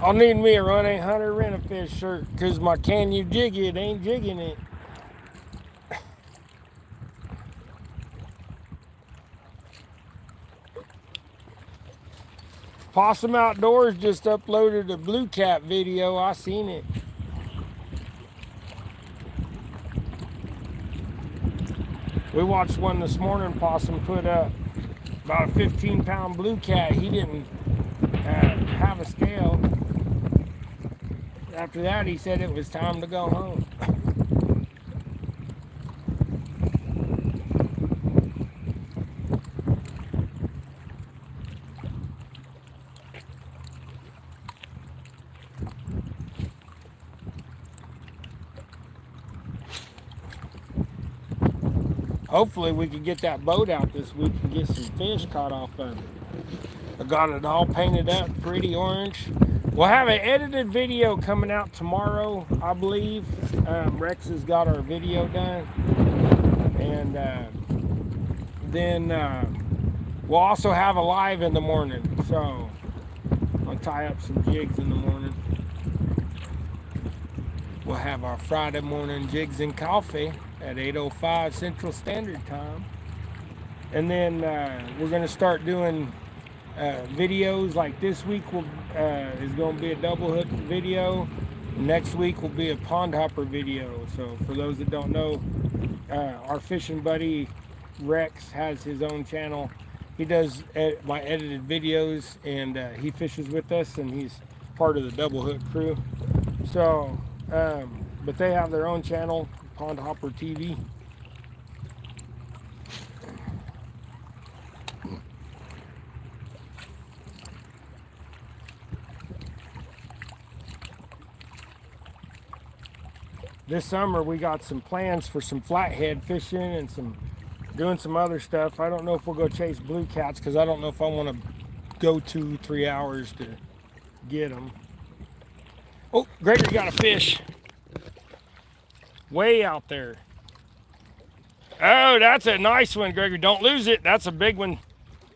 I'll need me a Run 800 Rent-A-Fish shirt because my Can You Jig It ain't jigging it. Possum Outdoors just uploaded a blue cat video. I seen it. We watched one this morning. Possum put up about a 15-pound blue cat. He didn't have a scale. After that, he said it was time to go home. Hopefully we can get that boat out this week and get some fish caught off of it. I got it all painted up pretty orange. We'll have an edited video coming out tomorrow, I believe. Rex has got our video done. And then we'll also have a live in the morning. So I'll tie up some jigs in the morning. We'll have our Friday morning jigs and coffee at 8:05 Central Standard Time. And then we're going to start doing videos. Like this week is going to be a double hook video. Next week will be a pond hopper video. So for those that don't know, our fishing buddy Rex has his own channel. He does my edited videos, and he fishes with us, and he's part of the double hook crew. So but they have their own channel, Pond Hopper TV. This summer we got some plans for some flathead fishing and doing some other stuff. I don't know if we'll go chase blue cats because I don't know if I want to go 2-3 hours to get them. Oh, Gregory got a fish. Way out there. Oh, that's a nice one, Gregory. Don't lose it. That's a big one.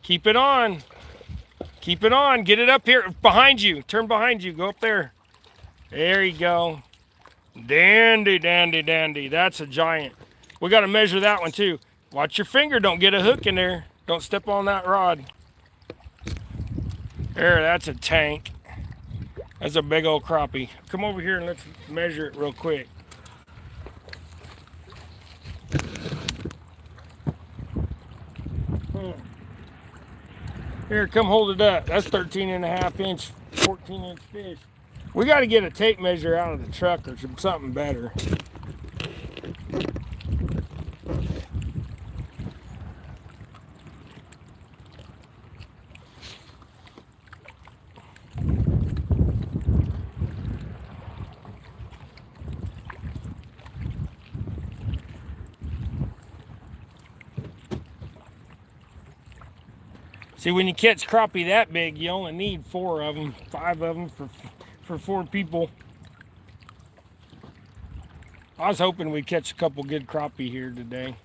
Keep it on. Keep it on. Get it up here. Behind you. Turn behind you. Go up there. There you go. Dandy, dandy, dandy. That's a giant. We got to measure that one too. Watch your finger. Don't get a hook in there. Don't step on that rod. There, that's a tank. That's a big old crappie. Come over here and let's measure it real quick. Here, come hold it up. That's 13.5-inch, 14-inch fish. We got to get a tape measure out of the truck or something better. See, when you catch crappie that big, you only need 4 of them, 5 of them for 4 people. I was hoping we'd catch a couple good crappie here today.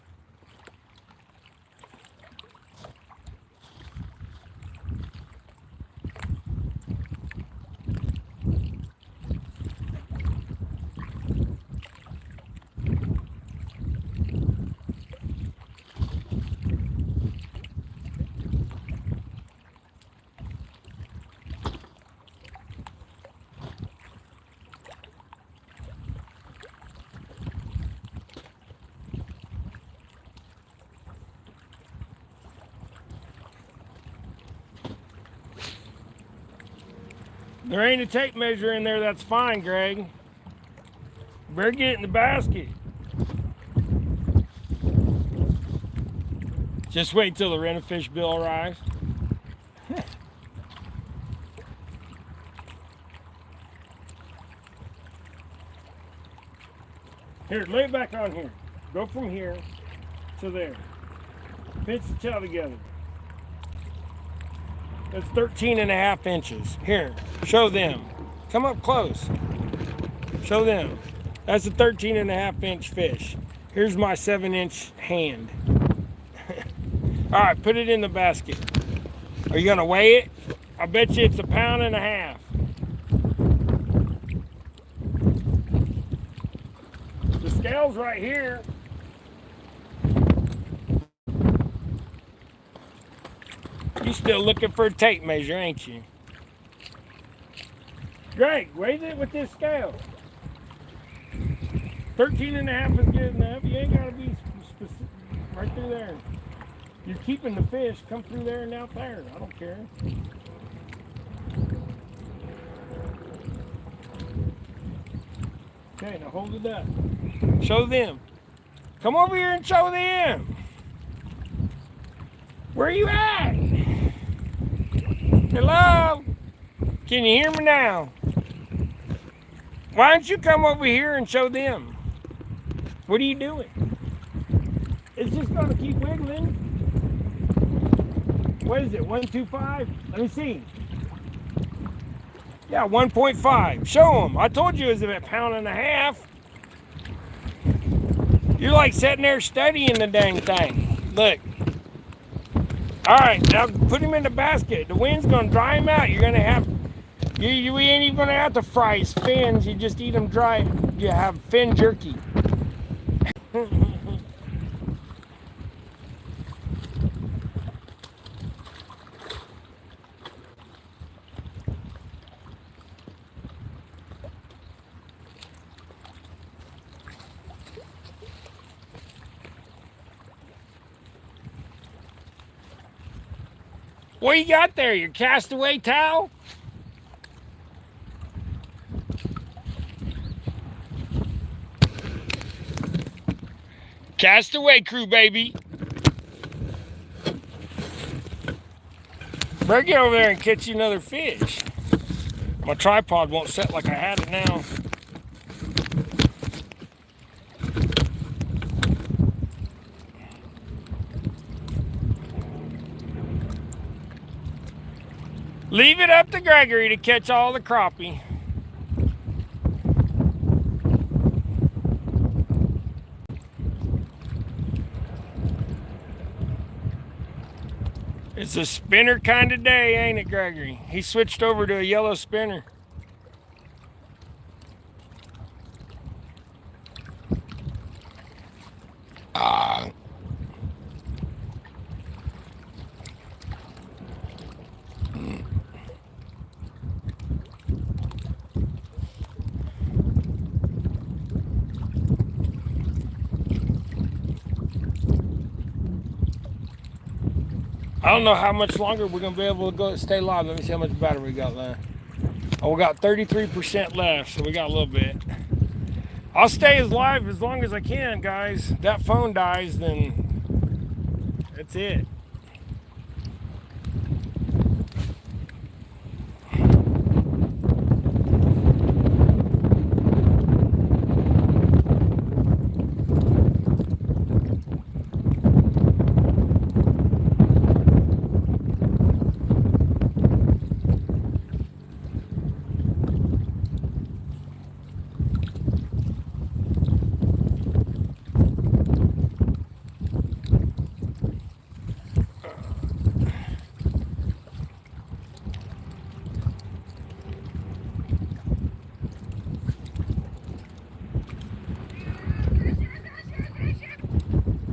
There ain't a tape measure in there, that's fine, Greg. Better get it in the basket. Just wait till the rent-a-fish bill arrives. Here, lay it back on here. Go from here to there. Pinch the tail together. That's 13.5 inches. Here, show them. Come up close. Show them. That's a 13.5 inch fish. Here's my 7-inch hand. All right, put it in the basket. Are you gonna weigh it? I bet you it's 1.5 pounds. The scale's right here. You still looking for a tape measure, ain't you? Greg, weigh it with this scale. 13.5 is good enough. You ain't gotta be specific. Right through there. You're keeping the fish. Come through there and out there. I don't care. Okay, now hold it up. Show them. Come over here and show them. Where are you at? Hello? Can you hear me now? Why don't you come over here and show them? What are you doing? It's just going to keep wiggling. What is it, 125? Let me see. Yeah, 1.5. Show them. I told you it was about 1.5 pounds. You're like sitting there studying the dang thing. Look. All right, now put him in the basket. The wind's going to dry him out. You're going to have, we ain't even going to have to fry his fins. You just eat them dry. You have fin jerky. What you got there? Your castaway towel? Castaway crew, baby. Better get over there and catch you another fish. My tripod won't set like I had it now. Leave it up to Gregory to catch all the crappie. It's a spinner kind of day, ain't it, Gregory? He switched over to a yellow spinner. I don't know how much longer we're gonna be able to go stay live. Let me see how much battery we got left. Oh, we got 33% left, so we got a little bit. I'll stay as live as long as I can, guys. That phone dies, then that's it.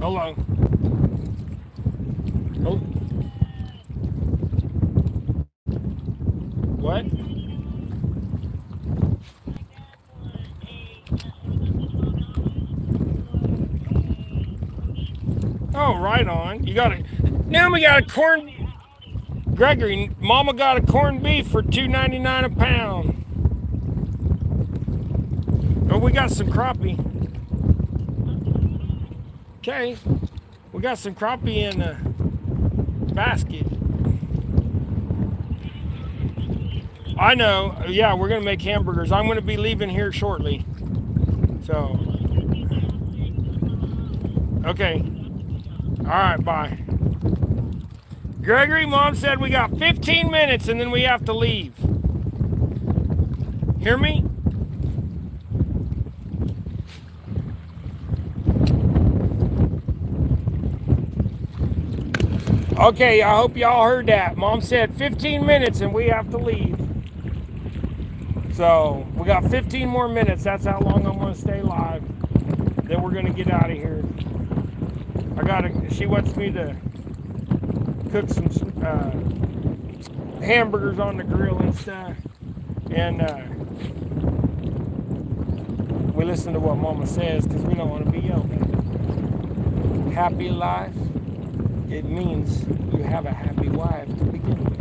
Hold on. Oh. What? Oh, right on. You got it. Now we got a corn. Gregory, Mama got a corned beef for $2.99 a pound. Oh, we got some crappie. Okay, we got some crappie in a basket. I know. Yeah, we're gonna make hamburgers. I'm gonna be leaving here shortly. So, okay. All right, bye. Gregory, Mom said we got 15 minutes and then we have to leave. Hear me? Okay, I hope y'all heard that. Mom said 15 minutes and we have to leave. So, we got 15 more minutes. That's how long I'm going to stay live. Then we're going to get out of here. She wants me to cook some hamburgers on the grill and stuff. And we listen to what Mama says because we don't want to be yelled at. Happy life, it means you have a happy wife to begin with.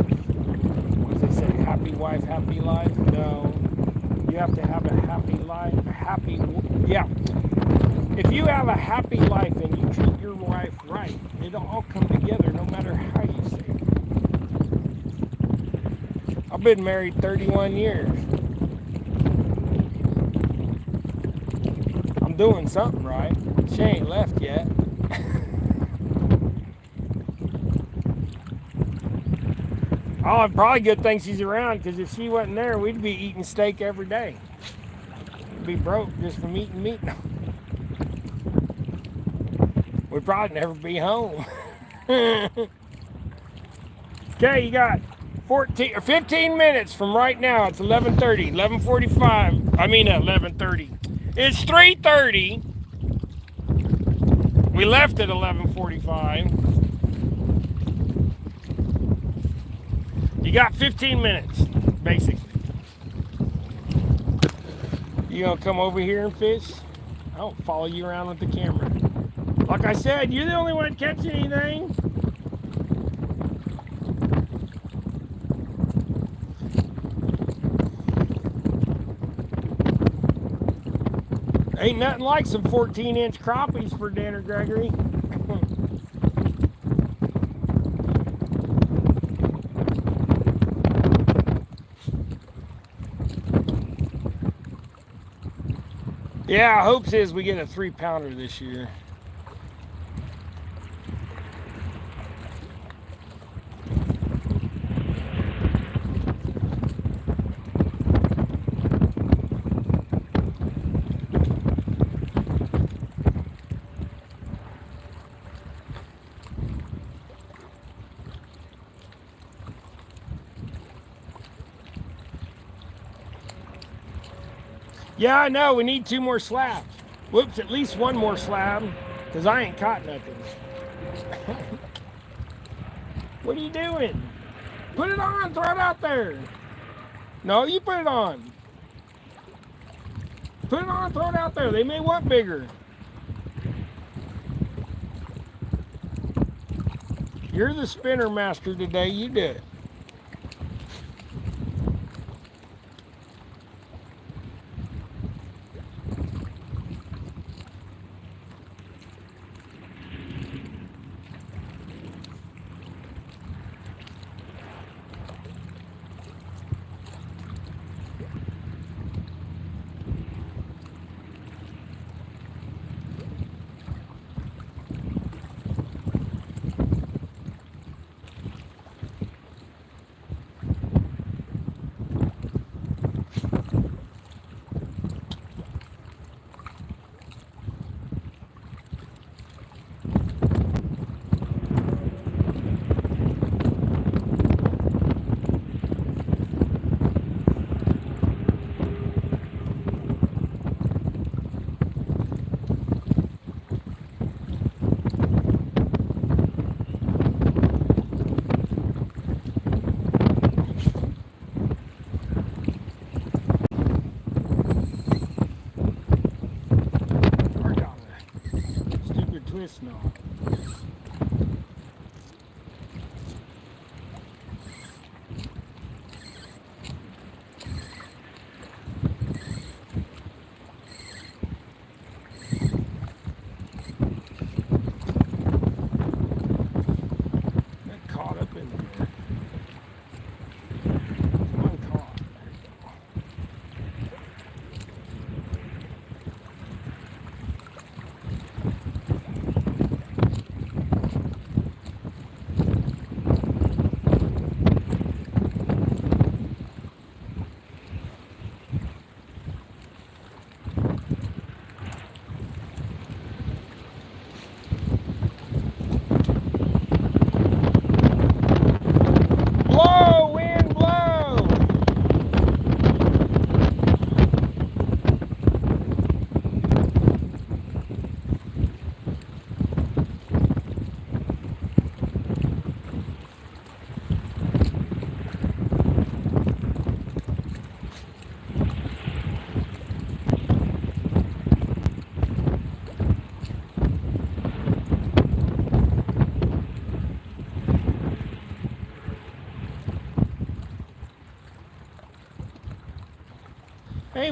What does they say? Happy wife, happy life? No. You have to have a happy life. Yeah. If you have a happy life and you treat your wife right, it'll all come together no matter how you say it. I've been married 31 years. I'm doing something right. She ain't left yet. Oh, probably good thing she's around, because if she wasn't there, we'd be eating steak every day. We'd be broke just from eating meat. We'd probably never be home. Okay, you got 15 minutes from right now. It's 11:30, 11:45. I mean 11:30. It's 3:30. We left at 11:45. You got 15 minutes, basically. You gonna come over here and fish? I don't follow you around with the camera. Like I said, you're the only one catching anything. Ain't nothing like some 14-inch crappies for dinner, Gregory. Yeah, hopes is we get a 3-pounder this year. Yeah, I know. We need 2 more slabs. Whoops, at least 1 more slab, because I ain't caught nothing. What are you doing? Put it on. Throw it out there. No, you put it on. Put it on. Throw it out there. They may want bigger. You're the spinner master today. You do it.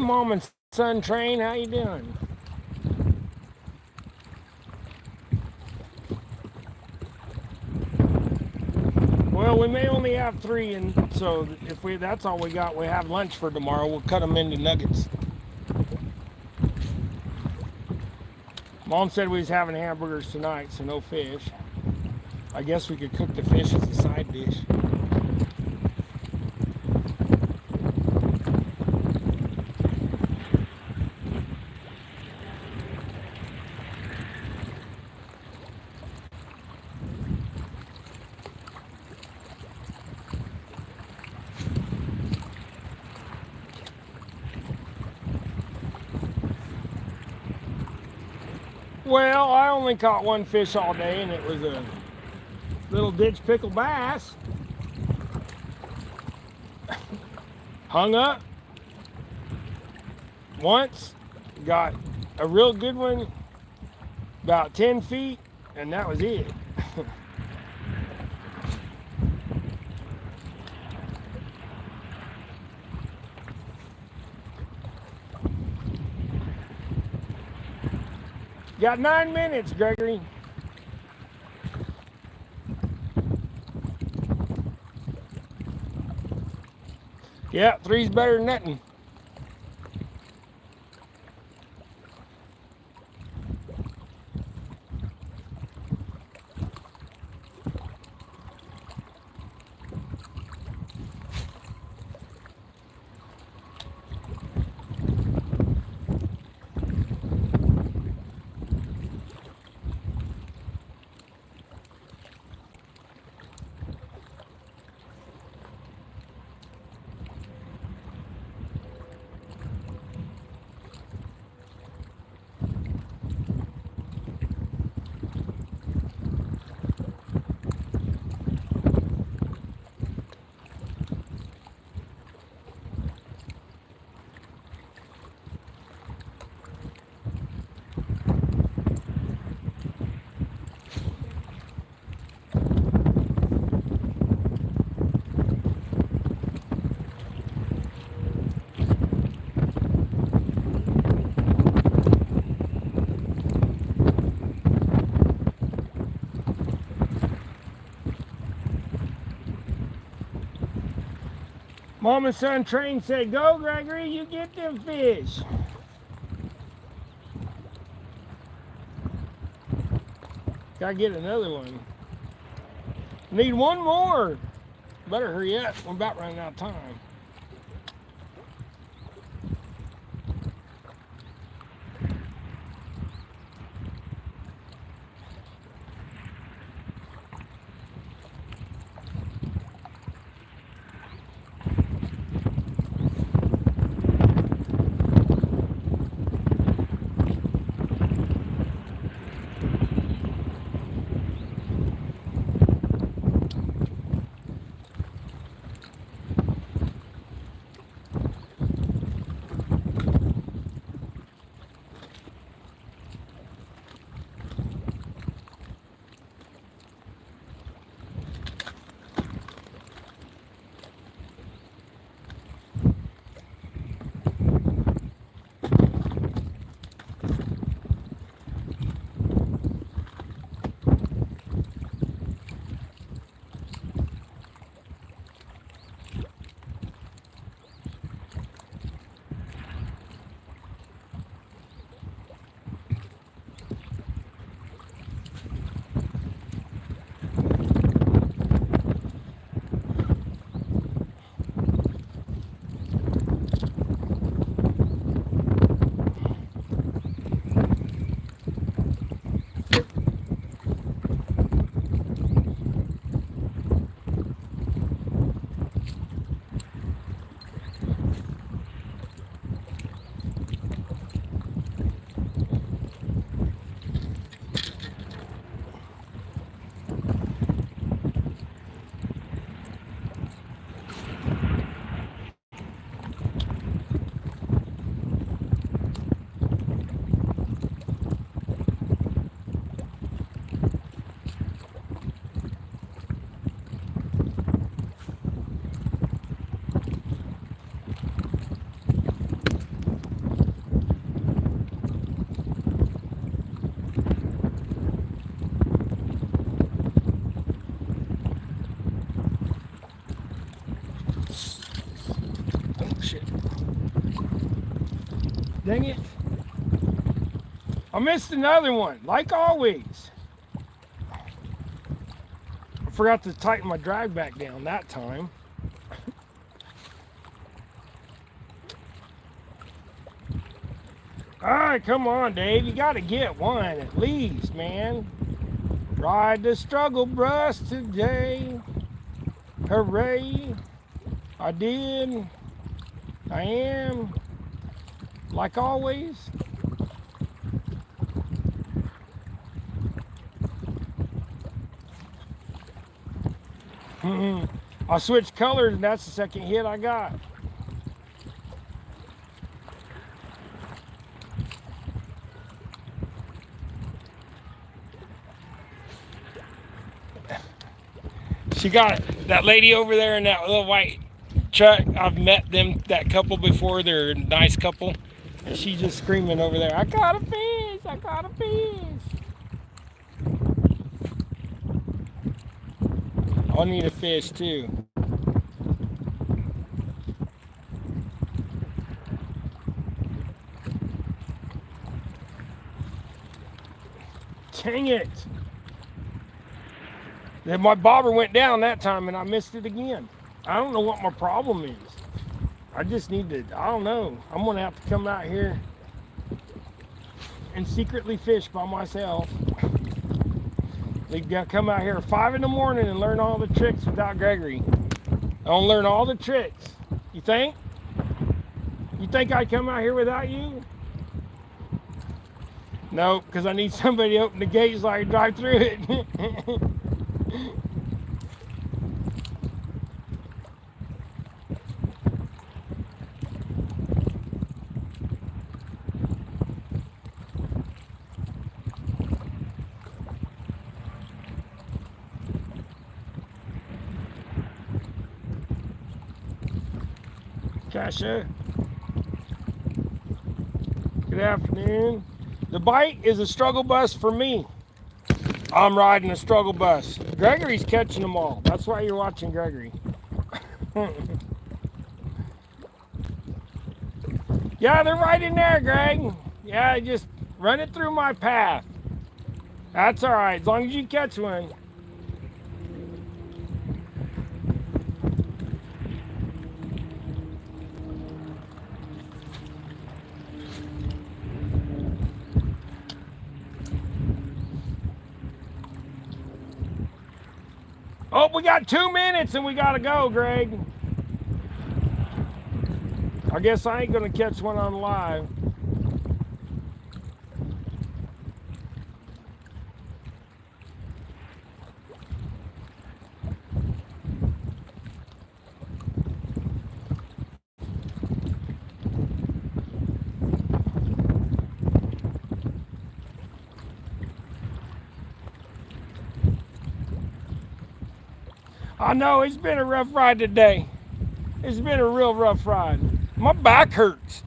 Mom and Son Train, how you doing? Well, we may only have 3, and so if that's all we got, we have lunch for tomorrow. We'll cut them into nuggets. Mom said we was having hamburgers tonight, so no fish. I guess we could cook the fish as a side dish. Well, I only caught 1 fish all day, and it was a little ditch pickle bass. Hung up once, got a real good one, about 10 feet, and that was it. Got 9 minutes, Gregory. Yeah, 3's better than nothing. Mom and Son Train said, "Go, Gregory, you get them fish." Gotta get another one. Need 1 more. Better hurry up. We're about running out of time. Dang it. I missed another one, like always. I forgot to tighten my drag back down that time. Alright, come on, Dave. You got to get one at least, man. Ride the struggle bus today. Hooray. I did. I am. Like always. I switched colors and that's the second hit I got. She got that lady over there in that little white truck. I've met them, that couple before. They're a nice couple. And she's just screaming over there, I got a fish, I got a fish. I'll need a fish too. Dang it. Then my bobber went down that time and I missed it again. I don't know what my problem is. I just need to, I don't know. I'm gonna have to come out here and secretly fish by myself. They gotta come out here at 5 in the morning and learn all the tricks without Gregory. I don't learn all the tricks. You think? You think I'd come out here without you? No, because I need somebody to open the gate so I can drive through it. Kasha. Good afternoon. The bite is a struggle bus for me. I'm riding a struggle bus. Gregory's catching them all. That's why you're watching Gregory. Yeah, they're right in there, Greg. Yeah, just run it through my path. That's all right, as long as you catch one. Oh, we got 2 minutes and we gotta go, Greg. I guess I ain't gonna catch one on live. I know, it's been a rough ride today. It's been a real rough ride. My back hurts.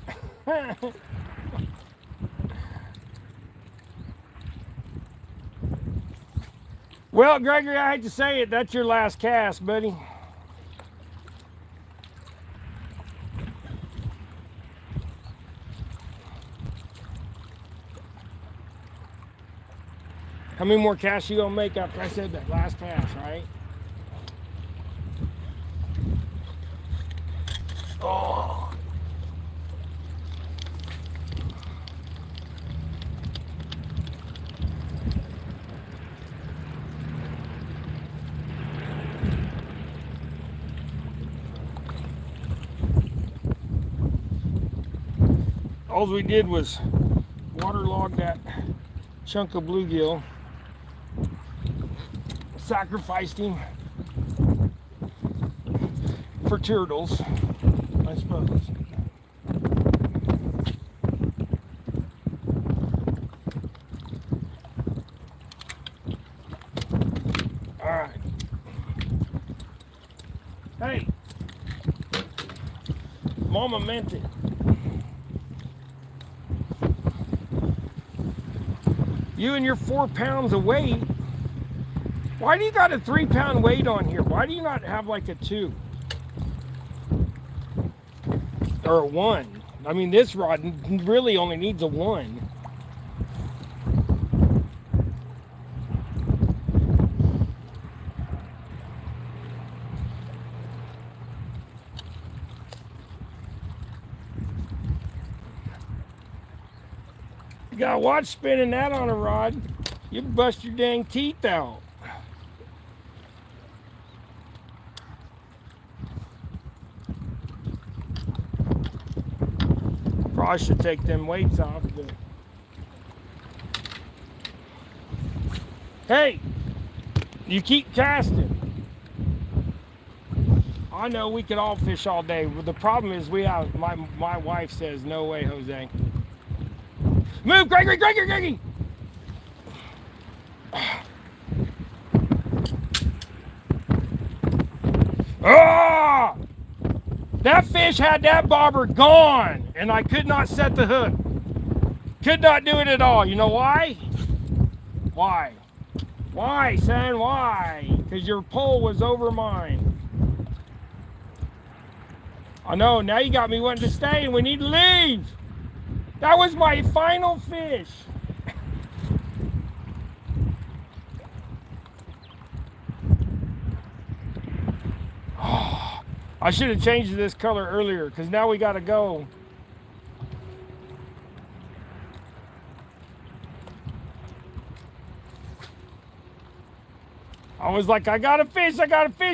Well, Gregory, I hate to say it, that's your last cast, buddy. How many more casts you gonna make after I said that last cast, right? Oh. All we did was waterlog that chunk of bluegill, sacrificed him for turtles, I suppose. All right. Hey, Mama meant it. You and your 4 pounds of weight. Why do you got a 3 pound weight on here? Why do you not have like a 2? Or a 1? I mean, this rod really only needs a 1. You gotta watch spinning that on a rod. You bust your dang teeth out. Probably should take them weights off. But... Hey, you keep casting. I know we could all fish all day, but the problem is we have my wife says no way, Jose. Move, Gregory! Ah! That fish had that bobber gone, and I could not set the hook. Could not do it at all. You know why? Why? Why, son? Why? Because your pole was over mine. I know, now you got me wanting to stay, and we need to leave. That was my final fish. Oh, I should have changed this color earlier, because now we got to go. I was like, I got a fish.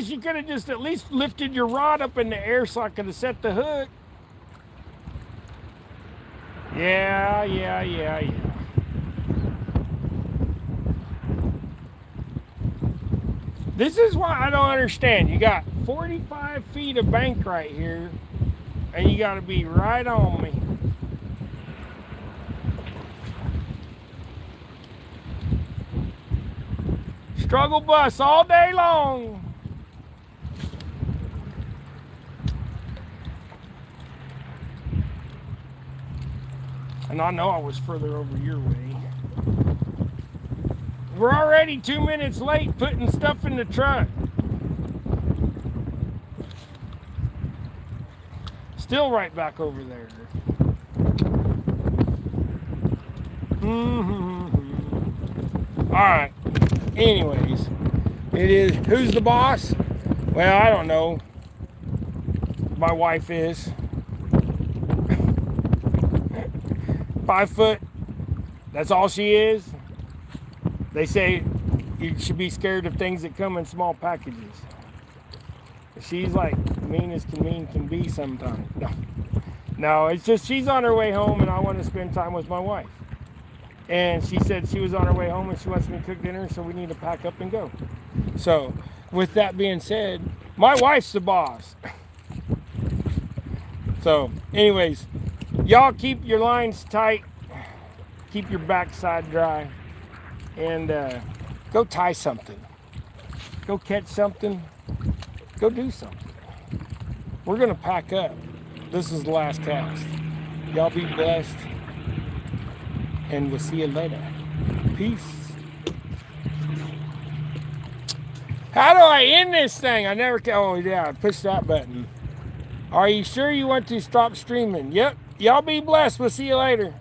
You could have just at least lifted your rod up in the air so I could have set the hook. Yeah. This is why I don't understand. You got 45 feet of bank right here, and you got to be right on me. Struggle bus all day long. And I know I was further over your way. We're already 2 minutes late putting stuff in the truck. Still right back over there. All right. Anyways, it is, who's the boss? Well, I don't know. My wife is. 5 foot. That's all she is. They say you should be scared of things that come in small packages. She's like mean as can be sometimes. No, it's just she's on her way home and I want to spend time with my wife. And she said she was on her way home and she wants me to cook dinner, so we need to pack up and go. So, with that being said, my wife's the boss. So, anyways, y'all keep your lines tight, keep your backside dry, and go tie something. Go catch something. Go do something. We're going to pack up. This is the last cast. Y'all be blessed. And we'll see you later. Peace. How do I end this thing? I never can. Oh, yeah, I pushed that button. Are you sure you want to stop streaming? Yep. Y'all be blessed. We'll see you later.